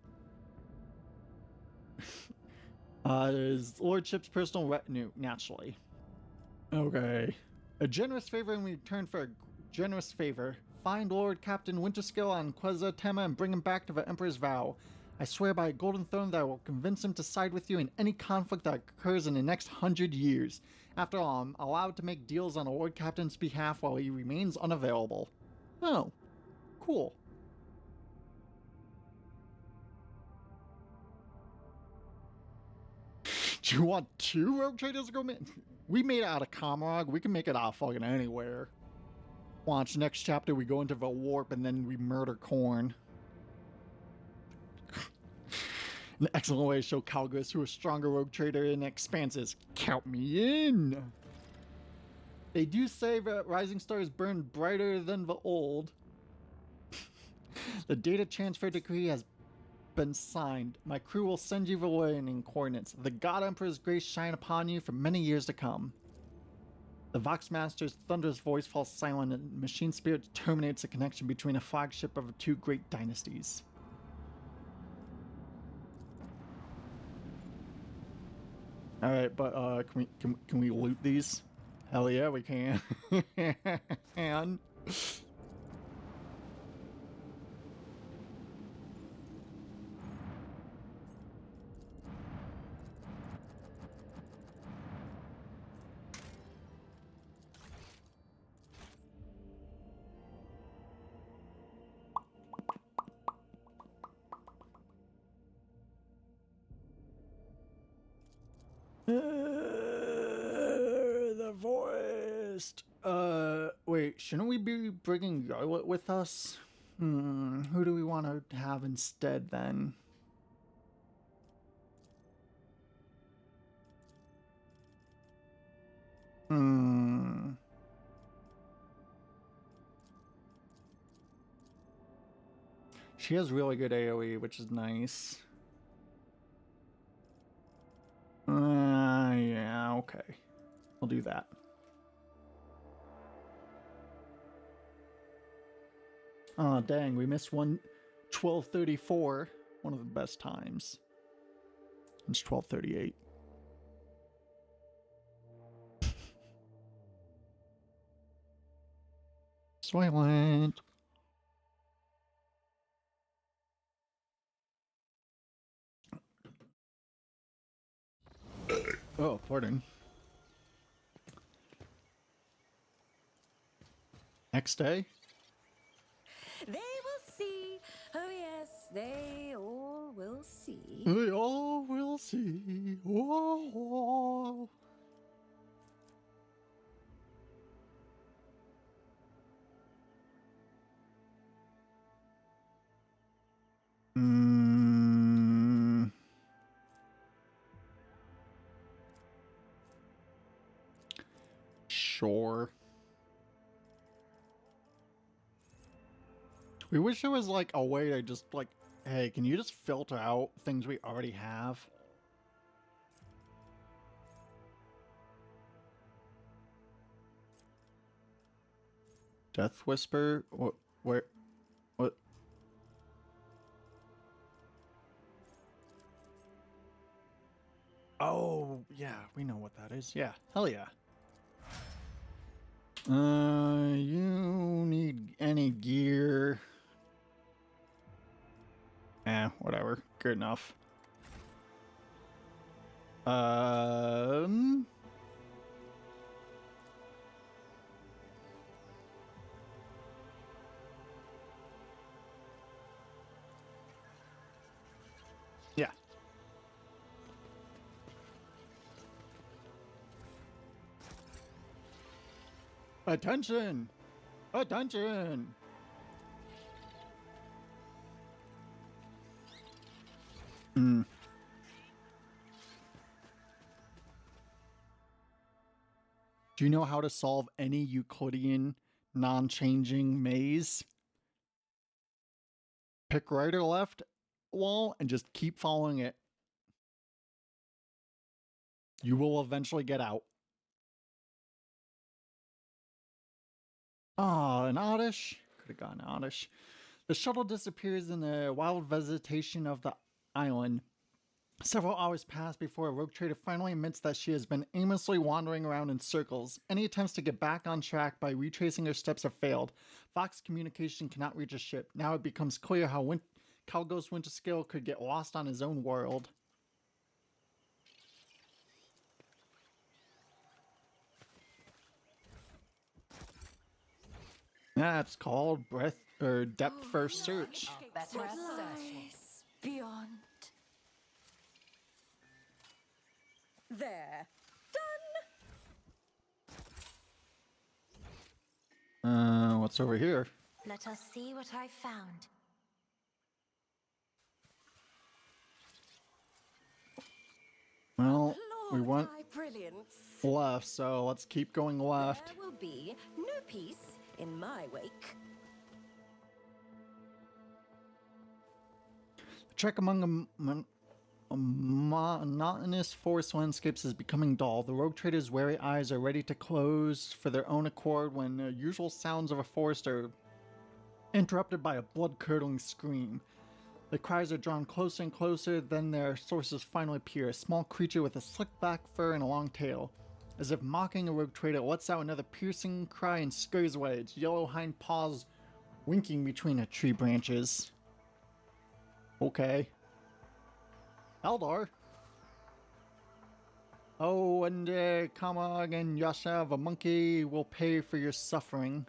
His lordship's personal retinue, naturally. Okay. A generous favor in return for a generous favor. Find Lord Captain Winterskill on Quetzal Temer and bring him back to the Emperor's vow. I swear by a golden throne that I will convince him to side with you in any conflict that occurs in the next 100 years. After all, I'm allowed to make deals on the Lord Captain's behalf while he remains unavailable. Oh, cool. Do you want 2 rogue traders to go? We made it out of Comrog. We can make it out fucking anywhere. Watch, next chapter we go into the warp and then we murder Korn. An excellent way to show Calgus who a stronger rogue trader in expanses. Count me in! They do say that rising stars burn brighter than the old. The data transfer decree has been signed. My crew will send you the landing coordinates. The God Emperor's grace shine upon you for many years to come. The Vox Master's thunderous voice falls silent and Machine Spirit terminates the connection between a flagship of the 2 great dynasties. Alright, but can we loot these? Hell yeah, we can. And the voiced. Wait, shouldn't we be bringing Yarlet with us? Who do we want to have instead then? She has really good AoE, which is nice. Yeah, okay. We'll do that. Oh, dang, we missed 12:34. One of the best times. It's 12:38. Soylent. Oh, pardon. Next day? They will see. Oh, yes, they all will see. They all will see. Oh. Sure. We wish there was like a way to just like, hey, can you just filter out things we already have? Death Whisper? What? Where? What? Oh, yeah, we know what that is. Yeah, hell yeah. You need any gear? Whatever. Good enough. Yeah. Attention! Attention! Do you know how to solve any Euclidean non-changing maze? Pick right or left wall and just keep following it. You will eventually get out. Ah, an Oddish. Could have gotten an Oddish. The shuttle disappears in the wild vegetation of the island. Several hours pass before a rogue trader finally admits that she has been aimlessly wandering around in circles. Any attempts to get back on track by retracing her steps have failed. Vox communication cannot reach a ship. Now it becomes clear how Calgos Winterscale could get lost on his own world. That's called depth first search. What lies beyond? What's over here? Let us see what I found. Well, we Applaud went thy brilliance. left, so let's keep going left. There will be no peace in my wake. The trek among monotonous forest landscapes is becoming dull. The rogue trader's wary eyes are ready to close for their own accord when the usual sounds of a forest are interrupted by a blood-curdling scream. The cries are drawn closer and closer, then their sources finally appear. A small creature with a slick black fur and a long tail. As if mocking a rogue trader, lets out another piercing cry and scurries away, its yellow hind paws winking between the tree branches. Okay. Eldar. Oh, and Kamag and Yashav, a monkey, will pay for your suffering.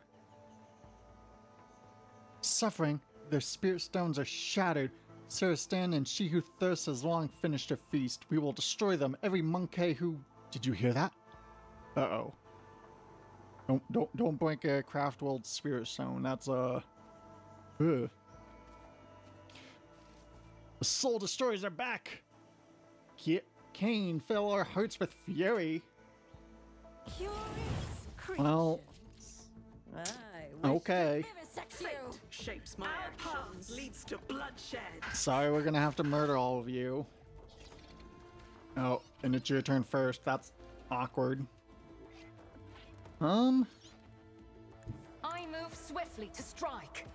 Suffering? Their spirit stones are shattered. Saristan and she who thirsts has long finished her feast. We will destroy them. Every monkey who... Did you hear that? Uh-oh. Don't break a Craftworld spirit stone. That's, Ugh. The soul destroyers are back! Cain fill our hearts with fury. Curious creatures. Well, I wish okay. to vivisect you. Shapes my actions, leads to bloodshed. Sorry, we're gonna have to murder all of you. Oh, and it's your turn first. That's awkward. I move swiftly to strike.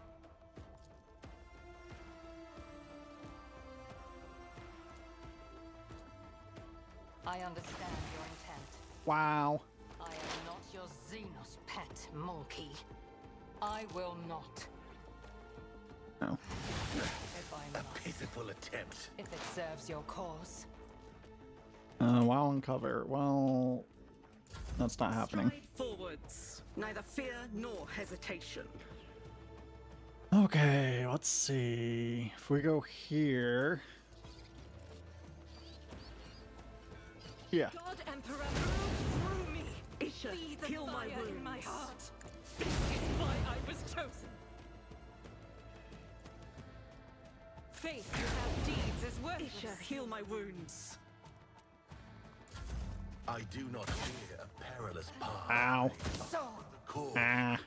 I understand your intent. Wow. I am not your Xenos pet, monkey. I will not. Oh. If I must. Pitiful attempt. If it serves your cause. WoW and cover. Well, that's not happening. Stride forwards. Neither fear nor hesitation. Okay, let's see. If we go here. Yeah. God Emperor, move through me. Isha, heal my wounds. In my heart. This is why I was chosen. Faith without deeds is worthless. Isha, heal my wounds. I do not fear a perilous path. Ow. So, Cool. Ah.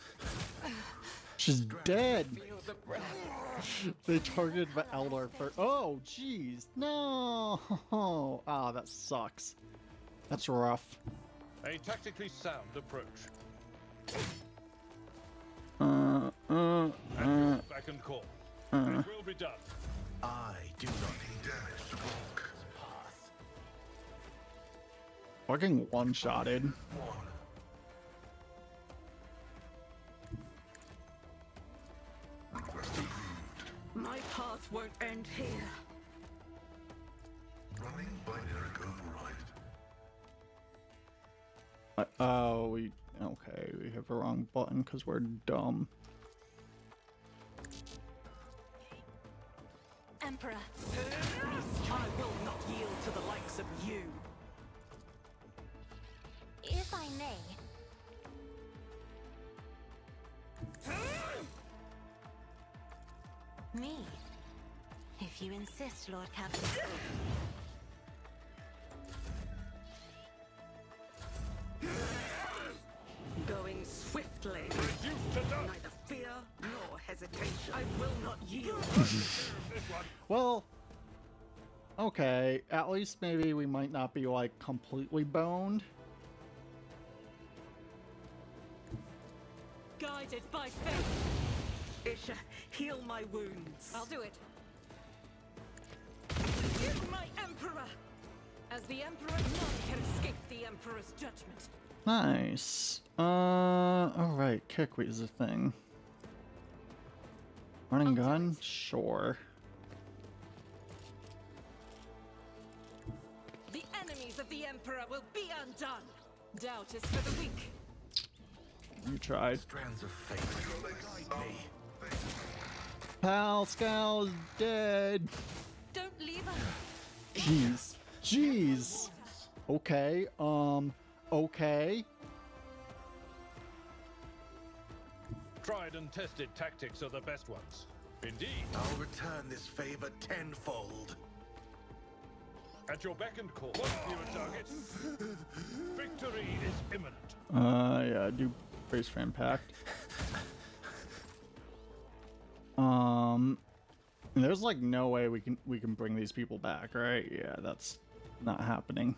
She's dead. They targeted the Eldar first. Oh, jeez. No. Ah, that sucks. That's rough. A tactically sound approach. Second call. It will be done. I do not need damage to walk. Path. Fucking one-shotted. Request approved. My path won't end here. Running binary override. Oh, we... Okay, we have the wrong button because we're dumb. Emperor, I will not yield to the likes of you. if I may, me. If you insist, Lord Captain. Going swiftly. Reduced to dust. Neither fear nor hesitation. I will not yield. This one. Well... Okay, at least maybe we might not be, like, completely boned. Guided by faith. Isha, heal my wounds. I'll do it. You, my Emperor! As the Emperor, none can escape the Emperor's judgment. Nice. Alright, kick is a thing. Running gun? Sure. The enemies of the Emperor will be undone. Doubt is for the weak. You tried. Strands of fate guide me. Pascal's dead! Don't leave us. Jeez. Jeez! Okay, okay. Tried and tested tactics are the best ones. Indeed. I'll return this favor tenfold. At your beck and call. One fewer targets. Victory is imminent. Yeah, do Brace for Impact. There's like no way we can bring these people back, right? Yeah, that's not happening.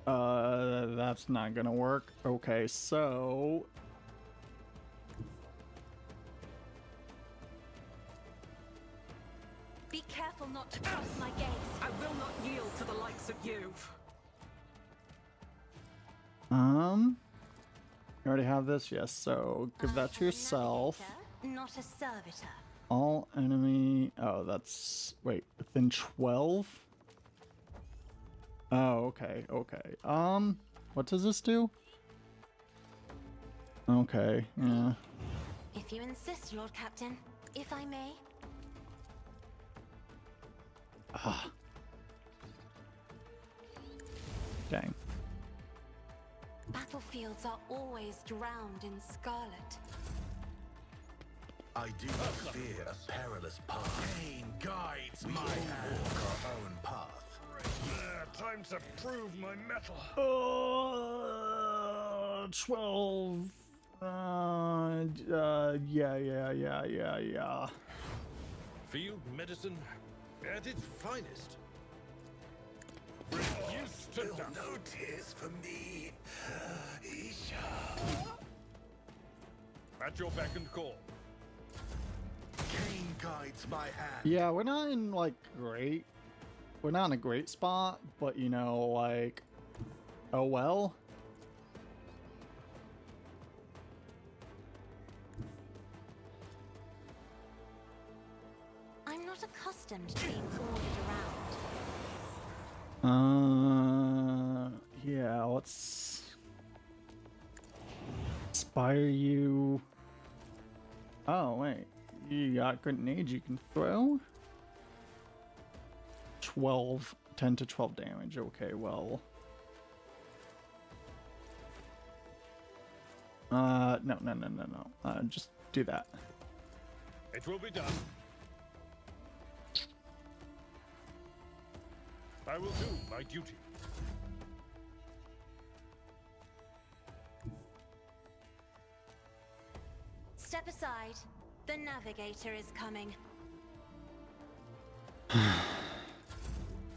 That's not gonna work. Okay, so Be careful not to cross my gaze. I will not yield to the likes of you. you already have this, yes. So give that to yourself. Not a servitor. All enemy. Oh, that's within 12. Oh, okay, okay. What does this do? Okay, yeah. If you insist, Lord Captain. If I may. Ah. Dang. Battlefields are always drowned in scarlet. I do not fear a perilous path. Pain guides my hand. Walk our own path. Time to prove my mettle. 12. Yeah. Field medicine at its finest. Reduced to dust. No tears for me. Isha. At your beck and call. Pain guides my hand. Yeah, we're not in like great. We're not in a great spot, but you know, like, oh well. I'm not accustomed to being ordered around. Yeah, let's inspire you. Oh, wait. You got grenade you can throw? 10 to 12 damage. Okay, well. No. Just do that. It will be done. I will do my duty. Step aside. The navigator is coming.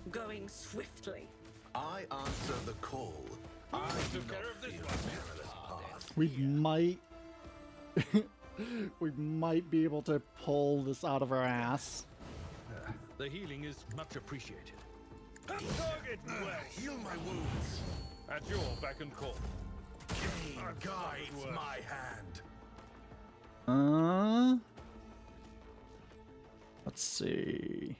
Going swiftly. I answer the call. I do Took not care of this fear one. a perilous path. We might we might be able to pull this out of our ass. The healing is much appreciated. Target well. Heal my wounds. At your beck and call. Pain guides worse. my hand. Let's see.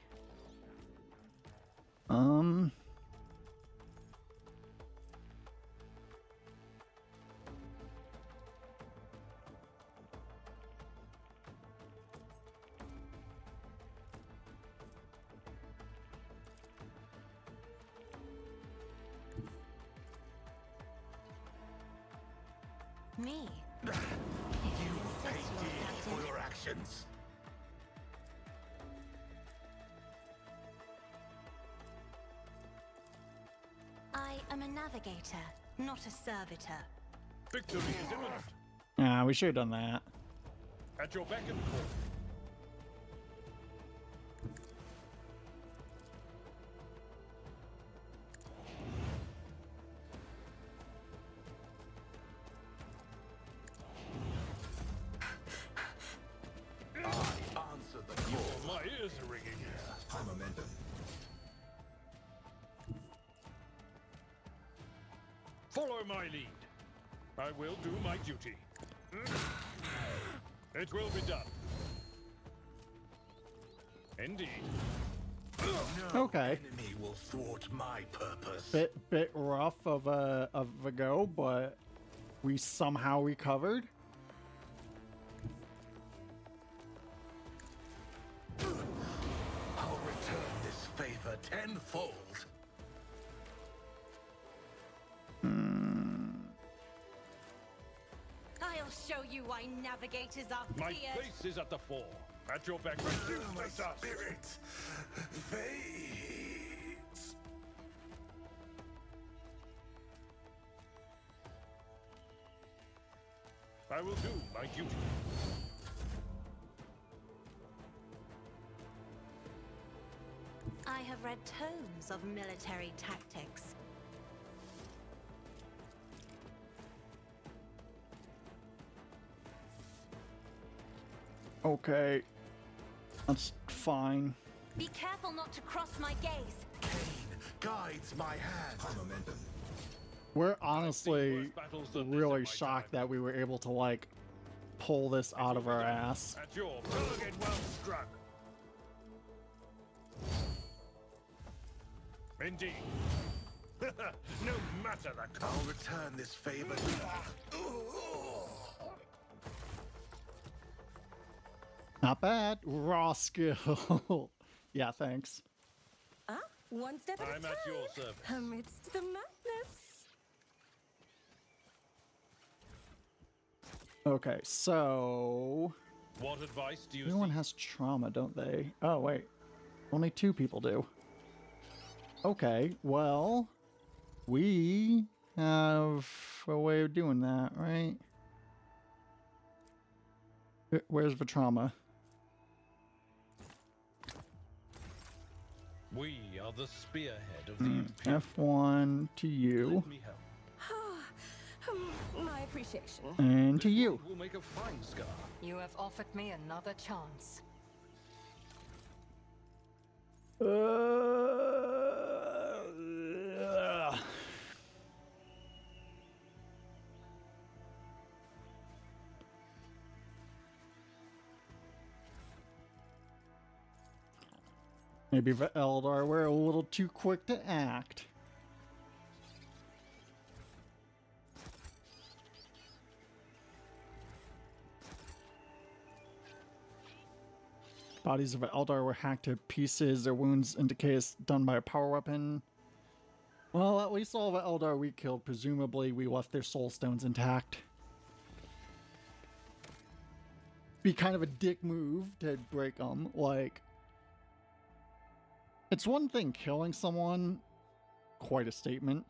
Me? You If you will pay insist, Lord dearly Captain. for your actions. I am a navigator, not a servitor. Victory is imminent. Yeah, we should have done that. At your beck and call. Answer the call. My ears are ringing. High momentum. Follow my lead. I will do my duty. It will be done. Indeed. No Okay. enemy will thwart my purpose. Bit rough of a go, but we somehow recovered. I'll return this favor tenfold. show you why navigators are My feared. place is at the fore. At your beck and call, My let us. spirit fades. I will do my duty. I have read tomes of military tactics. Okay. That's fine. Be careful not to cross my gaze. Cain guides my hand. Momentum. We're honestly worse battles than this in really my shocked time. that we were able to, like, pull this out of our ass. At your target well struck. Indeed. No matter the cost. I'll return this favor. Not bad. Raw skill. Yeah, thanks. Ah, one step at a I'm time. at your service. Amidst the madness. Okay, so What advice do you everyone seek? has trauma, don't they? Oh, wait. Only 2 people do. Okay, well, we have a way of doing that, right? Where's the trauma? We are the spearhead of the Imperium. F1 to you, Let me help. My appreciation. and to This you. wound will make a fine scar. You have offered me another chance. Maybe the Eldar were a little too quick to act. Bodies of Eldar were hacked to pieces, their wounds indicate it's done by a power weapon. Well, at least all the Eldar we killed, presumably we left their soul stones intact. Be kind of a dick move to break them, like... It's one thing killing someone, quite a statement.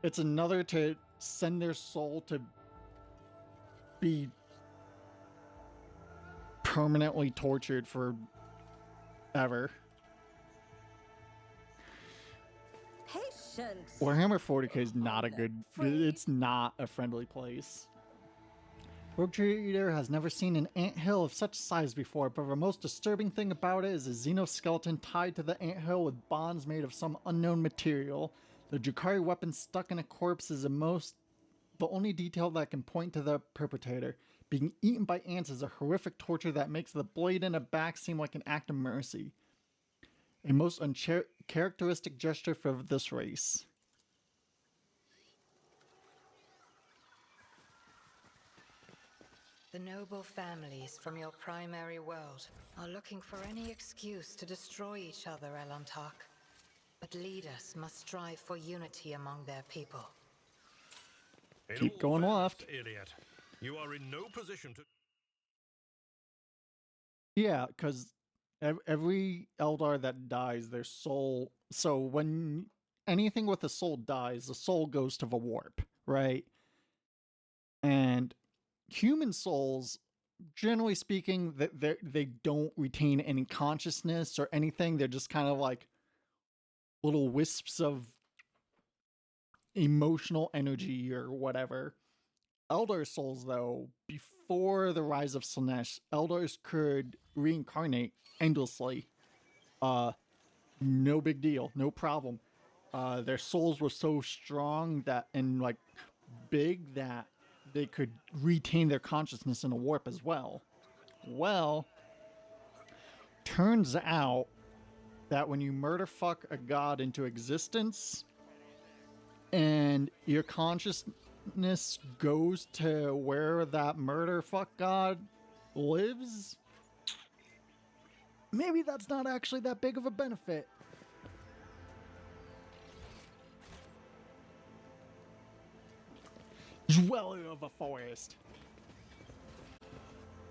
It's another to send their soul to be permanently tortured for ever. Patience. Warhammer 40k is not a good... It's not a friendly place. Rogue Trader has never seen an anthill of such size before, but the most disturbing thing about it is a xenoskeleton tied to the anthill with bonds made of some unknown material. The Drukhari weapon stuck in a corpse is the only detail that can point to the perpetrator. Being eaten by ants is a horrific torture that makes the blade in the back seem like an act of mercy. A most uncharacteristic gesture for this race. The noble families from your primary world are looking for any excuse to destroy each other, Elantark. But leaders must strive for unity among their people. In Keep all going fairness, left. Iliad, you are in no position to... Yeah, because every Eldar that dies, their soul... So when anything with a soul dies, the soul goes to the warp, right? And human souls, generally speaking, they don't retain any consciousness or anything. They're just kind of like little wisps of emotional energy or whatever. Eldar souls, though, before the rise of Slaanesh, Eldars could reincarnate endlessly. No big deal, no problem. Their souls were so strong that, and like big, that they could retain their consciousness in a warp as well. Well, turns out that when you murder fuck a god into existence and your consciousness goes to where that murder fuck god lives, maybe that's not actually that big of a benefit. Dweller of a forest.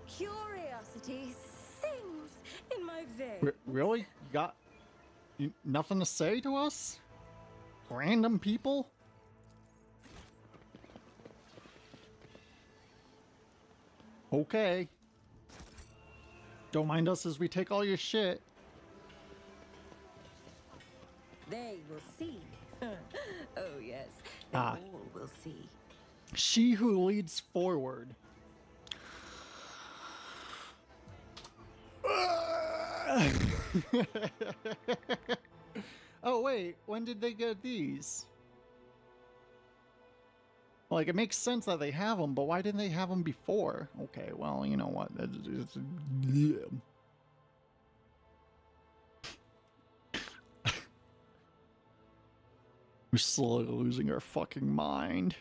Curiosity sings in my veins. Really? You got nothing to say to us? Random people? Okay. Don't mind us as we take all your shit. They will see. Oh, yes. They Ah. all will see. She who leads forward. Oh, wait. When did they get these? Like, it makes sense that they have them, but why didn't they have them before? Okay, well, you know what? We're slowly losing our fucking mind.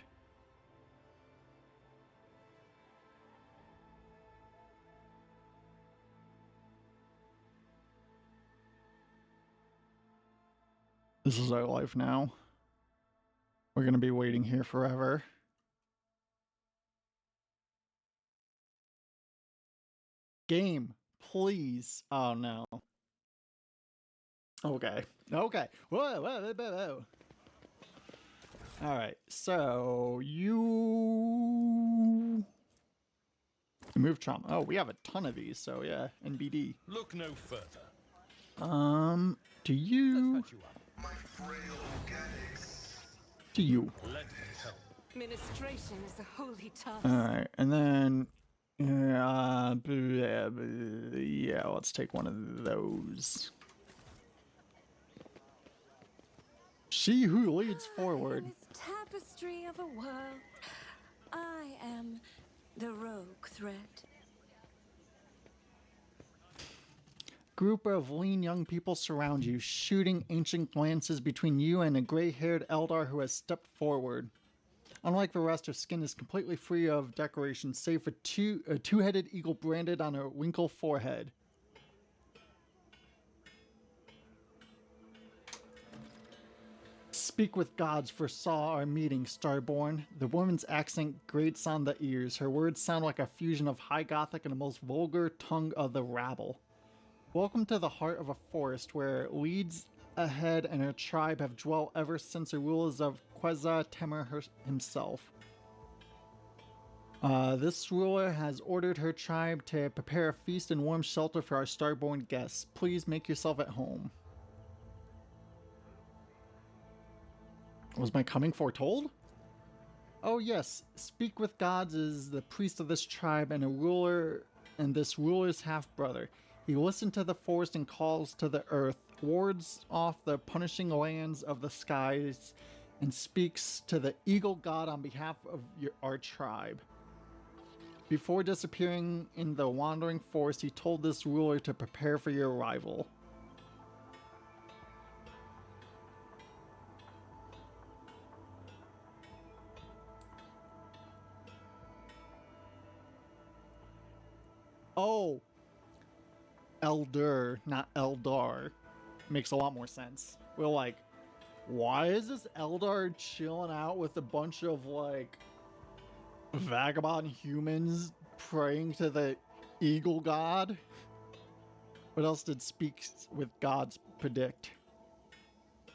This is our life now. We're gonna be waiting here forever. Game, please. Oh no. Okay. Okay. Whoa, whoa, whoa, whoa. All right. So you remove trauma. Oh, we have a ton of these. So yeah, NBD. Look no further. Do you? Patch you up. My frail organics. Do you? Let me help. Ministration is a holy task. All right, and then yeah, let's take one of those. She who leads forward. In this tapestry of a world, I am the rogue thread. Group of lean young people surround you, shooting ancient glances between you and a gray-haired Eldar who has stepped forward. Unlike the rest, her skin is completely free of decoration, save for a two-headed eagle branded on her wrinkled forehead. Speak with gods foresaw our meeting, Starborn. The woman's accent grates on the ears. Her words sound like a fusion of High Gothic and the most vulgar tongue of the rabble. Welcome to the heart of a forest where leads ahead and her tribe have dwelt ever since the rulers of Queza Temer himself. This ruler has ordered her tribe to prepare a feast and warm shelter for our Starborn guests. Please make yourself at home. Was my coming foretold? Oh yes, Speak with Gods is the priest of this tribe and a ruler, and this ruler's half-brother. He listens to the forest and calls to the earth, wards off the punishing lands of the skies, and speaks to the eagle god on behalf of our tribe. Before disappearing in the wandering forest, he told this ruler to prepare for your arrival. Oh, Elder, not Eldar. Makes a lot more sense. We're like, why is this Eldar chilling out with a bunch of like vagabond humans praying to the eagle god? What else did Speak with Gods predict?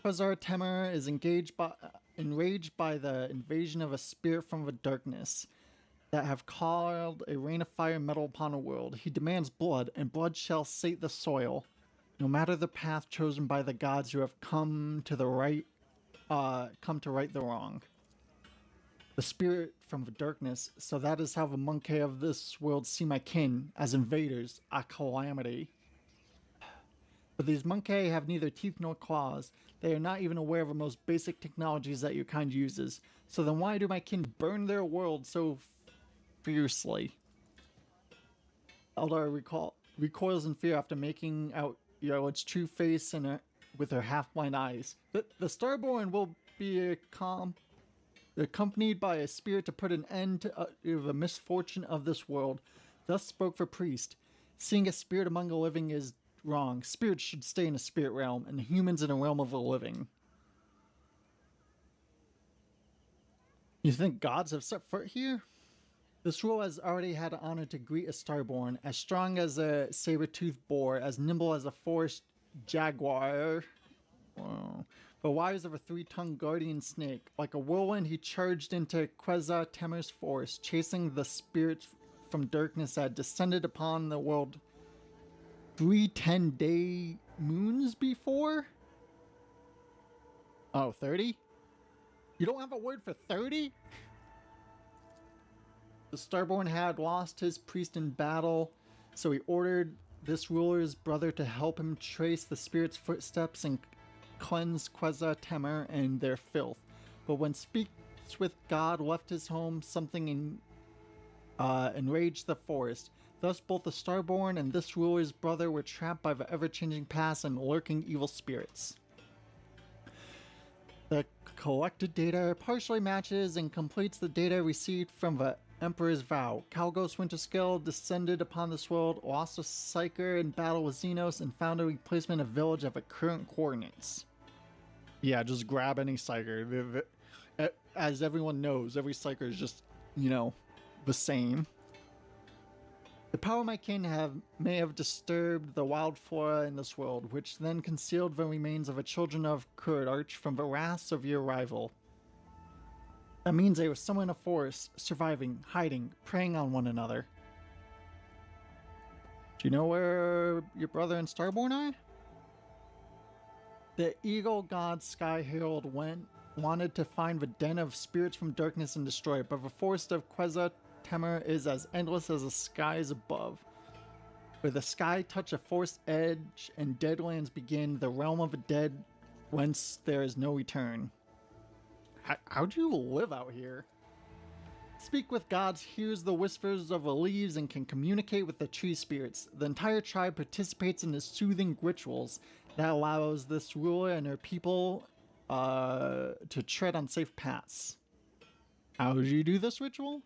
Quezar Temer is enraged by the invasion of a spirit from the darkness that have called a rain of fire and metal upon a world. He demands blood, and blood shall sate the soil, no matter the path chosen by the gods who have come to right the wrong. The spirit from the darkness, so that is how the monkey of this world see my kin, as invaders, a calamity. But these monkey have neither teeth nor claws. They are not even aware of the most basic technologies that your kind uses. So then why do my kin burn their world so fiercely? Eldar recoils in fear after making out Yarla's true face and with her half-blind eyes. The Starborn will be accompanied by a spirit to put an end to the misfortune of this world. Thus spoke the priest. Seeing a spirit among the living is wrong. Spirits should stay in a spirit realm, and humans in a realm of the living. You think gods have set foot here? This rule has already had the honor to greet a Starborn, as strong as a saber-toothed boar, as nimble as a forest jaguar, the wires of a three-tongued guardian snake. Like a whirlwind, he charged into Queza Temer's forest, chasing the spirits from darkness that had descended upon the world 3 10-day moons before? Oh, 30? You don't have a word for 30? The Starborn had lost his priest in battle, so he ordered this ruler's brother to help him trace the spirit's footsteps and cleanse Queza Temer and their filth. But when Speaks with God left his home, something enraged the forest. Thus both the Starborn and this ruler's brother were trapped by the ever-changing past and lurking evil spirits. The collected data partially matches and completes the data received from the Emperor's Vow. Kalgos Winterscale descended upon this world, lost a Psyker in battle with Xenos, and found a replacement of village at the current coordinates. Yeah, just grab any Psyker. As everyone knows, every Psyker is just, the same. The power of my kin may have disturbed the wild flora in this world, which then concealed the remains of the children of Kurodarch from the wraths of your rival. That means they were somewhere in a forest, surviving, hiding, preying on one another. Do you know where your brother and Starborn are? The eagle god Sky Herald wanted to find the den of spirits from darkness and destroy it, but the forest of Queza Temer is as endless as the skies above. Where the sky touch a forest edge and deadlands begin, the realm of the dead, whence there is no return. How'd you live out here? Speak with gods, hears the whispers of the leaves, and can communicate with the tree spirits. The entire tribe participates in the soothing rituals that allows this ruler and her people to tread on safe paths. How do you do this ritual?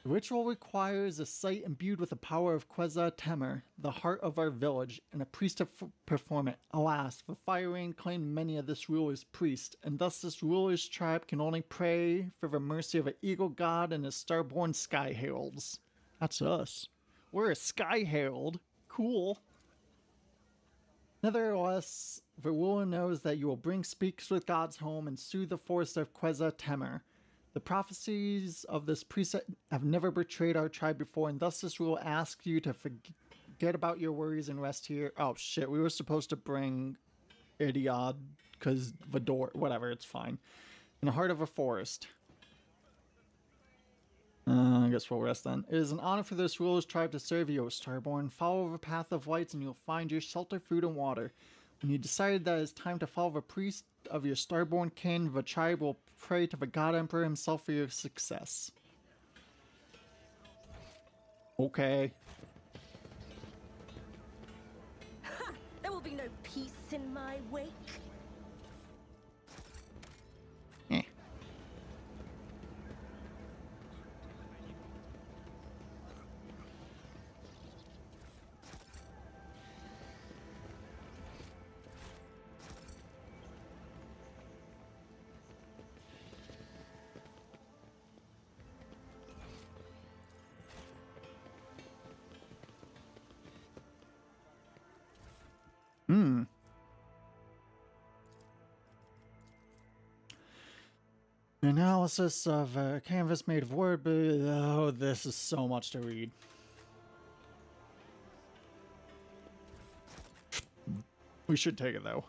The ritual requires a site imbued with the power of Queza Temer, the heart of our village, and a priest to perform it. Alas, the Fire Rain claimed many of this ruler's priests, and thus this ruler's tribe can only pray for the mercy of an eagle god and his starborn Sky Heralds. That's us. We're a Sky Herald. Cool. Nevertheless, the ruler knows that you will bring Speaks with Gods home and soothe the forest of Queza Temer. The prophecies of this preset have never betrayed our tribe before, and thus this rule asks you to forget about your worries and rest here. Oh shit, we were supposed to bring Idiod, because the door, whatever, it's fine. In the heart of a forest. I guess we'll rest then. It is an honor for this ruler's tribe to serve you, O Starborn. Follow the path of lights and you'll find your shelter, food, and water. When you decide that it's time to follow the priest of your Starborn kin, the tribe will pray to the God Emperor himself for your success. Okay. Ha! There will be no peace in my wake. Eh. Analysis of a canvas made of word, but oh, this is so much to read. We should take it though.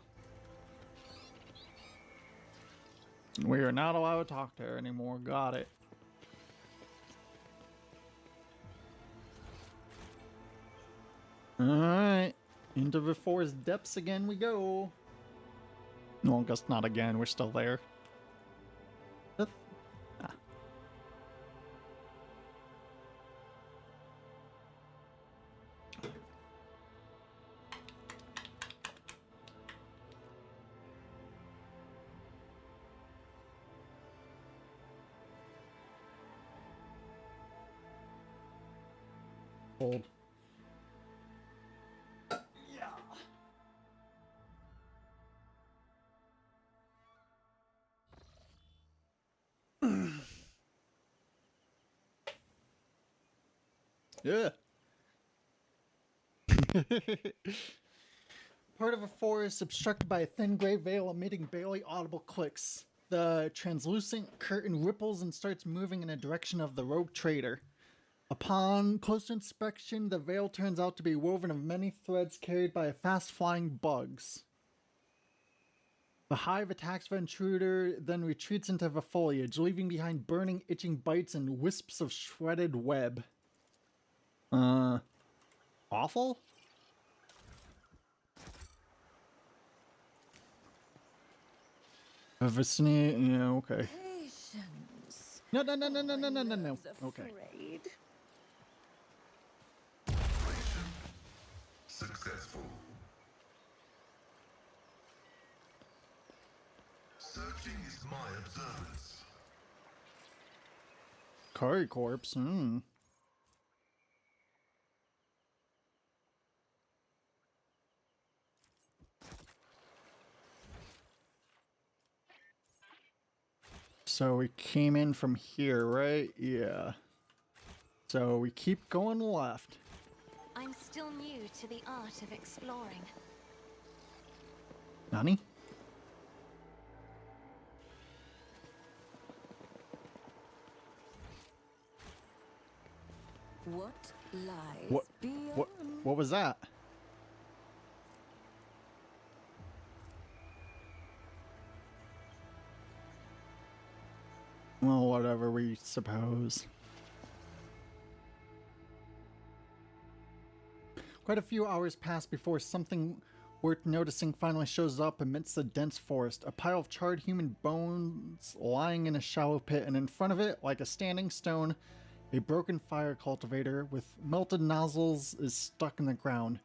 We are not allowed to talk to her anymore. Got it. Alright. Into the forest depths again we go. Well, I guess not again. We're still there. Ah. Hold. Yeah. Part of a forest obstructed by a thin gray veil emitting barely audible clicks. The translucent curtain ripples and starts moving in the direction of the rogue trader. Upon close inspection, the veil turns out to be woven of many threads carried by fast-flying bugs. The hive attacks the intruder, then retreats into the foliage, leaving behind burning, itching bites and wisps of shredded web. Awful? A vicinity, yeah, okay. Patience. No. Okay. Afraid. Successful. Searching is my observance. Curry corpse, So we came in from here, right? Yeah. So we keep going left. I'm still new to the art of exploring. Nani? What lies What? beyond? What was that? Well, whatever, we suppose. Quite a few hours pass before something worth noticing finally shows up amidst the dense forest. A pile of charred human bones lying in a shallow pit, and in front of it, like a standing stone, a broken fire cultivator with melted nozzles is stuck in the ground.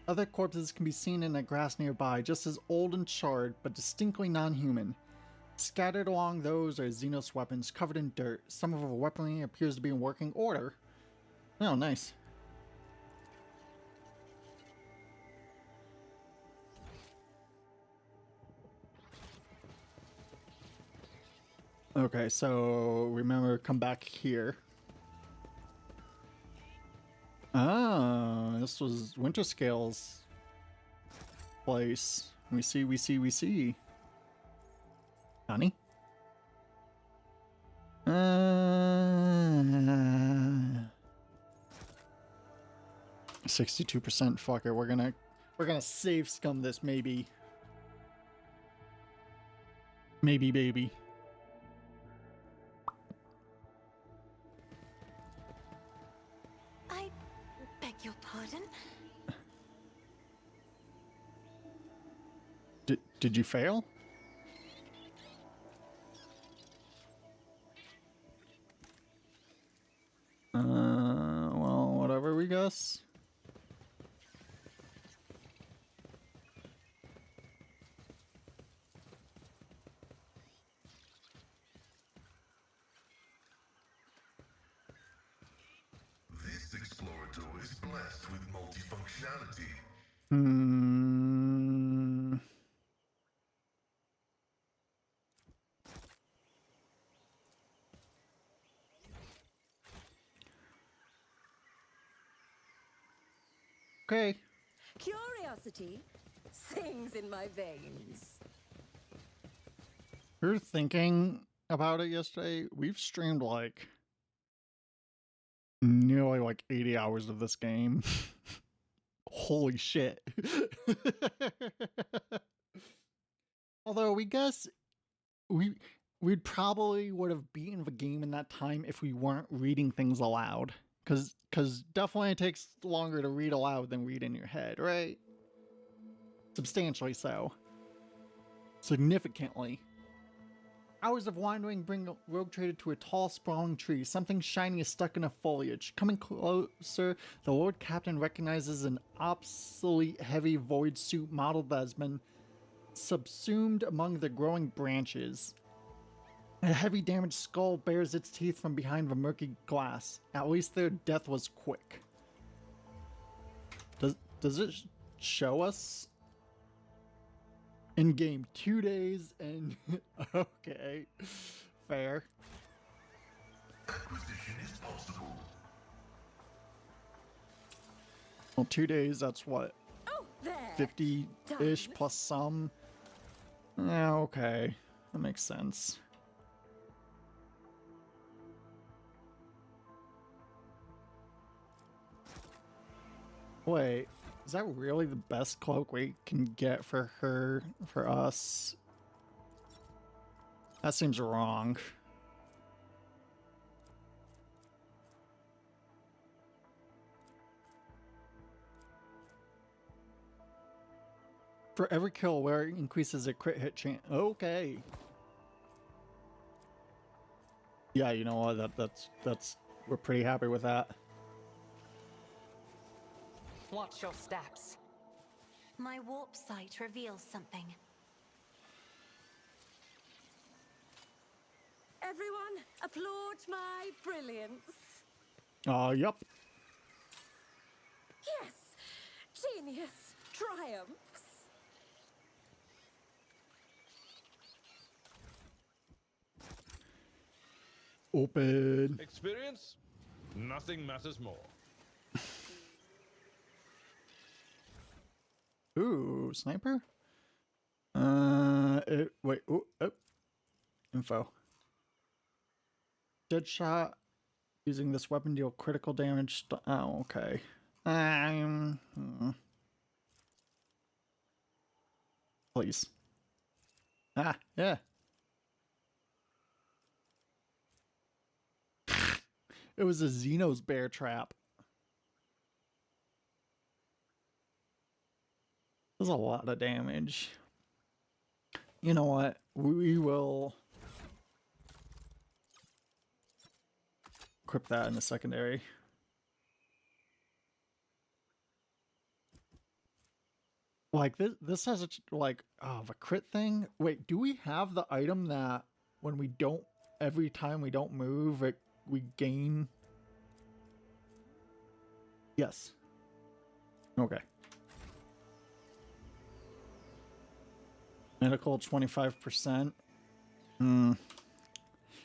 Other corpses can be seen in the grass nearby, just as old and charred, but distinctly non-human. Scattered along those are Xenos weapons covered in dirt. Some of the weaponry appears to be in working order. Oh, nice. Okay, so remember, come back here. Ah, this was Winterscale's place. We see. Honey? 62%. Fuck it. We're gonna save scum this, maybe. Maybe, baby. I beg your pardon? Did you fail? Well, whatever, we guess. This explorator is blessed with multifunctionality. Okay. Curiosity sings in my veins. We were thinking about it yesterday. We've streamed like nearly like 80 hours of this game. Holy shit. Although we guess we'd probably would have beaten the game in that time if we weren't reading things aloud. Cause definitely it takes longer to read aloud than read in your head, right? Substantially so. Significantly. Hours of wandering bring Rogue Trader to a tall, sprawling tree. Something shiny is stuck in a foliage. Coming closer, the Lord Captain recognizes an obsolete heavy void suit model that has been subsumed among the growing branches. A heavy damaged skull bares its teeth from behind the murky glass. At least their death was quick. Does it show us? In game 2 days and okay, fair. Acquisition is possible. Well, 2 days, that's what? Oh, there. 50-ish Done. plus some? Yeah, okay. That makes sense. Wait, is that really the best cloak we can get for her, for us? That seems wrong. For every kill, where it increases a crit hit chance. Okay. Yeah, you know what? That's we're pretty happy with that. Watch your steps. My warp sight reveals something. Everyone, applaud my brilliance. Yep. Yes, genius triumphs. Open. Experience? Nothing matters more. Ooh, sniper? Wait, info. Deadshot. Using this weapon deal critical damage. Oh, okay. Please. Ah, yeah. It was a Xenos bear trap. There's a lot of damage. You know what? We will equip that in the secondary. Like this has a like of a crit thing. Wait, do we have the item that when we don't every time we don't move we gain? Yes. Okay. Medical 25%. You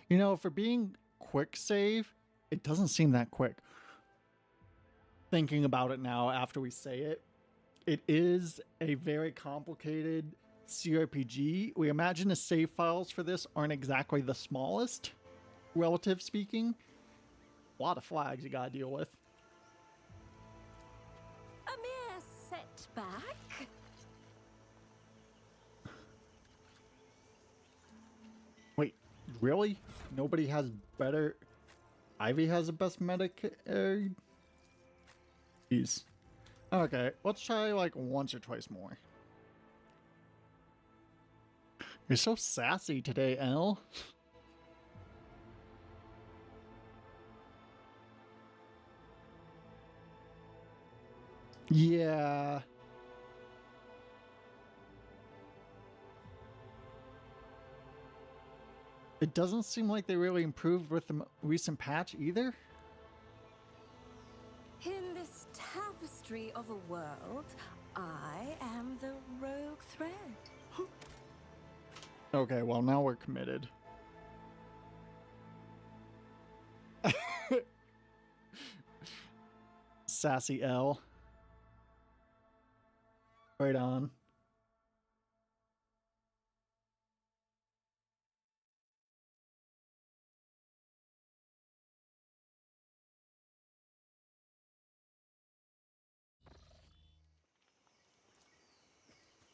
know, for being quick save, it doesn't seem that quick. Thinking about it now after we say it, it is a very complicated CRPG. We imagine the save files for this aren't exactly the smallest, relative speaking. A lot of flags you gotta deal with. A mere setback. Wait, really? Nobody has better... Ivy has the best medic... Jeez. Okay, let's try like once or twice more. You're so sassy today, Elle. Yeah. It doesn't seem like they really improved with the recent patch either. In this tapestry of a world, I am the rogue thread. Okay, well now we're committed. Sassy L. Right on.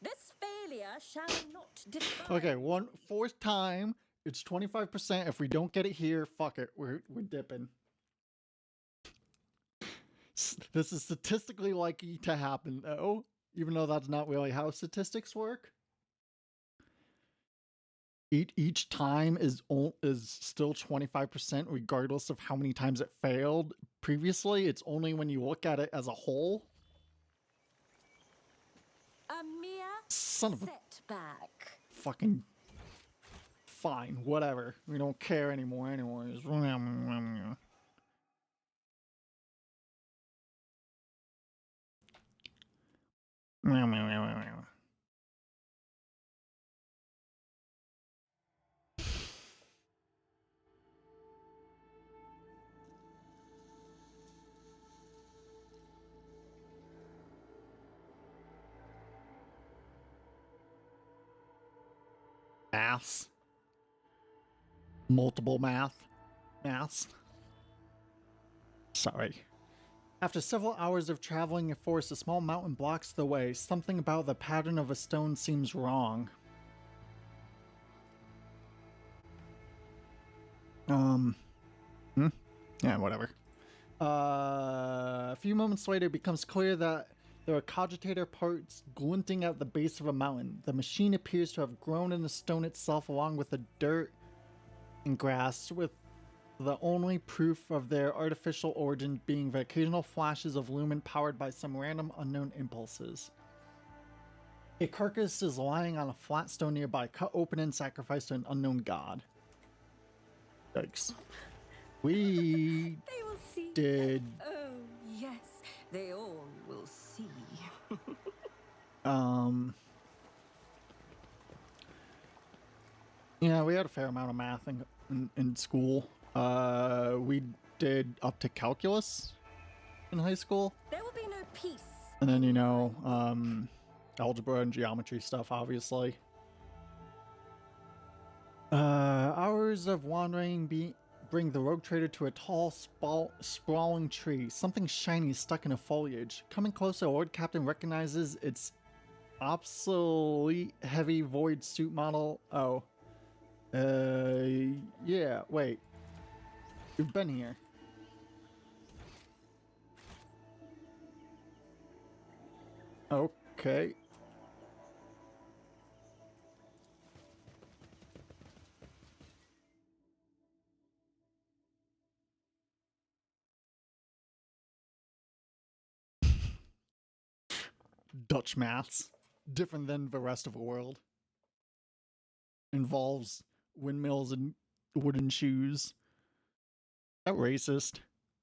This failure shall not define. Okay, one fourth time. It's 25%. If we don't get it here, fuck it. We're dipping. This is statistically likely to happen, though, even though that's not really how statistics work. Each time is still 25%, regardless of how many times it failed previously. It's only when you look at it as a whole. A mere Son of a setback. fucking... Fine, whatever. We don't care anymore anyways. Maths. Multiple maths. Sorry. After several hours of traveling a forest, a small mountain blocks the way. Something about the pattern of a stone seems wrong. Yeah, whatever. A few moments later, it becomes clear that there are cogitator parts glinting at the base of a mountain. The machine appears to have grown in the stone itself, along with the dirt and grass, with the only proof of their artificial origin being the occasional flashes of lumen powered by some random unknown impulses. A carcass is lying on a flat stone nearby, cut open and sacrificed to an unknown god. Yikes. We They will see. did Oh, yes, they all will see. Yeah, we had a fair amount of math in school. We did up to calculus in high school. There will be no peace. And then, you know, algebra and geometry stuff, obviously. Hours of wandering bring the rogue trader to a tall, sprawling tree. Something shiny is stuck in the foliage. Coming closer, Lord Captain recognizes its obsolete heavy void suit model. Oh. Yeah, wait. We've been here. Okay. Dutch maths. Different than the rest of the world. Involves windmills and wooden shoes. Is that racist?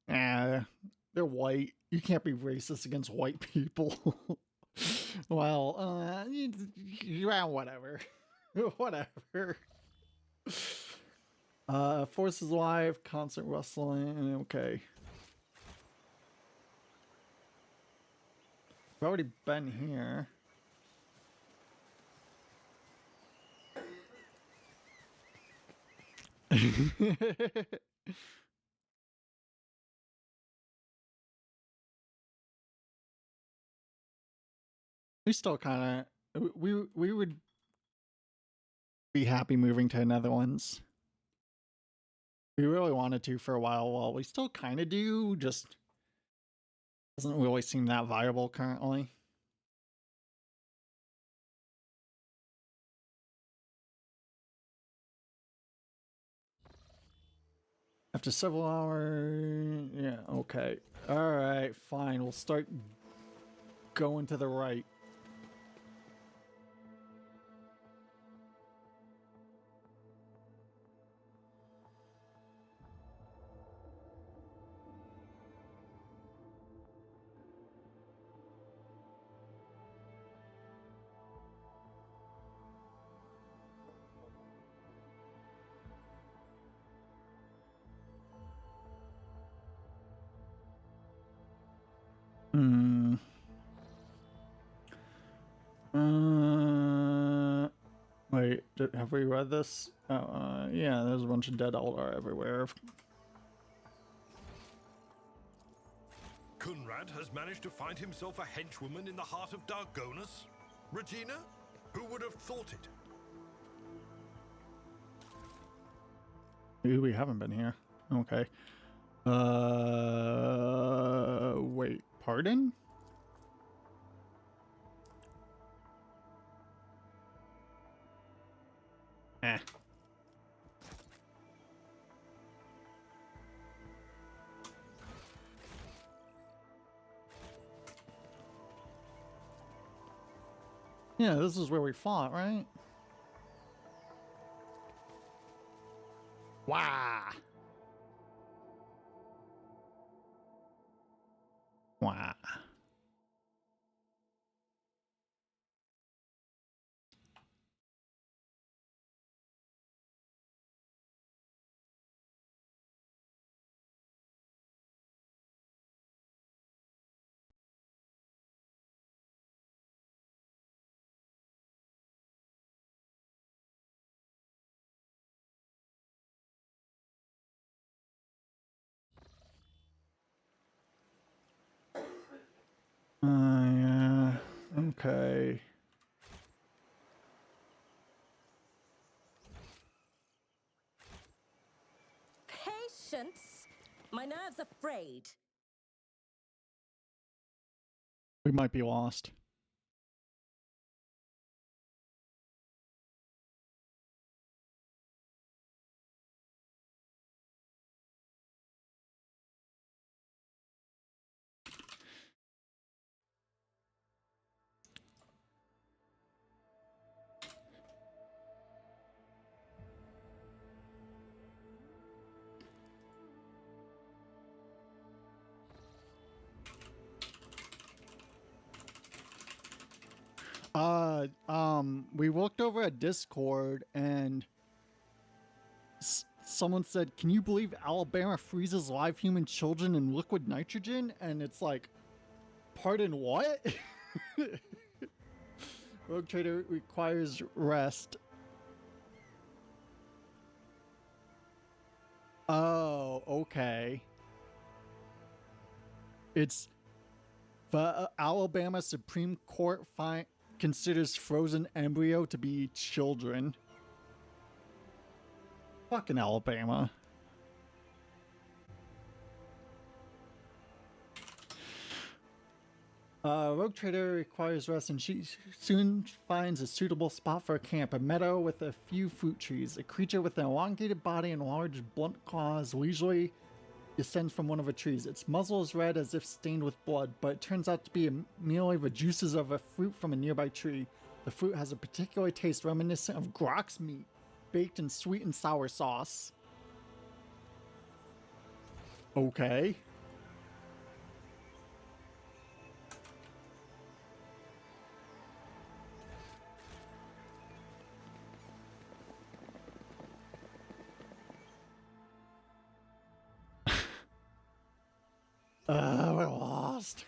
They're white. You can't be racist against white people. Well, yeah, whatever. Whatever. Force is alive, constant rustling. Okay. We've already been here. We still kind of we would be happy moving to Netherlands. We really wanted to for a while. Well, we still kind of do. Just doesn't really seem that viable currently. After several hours, yeah, okay. All right, fine. We'll start going to the right. Wait, have we read this? Yeah, there's a bunch of dead Eldar everywhere. Kunrad has managed to find himself a henchwoman in the heart of Dargonus? Regina? Who would have thought it? Ooh, we haven't been here. Okay. Wait, pardon? Eh. Yeah, this is where we fought, right? Wow. Wow. Okay. Patience? My nerves are frayed. We might be lost. We looked over at Discord and someone said, "Can you believe Alabama freezes live human children in liquid nitrogen?" And it's like, pardon what? Rogue Trader requires rest. Oh, okay. It's the Alabama Supreme Court considers frozen embryo to be children. Fucking Alabama. Rogue Trader requires rest, and she soon finds a suitable spot for a camp. A meadow with a few fruit trees. A creature with an elongated body and large blunt claws leisurely descends from one of the trees. Its muzzle is red as if stained with blood, but it turns out to be merely the juices of a fruit from a nearby tree. The fruit has a particular taste reminiscent of Grok's meat, baked in sweet and sour sauce. Okay. We're lost.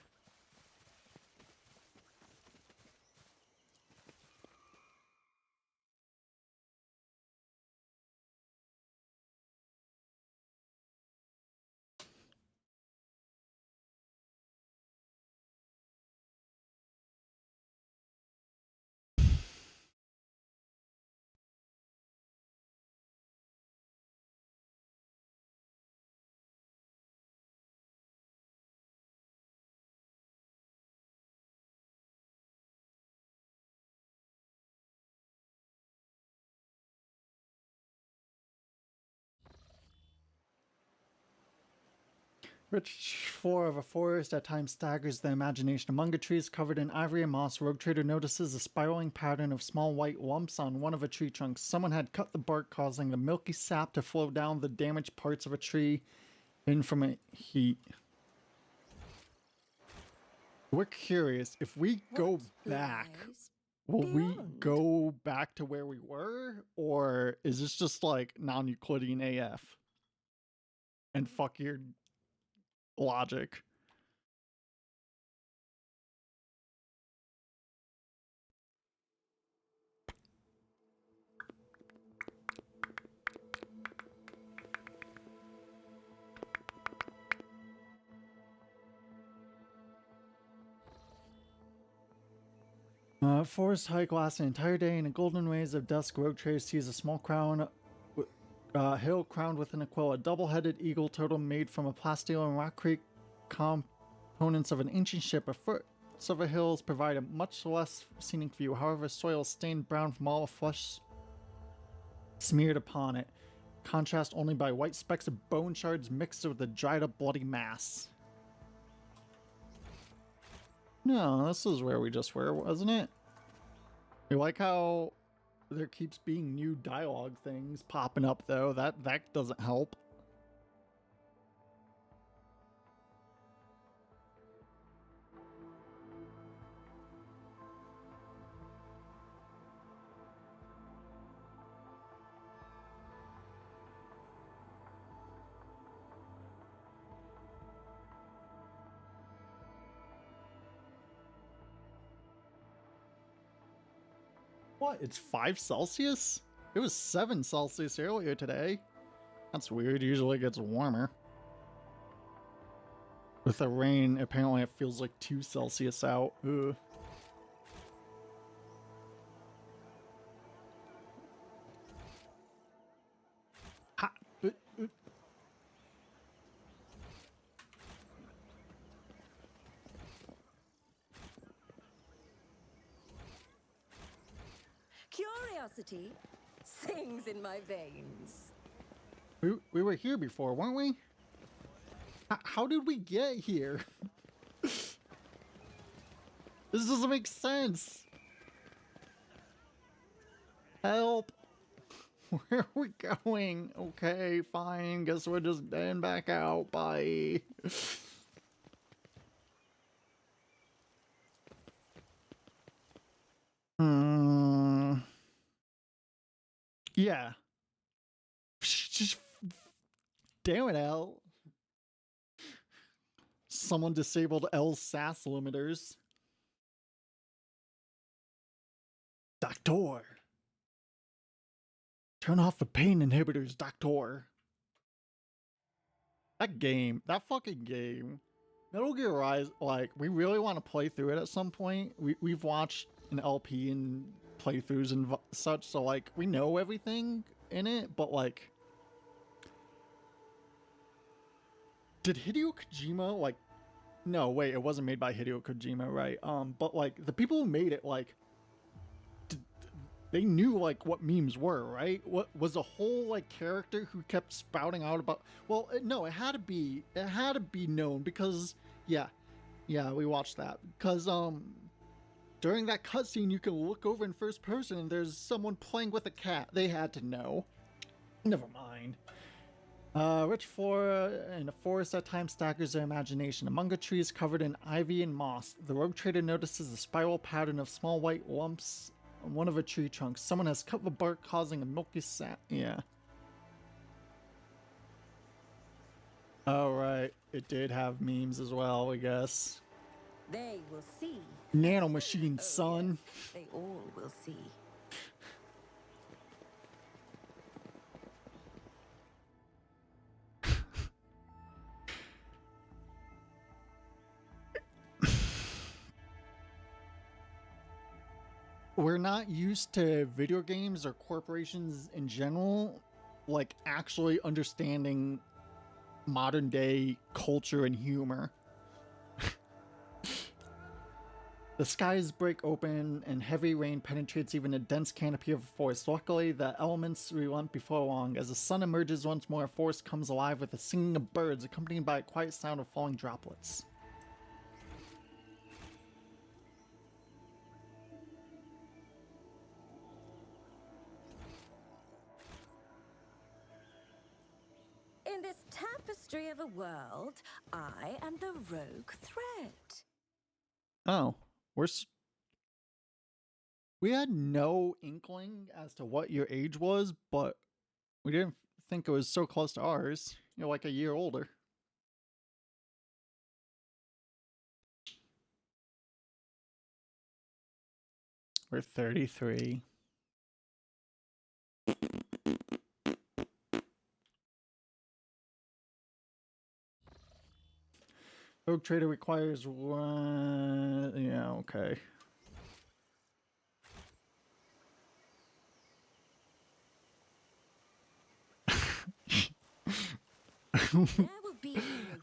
Rich floor of a forest at times staggers the imagination. Among the trees covered in ivory and moss, Rogue Trader notices a spiraling pattern of small white lumps on one of the tree trunks. Someone had cut the bark, causing the milky sap to flow down the damaged parts of a tree in from a heat. We're curious, if we go back, will we go back to where we were? Or is this just like non-Euclidean AF? And fuck your logic. Forest hike lasts an entire day. In the golden rays of dusk, Rogue Trader sees a small hill crowned with an aquila, a double-headed eagle totem made from a plasteel and rock creek components of an ancient ship. A foot of the hills provide a much less scenic view. However, soil is stained brown from all the flesh smeared upon it. Contrast only by white specks of bone shards mixed with a dried-up bloody mass. No, this is where we just were, wasn't it? I like how there keeps being new dialogue things popping up, though. That doesn't help. What? It's 5 Celsius? It was 7 Celsius earlier today. That's weird. Usually it gets warmer. With the rain, apparently it feels like 2 Celsius out. Ugh. curiosity sings in my veins. We were here before, weren't we? How did we get here? This doesn't make sense. Help. Where are we going? Okay, fine. Guess we're just heading back out. Bye. Yeah. Just damn it, L. Someone disabled L's SAS limiters. Doctor. Turn off the pain inhibitors, Doctor. That fucking game. Metal Gear Rise, like, we really want to play through it at some point. We've watched an LP and playthroughs and such, so, like, we know everything in it, but, like... Did Hideo Kojima, like... No, wait, it wasn't made by Hideo Kojima, right? But, like, the people who made it, like... They knew, like, what memes were, right? What was a whole, like, character who kept spouting out about... Well, no, it had to be known because... Yeah, we watched that. Because, during that cutscene, you can look over in first person and there's someone playing with a cat. They had to know. Never mind. Rich flora in a forest at times staggers their imagination. Among the trees covered in ivy and moss, the rogue trader notices a spiral pattern of small white lumps on one of the tree trunks. Someone has cut the bark, causing a milky sap. Yeah. Oh, right. It did have memes as well, I guess. They will see. Nanomachine, son. Yes, they all will see. We're not used to video games or corporations in general, like, actually understanding modern day culture and humor. The skies break open and heavy rain penetrates even a dense canopy of the forest. Luckily, the elements relent before long. As the sun emerges once more, the forest comes alive with the singing of birds, accompanied by a quiet sound of falling droplets. In this tapestry of a world, I am the rogue thread. Oh, we had no inkling as to what your age was, but we didn't think it was so close to ours. You're like a year older. We're 33. Rogue Trader requires one... Yeah, okay.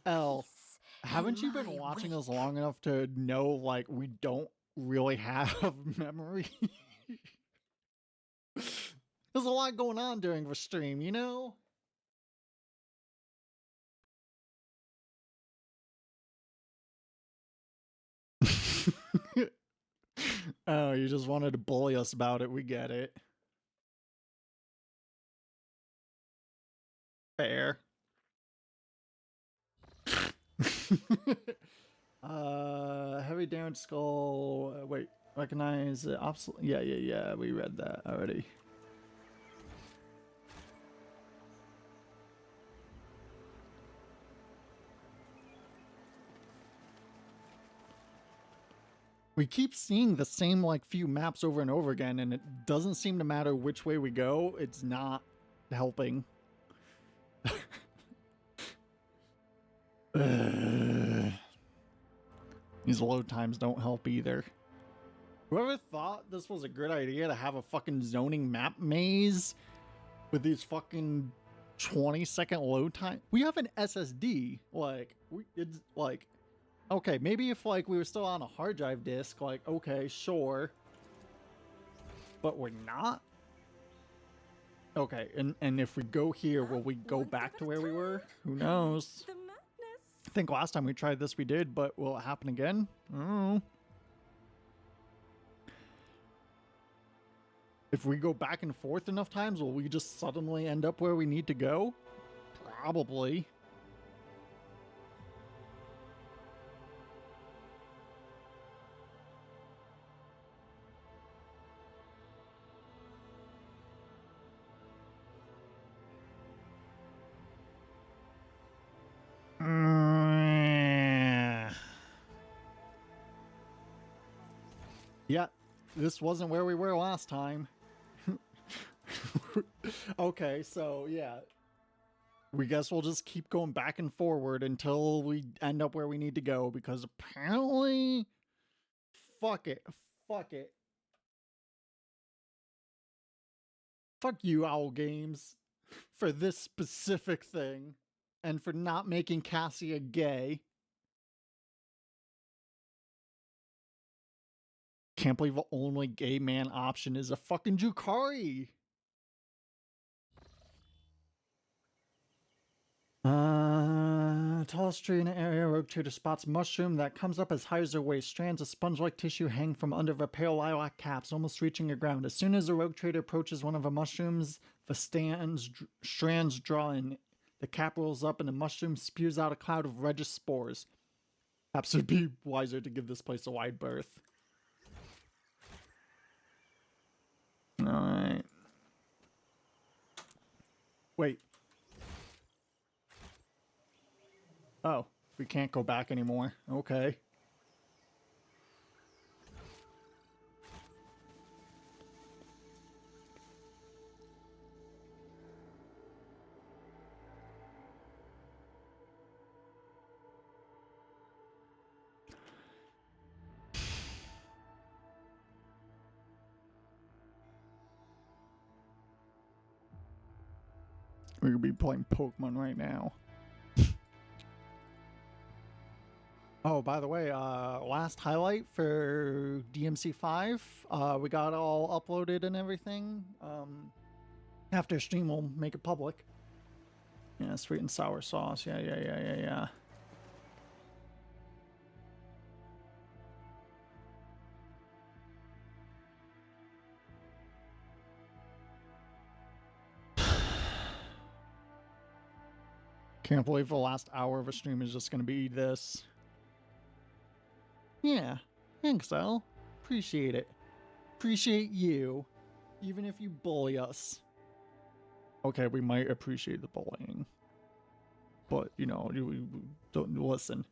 L, haven't you been watching us long enough to know, like, we don't really have memory? There's a lot going on during the stream, you know? Oh, you just wanted to bully us about it. We get it. Fair. Heavy damage skull. Wait, recognize obsolete. Yeah. We read that already. We keep seeing the same, like, few maps over and over again, and it doesn't seem to matter which way we go. It's not helping. These load times don't help either. Whoever thought this was a good idea to have a fucking zoning map maze with these fucking 20-second load time? We have an SSD. Like, it's like... Okay, maybe if, like, we were still on a hard drive disk, like, okay, sure. But we're not? Okay, and if we go here, will we go Once back to upon a where we were? time, Who knows? The madness. I think last time we tried this we did, but will it happen again? I don't know. If we go back and forth enough times, will we just suddenly end up where we need to go? Probably. Yeah, this wasn't where we were last time. Okay, so yeah. We guess we'll just keep going back and forward until we end up where we need to go, because apparently... Fuck it. Fuck it. Fuck you, Owl Games, for this specific thing, and for not making Cassia gay. Can't believe the only gay man option is a fucking Jukari. Tallest tree in the area, Rogue Trader spots mushroom that comes up as high as their waist. Strands of sponge-like tissue hang from under the pale lilac caps, almost reaching the ground. As soon as the Rogue Trader approaches one of the mushrooms, the strands draw in. The cap rolls up and the mushroom spews out a cloud of reddish spores. Perhaps it'd be wiser to give this place a wide berth. Alright. Wait. Oh, we can't go back anymore. Okay. We could be playing Pokemon right now. Oh, by the way, last highlight for DMC5, we got all uploaded and everything. After stream, we'll make it public. Yeah, sweet and sour sauce. Yeah. Can't believe the last hour of a stream is just going to be this. Yeah, thanks, Al. Appreciate it. Appreciate you, even if you bully us. Okay, we might appreciate the bullying. But, you know, you don't listen.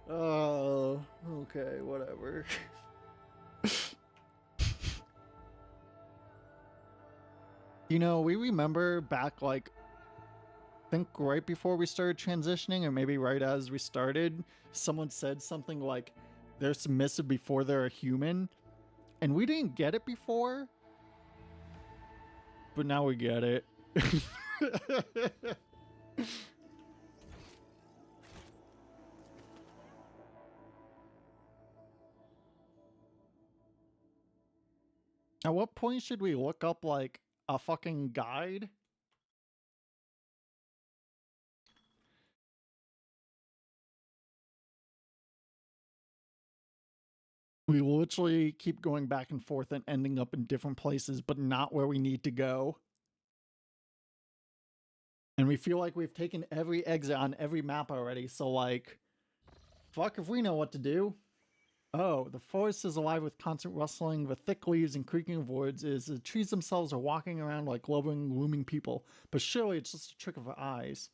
Oh, okay, whatever. You know, we remember back, like, I think right before we started transitioning, or maybe right as we started, someone said something like, they're submissive before they're a human. And we didn't get it before. But now we get it. At what point should we look up, like, a fucking guide? We literally keep going back and forth and ending up in different places, but not where we need to go. And we feel like we've taken every exit on every map already, so like, fuck if we know what to do. Oh, the forest is alive with constant rustling, the thick leaves and creaking of woods. Is the trees themselves are walking around like glowing, looming people. But surely it's just a trick of our eyes.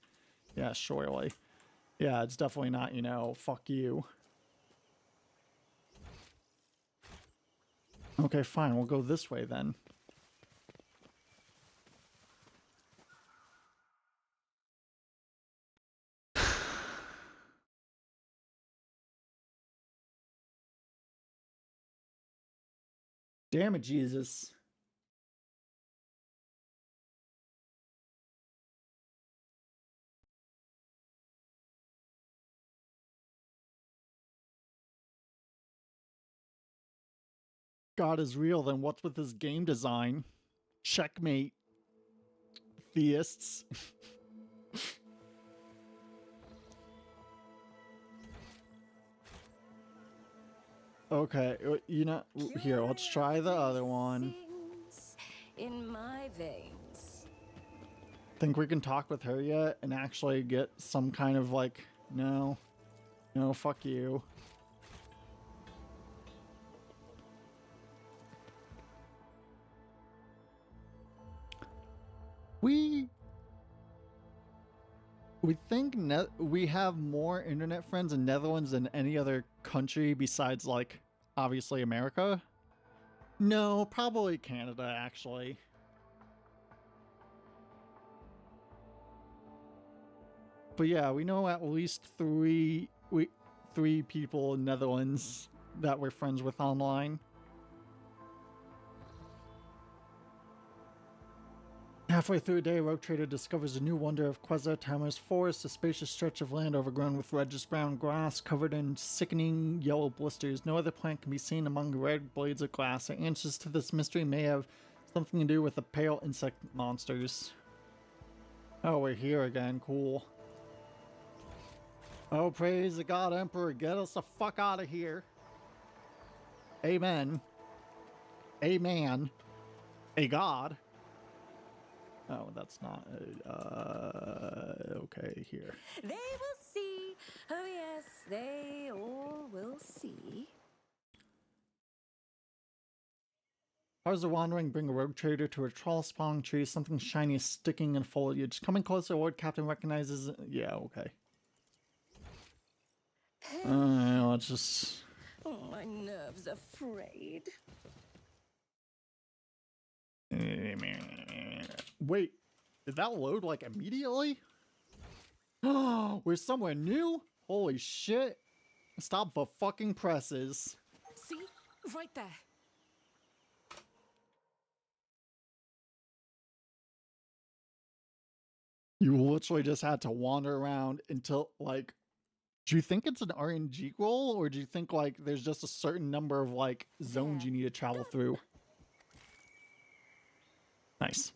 Yeah, surely. Yeah, it's definitely not, you know, fuck you. Okay, fine, we'll go this way then. Damn it, Jesus. God is real, then what's with his game design? Checkmate, theists. Okay, you know, here, let's try the other one. In my veins. Think we can talk with her yet and actually get some kind of like, no, fuck you. We think we have more internet friends in Netherlands than any other country besides, like, obviously America. No, probably Canada, actually. But yeah, we know at least three people in Netherlands that we're friends with online. Halfway through a day, Rogue Trader discovers a new wonder of Queza Tamer's forest, a spacious stretch of land overgrown with reddish brown grass covered in sickening yellow blisters. No other plant can be seen among the red blades of grass. The answers to this mystery may have something to do with the pale insect monsters. Oh, we're here again. Cool. Oh, praise the God Emperor. Get us the fuck out of here. Amen. Amen. A God. Oh, that's not... okay, here. They will see. Oh, yes, they all will see. As the wandering bring a rogue trader to a tall spawning tree, something shiny is sticking in foliage. Coming closer, Lord Captain recognizes... Yeah, okay. Let's just... Oh, my nerves are frayed. Wait, did that load like immediately? Oh, we're somewhere new? Holy shit. Stop the fucking presses. See? Right there. You literally just had to wander around until, like... Do you think it's an RNG roll, or do you think, like, there's just a certain number of, like, zones you need to travel through? Nice.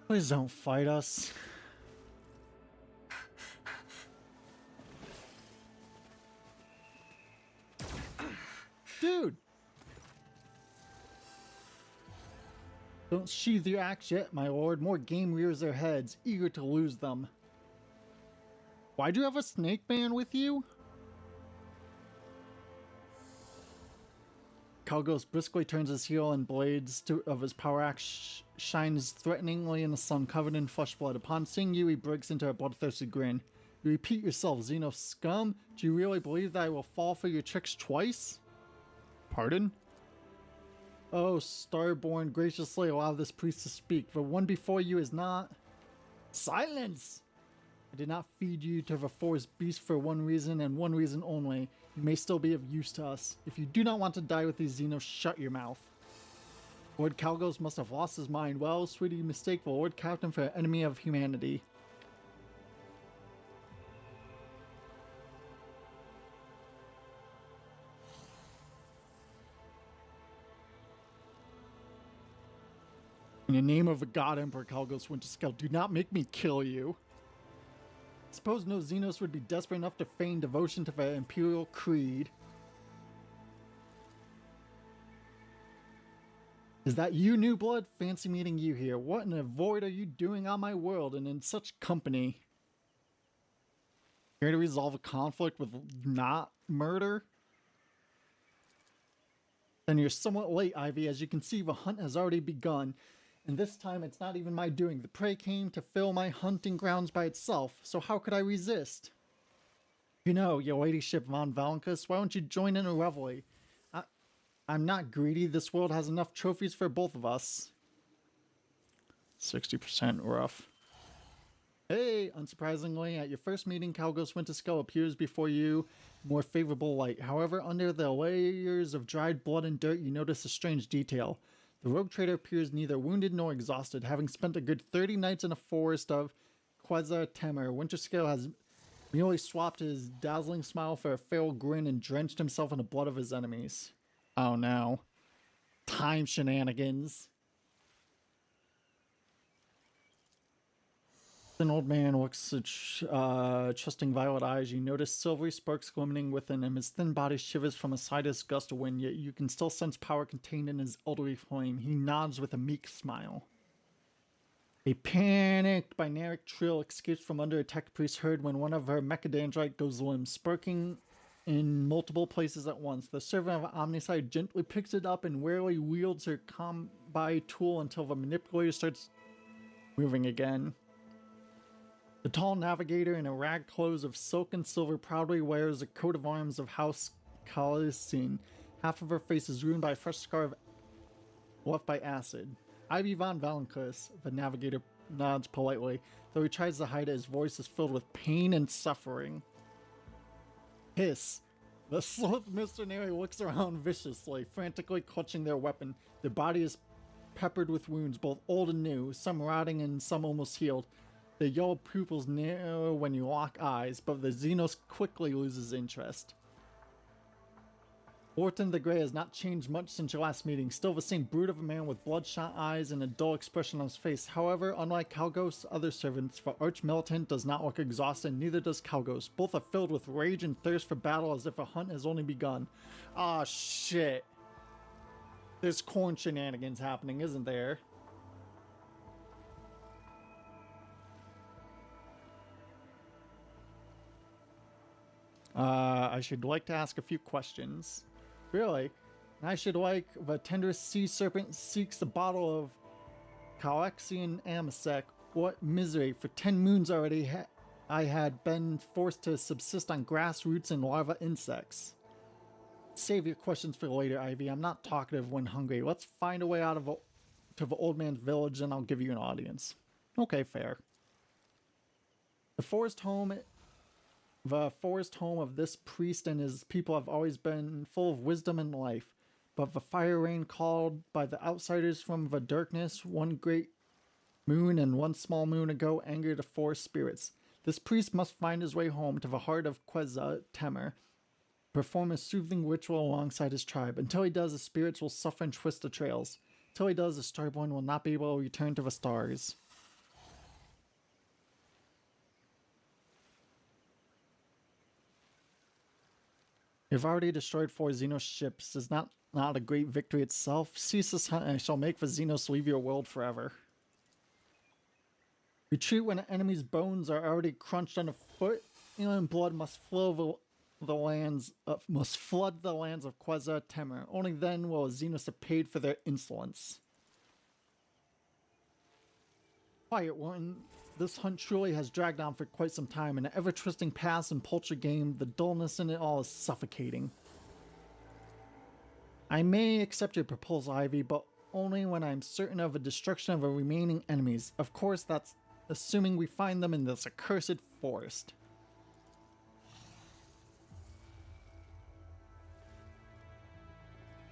Please don't fight us. Dude! Don't sheathe your axe yet, my lord. More game rears their heads, eager to lose them. Why do you have a snake man with you? Kalgos briskly turns his heel and blades of his power axe shines threateningly in the sun, covered in flesh blood. Upon seeing you, he breaks into a bloodthirsty grin. You repeat yourself, Xeno scum? Do you really believe that I will fall for your tricks twice? Pardon? Oh, Starborn, graciously allow this priest to speak. The one before you is not... Silence! I did not feed you to the forest beast for one reason and one reason only. You may still be of use to us. If you do not want to die with these Xenos, shut your mouth. Lord Kalgos must have lost his mind. Well, sweetie, you mistake the Lord Captain for an enemy of humanity. In the name of the God Emperor Kalgos Winterscale, do not make me kill you. Suppose no Xenos would be desperate enough to feign devotion to the Imperial Creed. Is that you, New Blood? Fancy meeting you here. What in the void are you doing on my world and in such company? Here to resolve a conflict with not murder? Then you're somewhat late, Ivy. As you can see, the hunt has already begun. And this time, it's not even my doing. The prey came to fill my hunting grounds by itself, so how could I resist? You know, your ladyship von Valankus, why don't you join in a revelry? I'm not greedy. This world has enough trophies for both of us. 60% rough. Hey, unsurprisingly, at your first meeting, Kalgos Winterskull appears before you more favorable light. However, under the layers of dried blood and dirt, you notice a strange detail. The rogue trader appears neither wounded nor exhausted. Having spent a good 30 nights in the forest of Queza Temer, Winterskull has merely swapped his dazzling smile for a feral grin and drenched himself in the blood of his enemies. Oh no. Time shenanigans. An old man looks at trusting violet eyes. You notice silvery sparks glimmering within him. His thin body shivers from a slightest gust of wind, yet you can still sense power contained in his elderly flame. He nods with a meek smile. A panicked binaric trill escapes from under a tech priest herd when one of her mechadendrite goes limp, sparking in multiple places at once. The servant of Omnicide gently picks it up and warily wields her combi tool until the manipulator starts moving again. The tall navigator in a rag clothes of silk and silver proudly wears a coat of arms of House Khaleesi. Half of her face is ruined by a fresh scar left by acid. Ivy von Valancourt, the navigator nods politely, though he tries to hide it. His voice is filled with pain and suffering. Hiss. The sloth mercenary looks around viciously, frantically clutching their weapon. Their body is peppered with wounds, both old and new, some rotting and some almost healed. The yellow pupils narrow when you lock eyes, but the Xenos quickly loses interest. Orton the Grey has not changed much since your last meeting, still the same brute of a man with bloodshot eyes and a dull expression on his face. However, unlike Kalgos' other servants, the Arch-Militant does not look exhausted, neither does Kalgos. Both are filled with rage and thirst for battle as if a hunt has only begun. Ah, shit. There's corn shenanigans happening, isn't there? I should like to ask a few questions. Really? I should like the tenderest sea serpent seeks the bottle of Calexian Amasec. What misery. For 10 moons already I had been forced to subsist on grass roots and larva insects. Save your questions for later, Ivy. I'm not talkative when hungry. Let's find a way out of to the old man's village and I'll give you an audience. Okay, fair. The forest home of this priest and his people have always been full of wisdom and life, but the fire rain called by the outsiders from the darkness one great moon and one small moon ago angered the forest spirits. This priest must find his way home to the heart of Queza Temer, perform a soothing ritual alongside his tribe. Until he does, the spirits will suffer and twist the trails. Until he does, the Starborn will not be able to return to the stars. You've already destroyed 4 Xenos ships. Is not a great victory itself? Cease this hunt and I shall make the Xenos leave your world forever. Retreat when an enemy's bones are already crunched underfoot. Alien blood must flow the lands must flood the lands of Queza Temer. Only then will Xenos have paid for their insolence. Quiet one. This hunt truly has dragged on for quite some time, and the ever-twisting paths and poultry game, the dullness in it all is suffocating. I may accept your proposal, Ivy, but only when I'm certain of the destruction of the remaining enemies. Of course, that's assuming we find them in this accursed forest.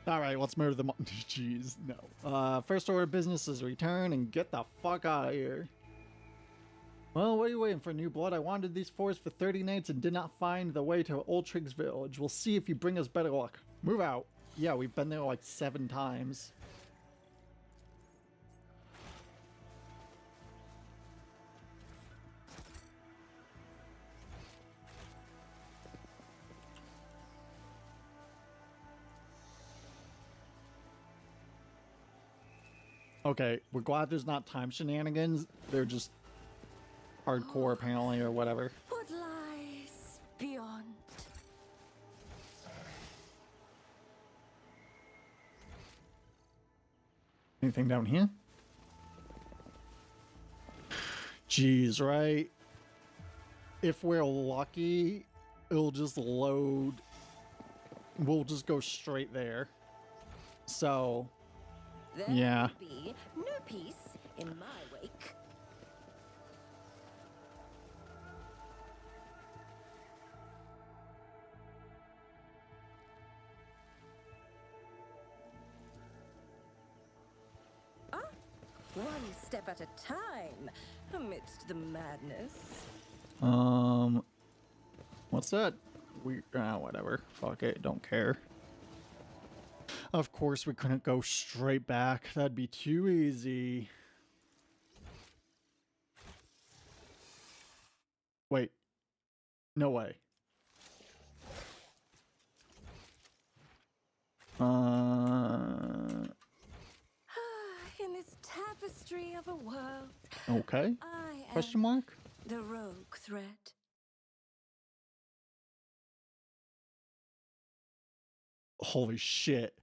Alright, let's murder them. Jeez, no. First order of business is return and get the fuck out of here. Well, what are you waiting for, new blood? I wandered these forests for 30 nights and did not find the way to Old Triggs village. We'll see if you bring us better luck. Move out. Yeah, we've been there like 7 times. Okay, we're glad there's not time shenanigans. They're just hardcore apparently or whatever. What lies beyond? Anything down here? Jeez, right? If we're lucky, it'll just load. We'll just go straight there. So, There yeah. will be no peace in my wake. One step at a time, amidst the madness. What's that? Whatever. Fuck it, don't care. Of course we couldn't go straight back. That'd be too easy. Wait. No way. In this tapestry of a world, Okay. I am Question mark? the rogue threat. Holy shit.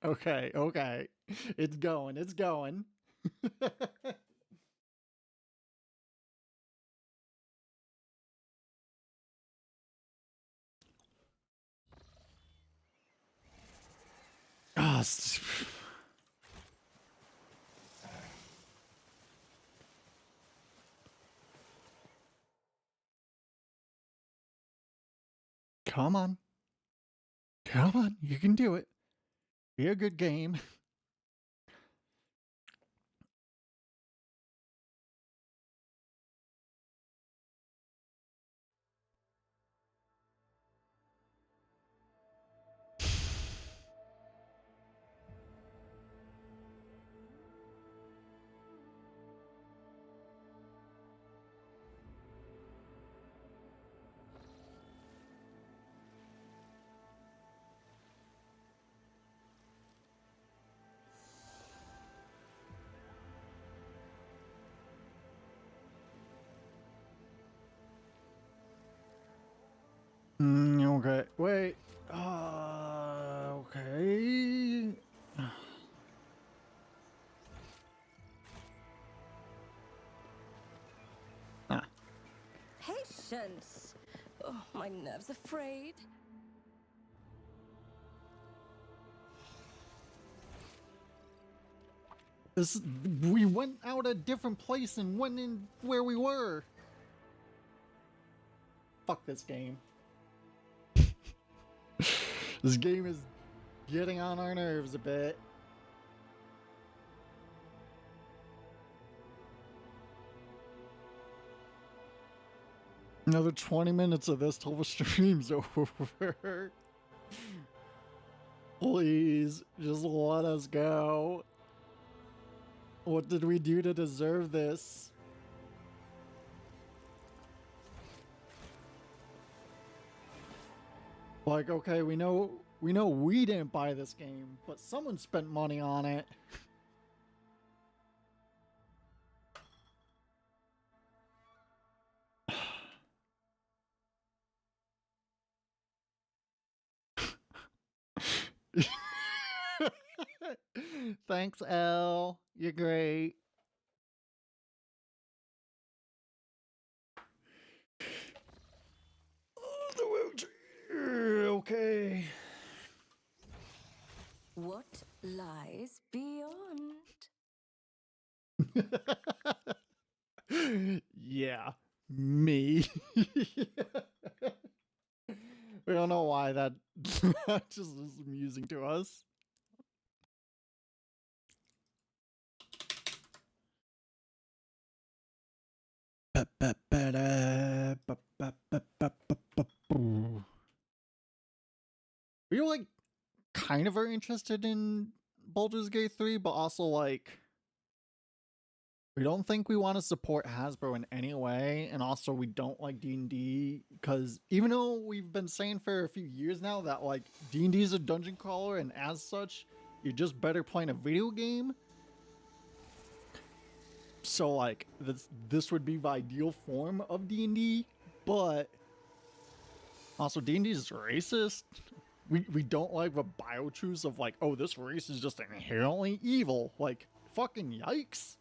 Okay, okay. It's going, it's going. Ah, come on. Come on, you can do it. Be a good game. Okay. Wait. Okay. Ah. Patience. Oh, my nerves are frayed. We went out a different place and went in where we were. Fuck this game. This game is getting on our nerves a bit. Another 20 minutes of this till the stream's over. Please, just let us go. What did we do to deserve this? Like, okay, we know we didn't buy this game, but someone spent money on it. Thanks, Elle. You're great. Oh, the wheelchair. Okay. What lies beyond? Yeah, me. We don't know why that just is amusing to us. We were like kind of very interested in Baldur's Gate 3, but also like we don't think we want to support Hasbro in any way, and also we don't like D&D because even though we've been saying for a few years now that like D&D is a dungeon crawler and as such you're just better playing a video game. So like this would be the ideal form of D&D, but also D&D is racist. We don't like the bio-truths of like, oh, this race is just inherently evil. Like, fucking yikes.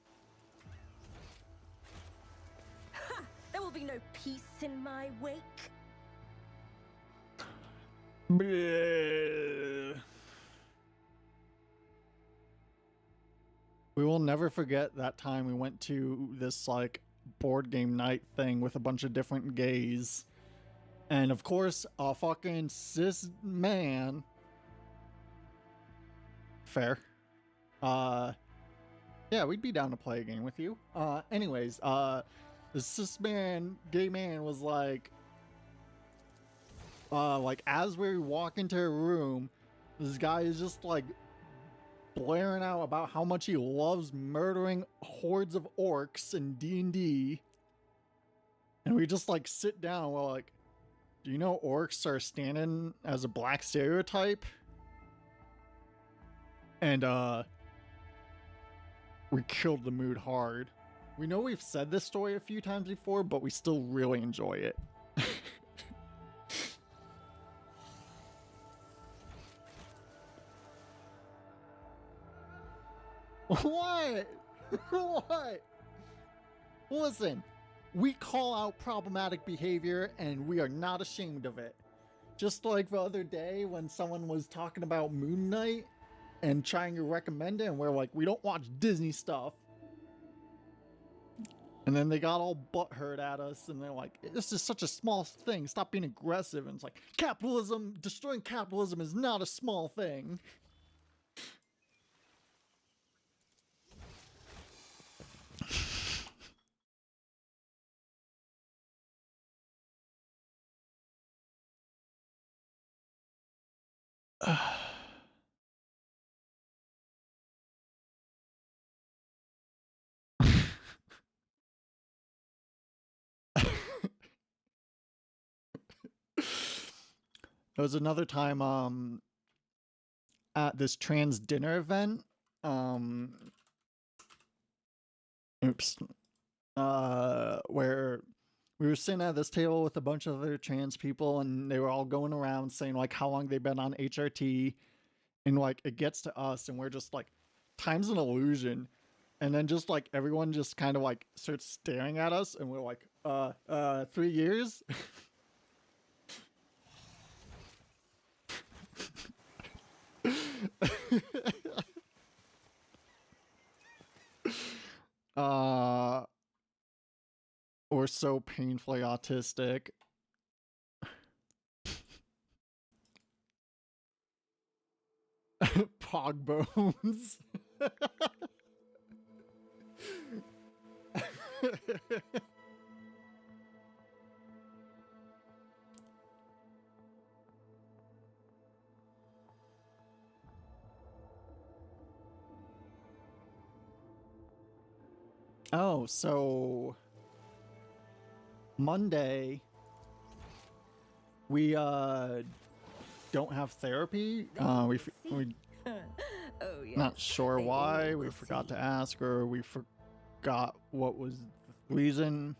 Ha! There will be no peace in my wake. Bleh. We will never forget that time we went to this like board game night thing with a bunch of different gays. And of course, a fucking cis man. Fair. Yeah, we'd be down to play a game with you. Anyways, the cis man, gay man was like as we walk into a room, this guy is just like blaring out about how much he loves murdering hordes of orcs in D&D. And we just like sit down, we're like, do you know orcs are standing as a black stereotype? And we killed the mood hard. We know we've said this story a few times before, but we still really enjoy it. What? What? Listen, we call out problematic behavior and we are not ashamed of it. Just like the other day when someone was talking about Moon Knight and trying to recommend it, and we're like, we don't watch Disney stuff. And then they got all butthurt at us and they're like, this is such a small thing, stop being aggressive. And it's like, capitalism, destroying capitalism is not a small thing. There was another time at this trans dinner event, where we were sitting at this table with a bunch of other trans people and they were all going around saying like how long they've been on HRT, and like it gets to us and we're just like, time's an illusion. And then just like everyone just kind of like starts staring at us and we're like, 3 years? We're so painfully autistic. Pog bones. Oh, so Monday we don't have therapy. We oh, yes. not sure They why. all We will forgot see. to ask, or we forgot what was the reason.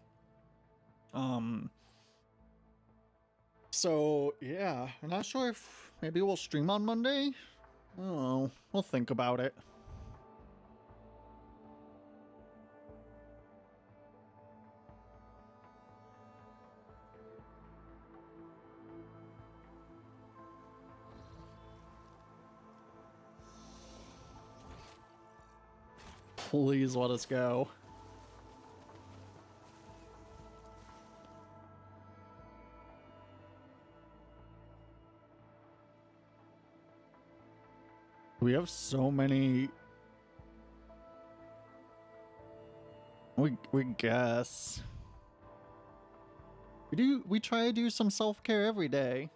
So yeah, I'm not sure if maybe we'll stream on Monday. I don't know. We'll think about it. Please let us go. We have so many. We guess. We try to do some self-care every day.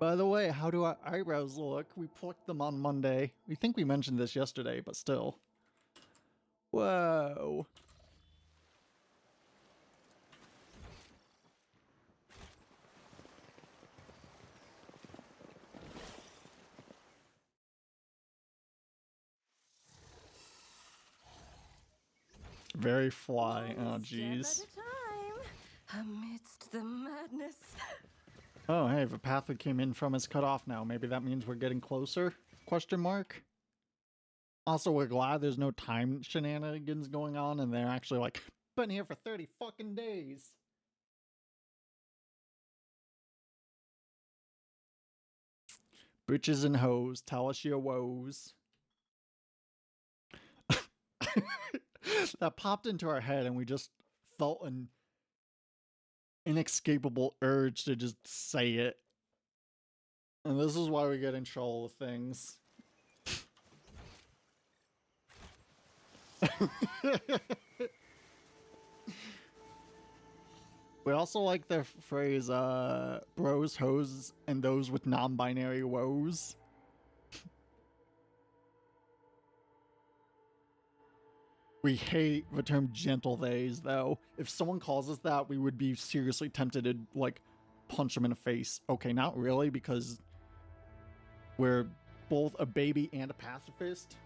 By the way, how do our eyebrows look? We plucked them on Monday. We think we mentioned this yesterday, but still. Whoa. Very fly. Oh, One step jeez. at a time, amidst the madness. Oh, hey, the path that came in from is cut off now. Maybe that means we're getting closer? Question mark. Also, we're glad there's no time shenanigans going on, and they're actually like, been here for 30 fucking days. Bitches and hoes, tell us your woes. that popped into our head, and we just felt an inescapable urge to just say it. And this is why we get in trouble with things. We also like the phrase, bros, hoes, and those with non-binary woes. We hate the term gentle theys, though. If someone calls us that, we would be seriously tempted to, like, punch them in the face. Okay, not really, because we're both a baby and a pacifist.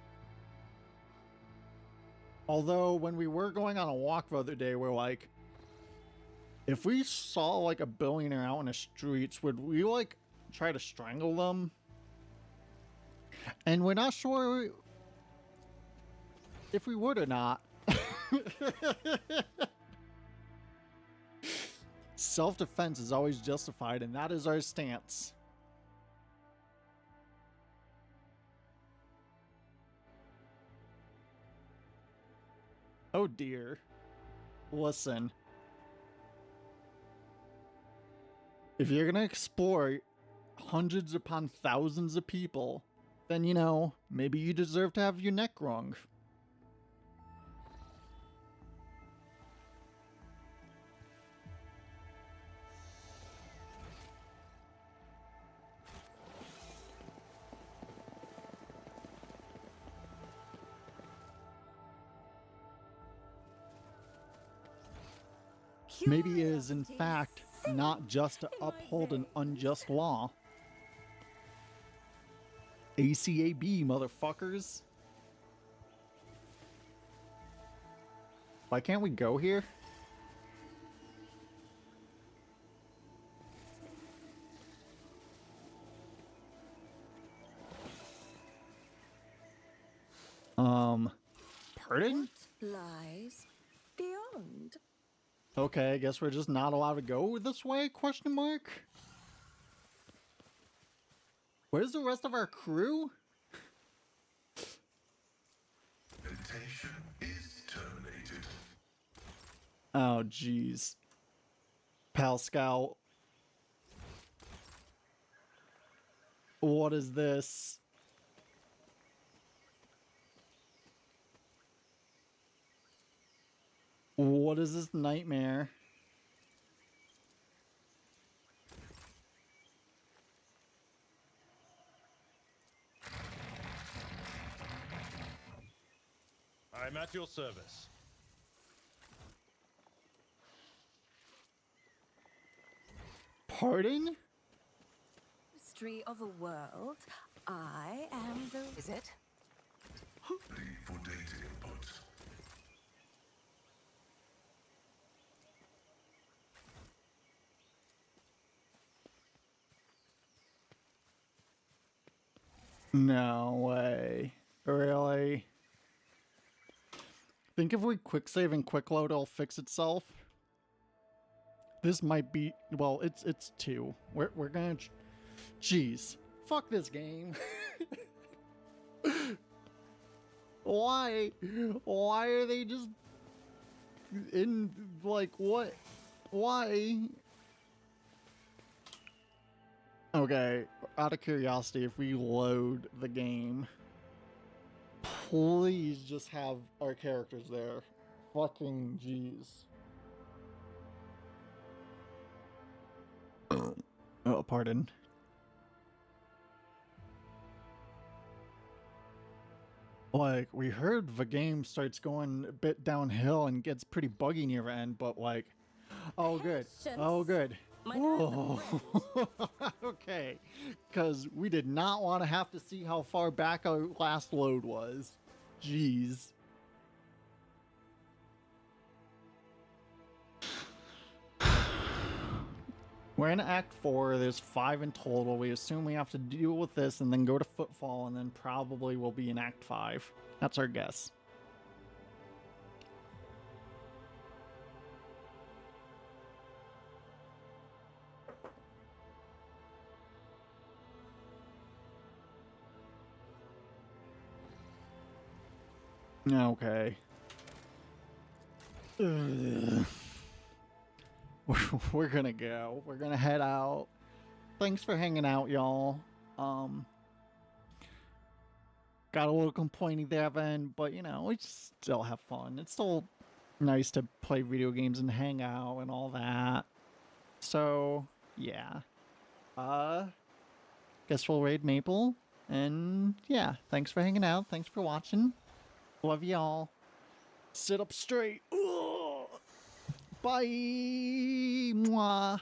Although, when we were going on a walk the other day, we're like, if we saw, like, a billionaire out in the streets, would we, like, try to strangle them? And we're not sure if we would or not. Self-defense is always justified, and that is our stance. Oh dear. Listen. If you're gonna explore hundreds upon thousands of people, then, you know, maybe you deserve to have your neck wrung. Maybe it is, in fact, not just to uphold an unjust law. ACAB, motherfuckers. Why can't we go here? Pardon? What lies beyond? Okay, I guess we're just not allowed to go this way, question mark? Where's the rest of our crew? Meditation is terminated. Oh, jeez. Pal Scout. What is this? What is this nightmare? I'm at your service. Pardon? History of a world. I am the. Is it? Ready for data input. No way. Really? Think if we quick save and quick load, it'll fix itself. This might be, well, it's 2. We're gonna, jeez, fuck this game. Why are they just in, like, what? Why? Okay, out of curiosity, if we load the game, please just have our characters there. Fucking jeez. Oh, pardon. Like, we heard the game starts going a bit downhill and gets pretty buggy near the end, but like, oh good, oh good. Whoa. Okay, because we did not want to have to see how far back our last load was. Jeez. We're in Act 4, there's 5 in total. We assume we have to deal with this and then go to Footfall, and then probably we'll be in Act 5. That's our guess. Okay. Ugh. We're gonna go. We're gonna head out. Thanks for hanging out, y'all. Got a little complaining there, Evan, but you know, we still have fun. It's still nice to play video games and hang out and all that. So, yeah. Guess we'll raid Maple. And yeah, thanks for hanging out. Thanks for watching. Love y'all. Sit up straight. Ugh. Bye. Mwah.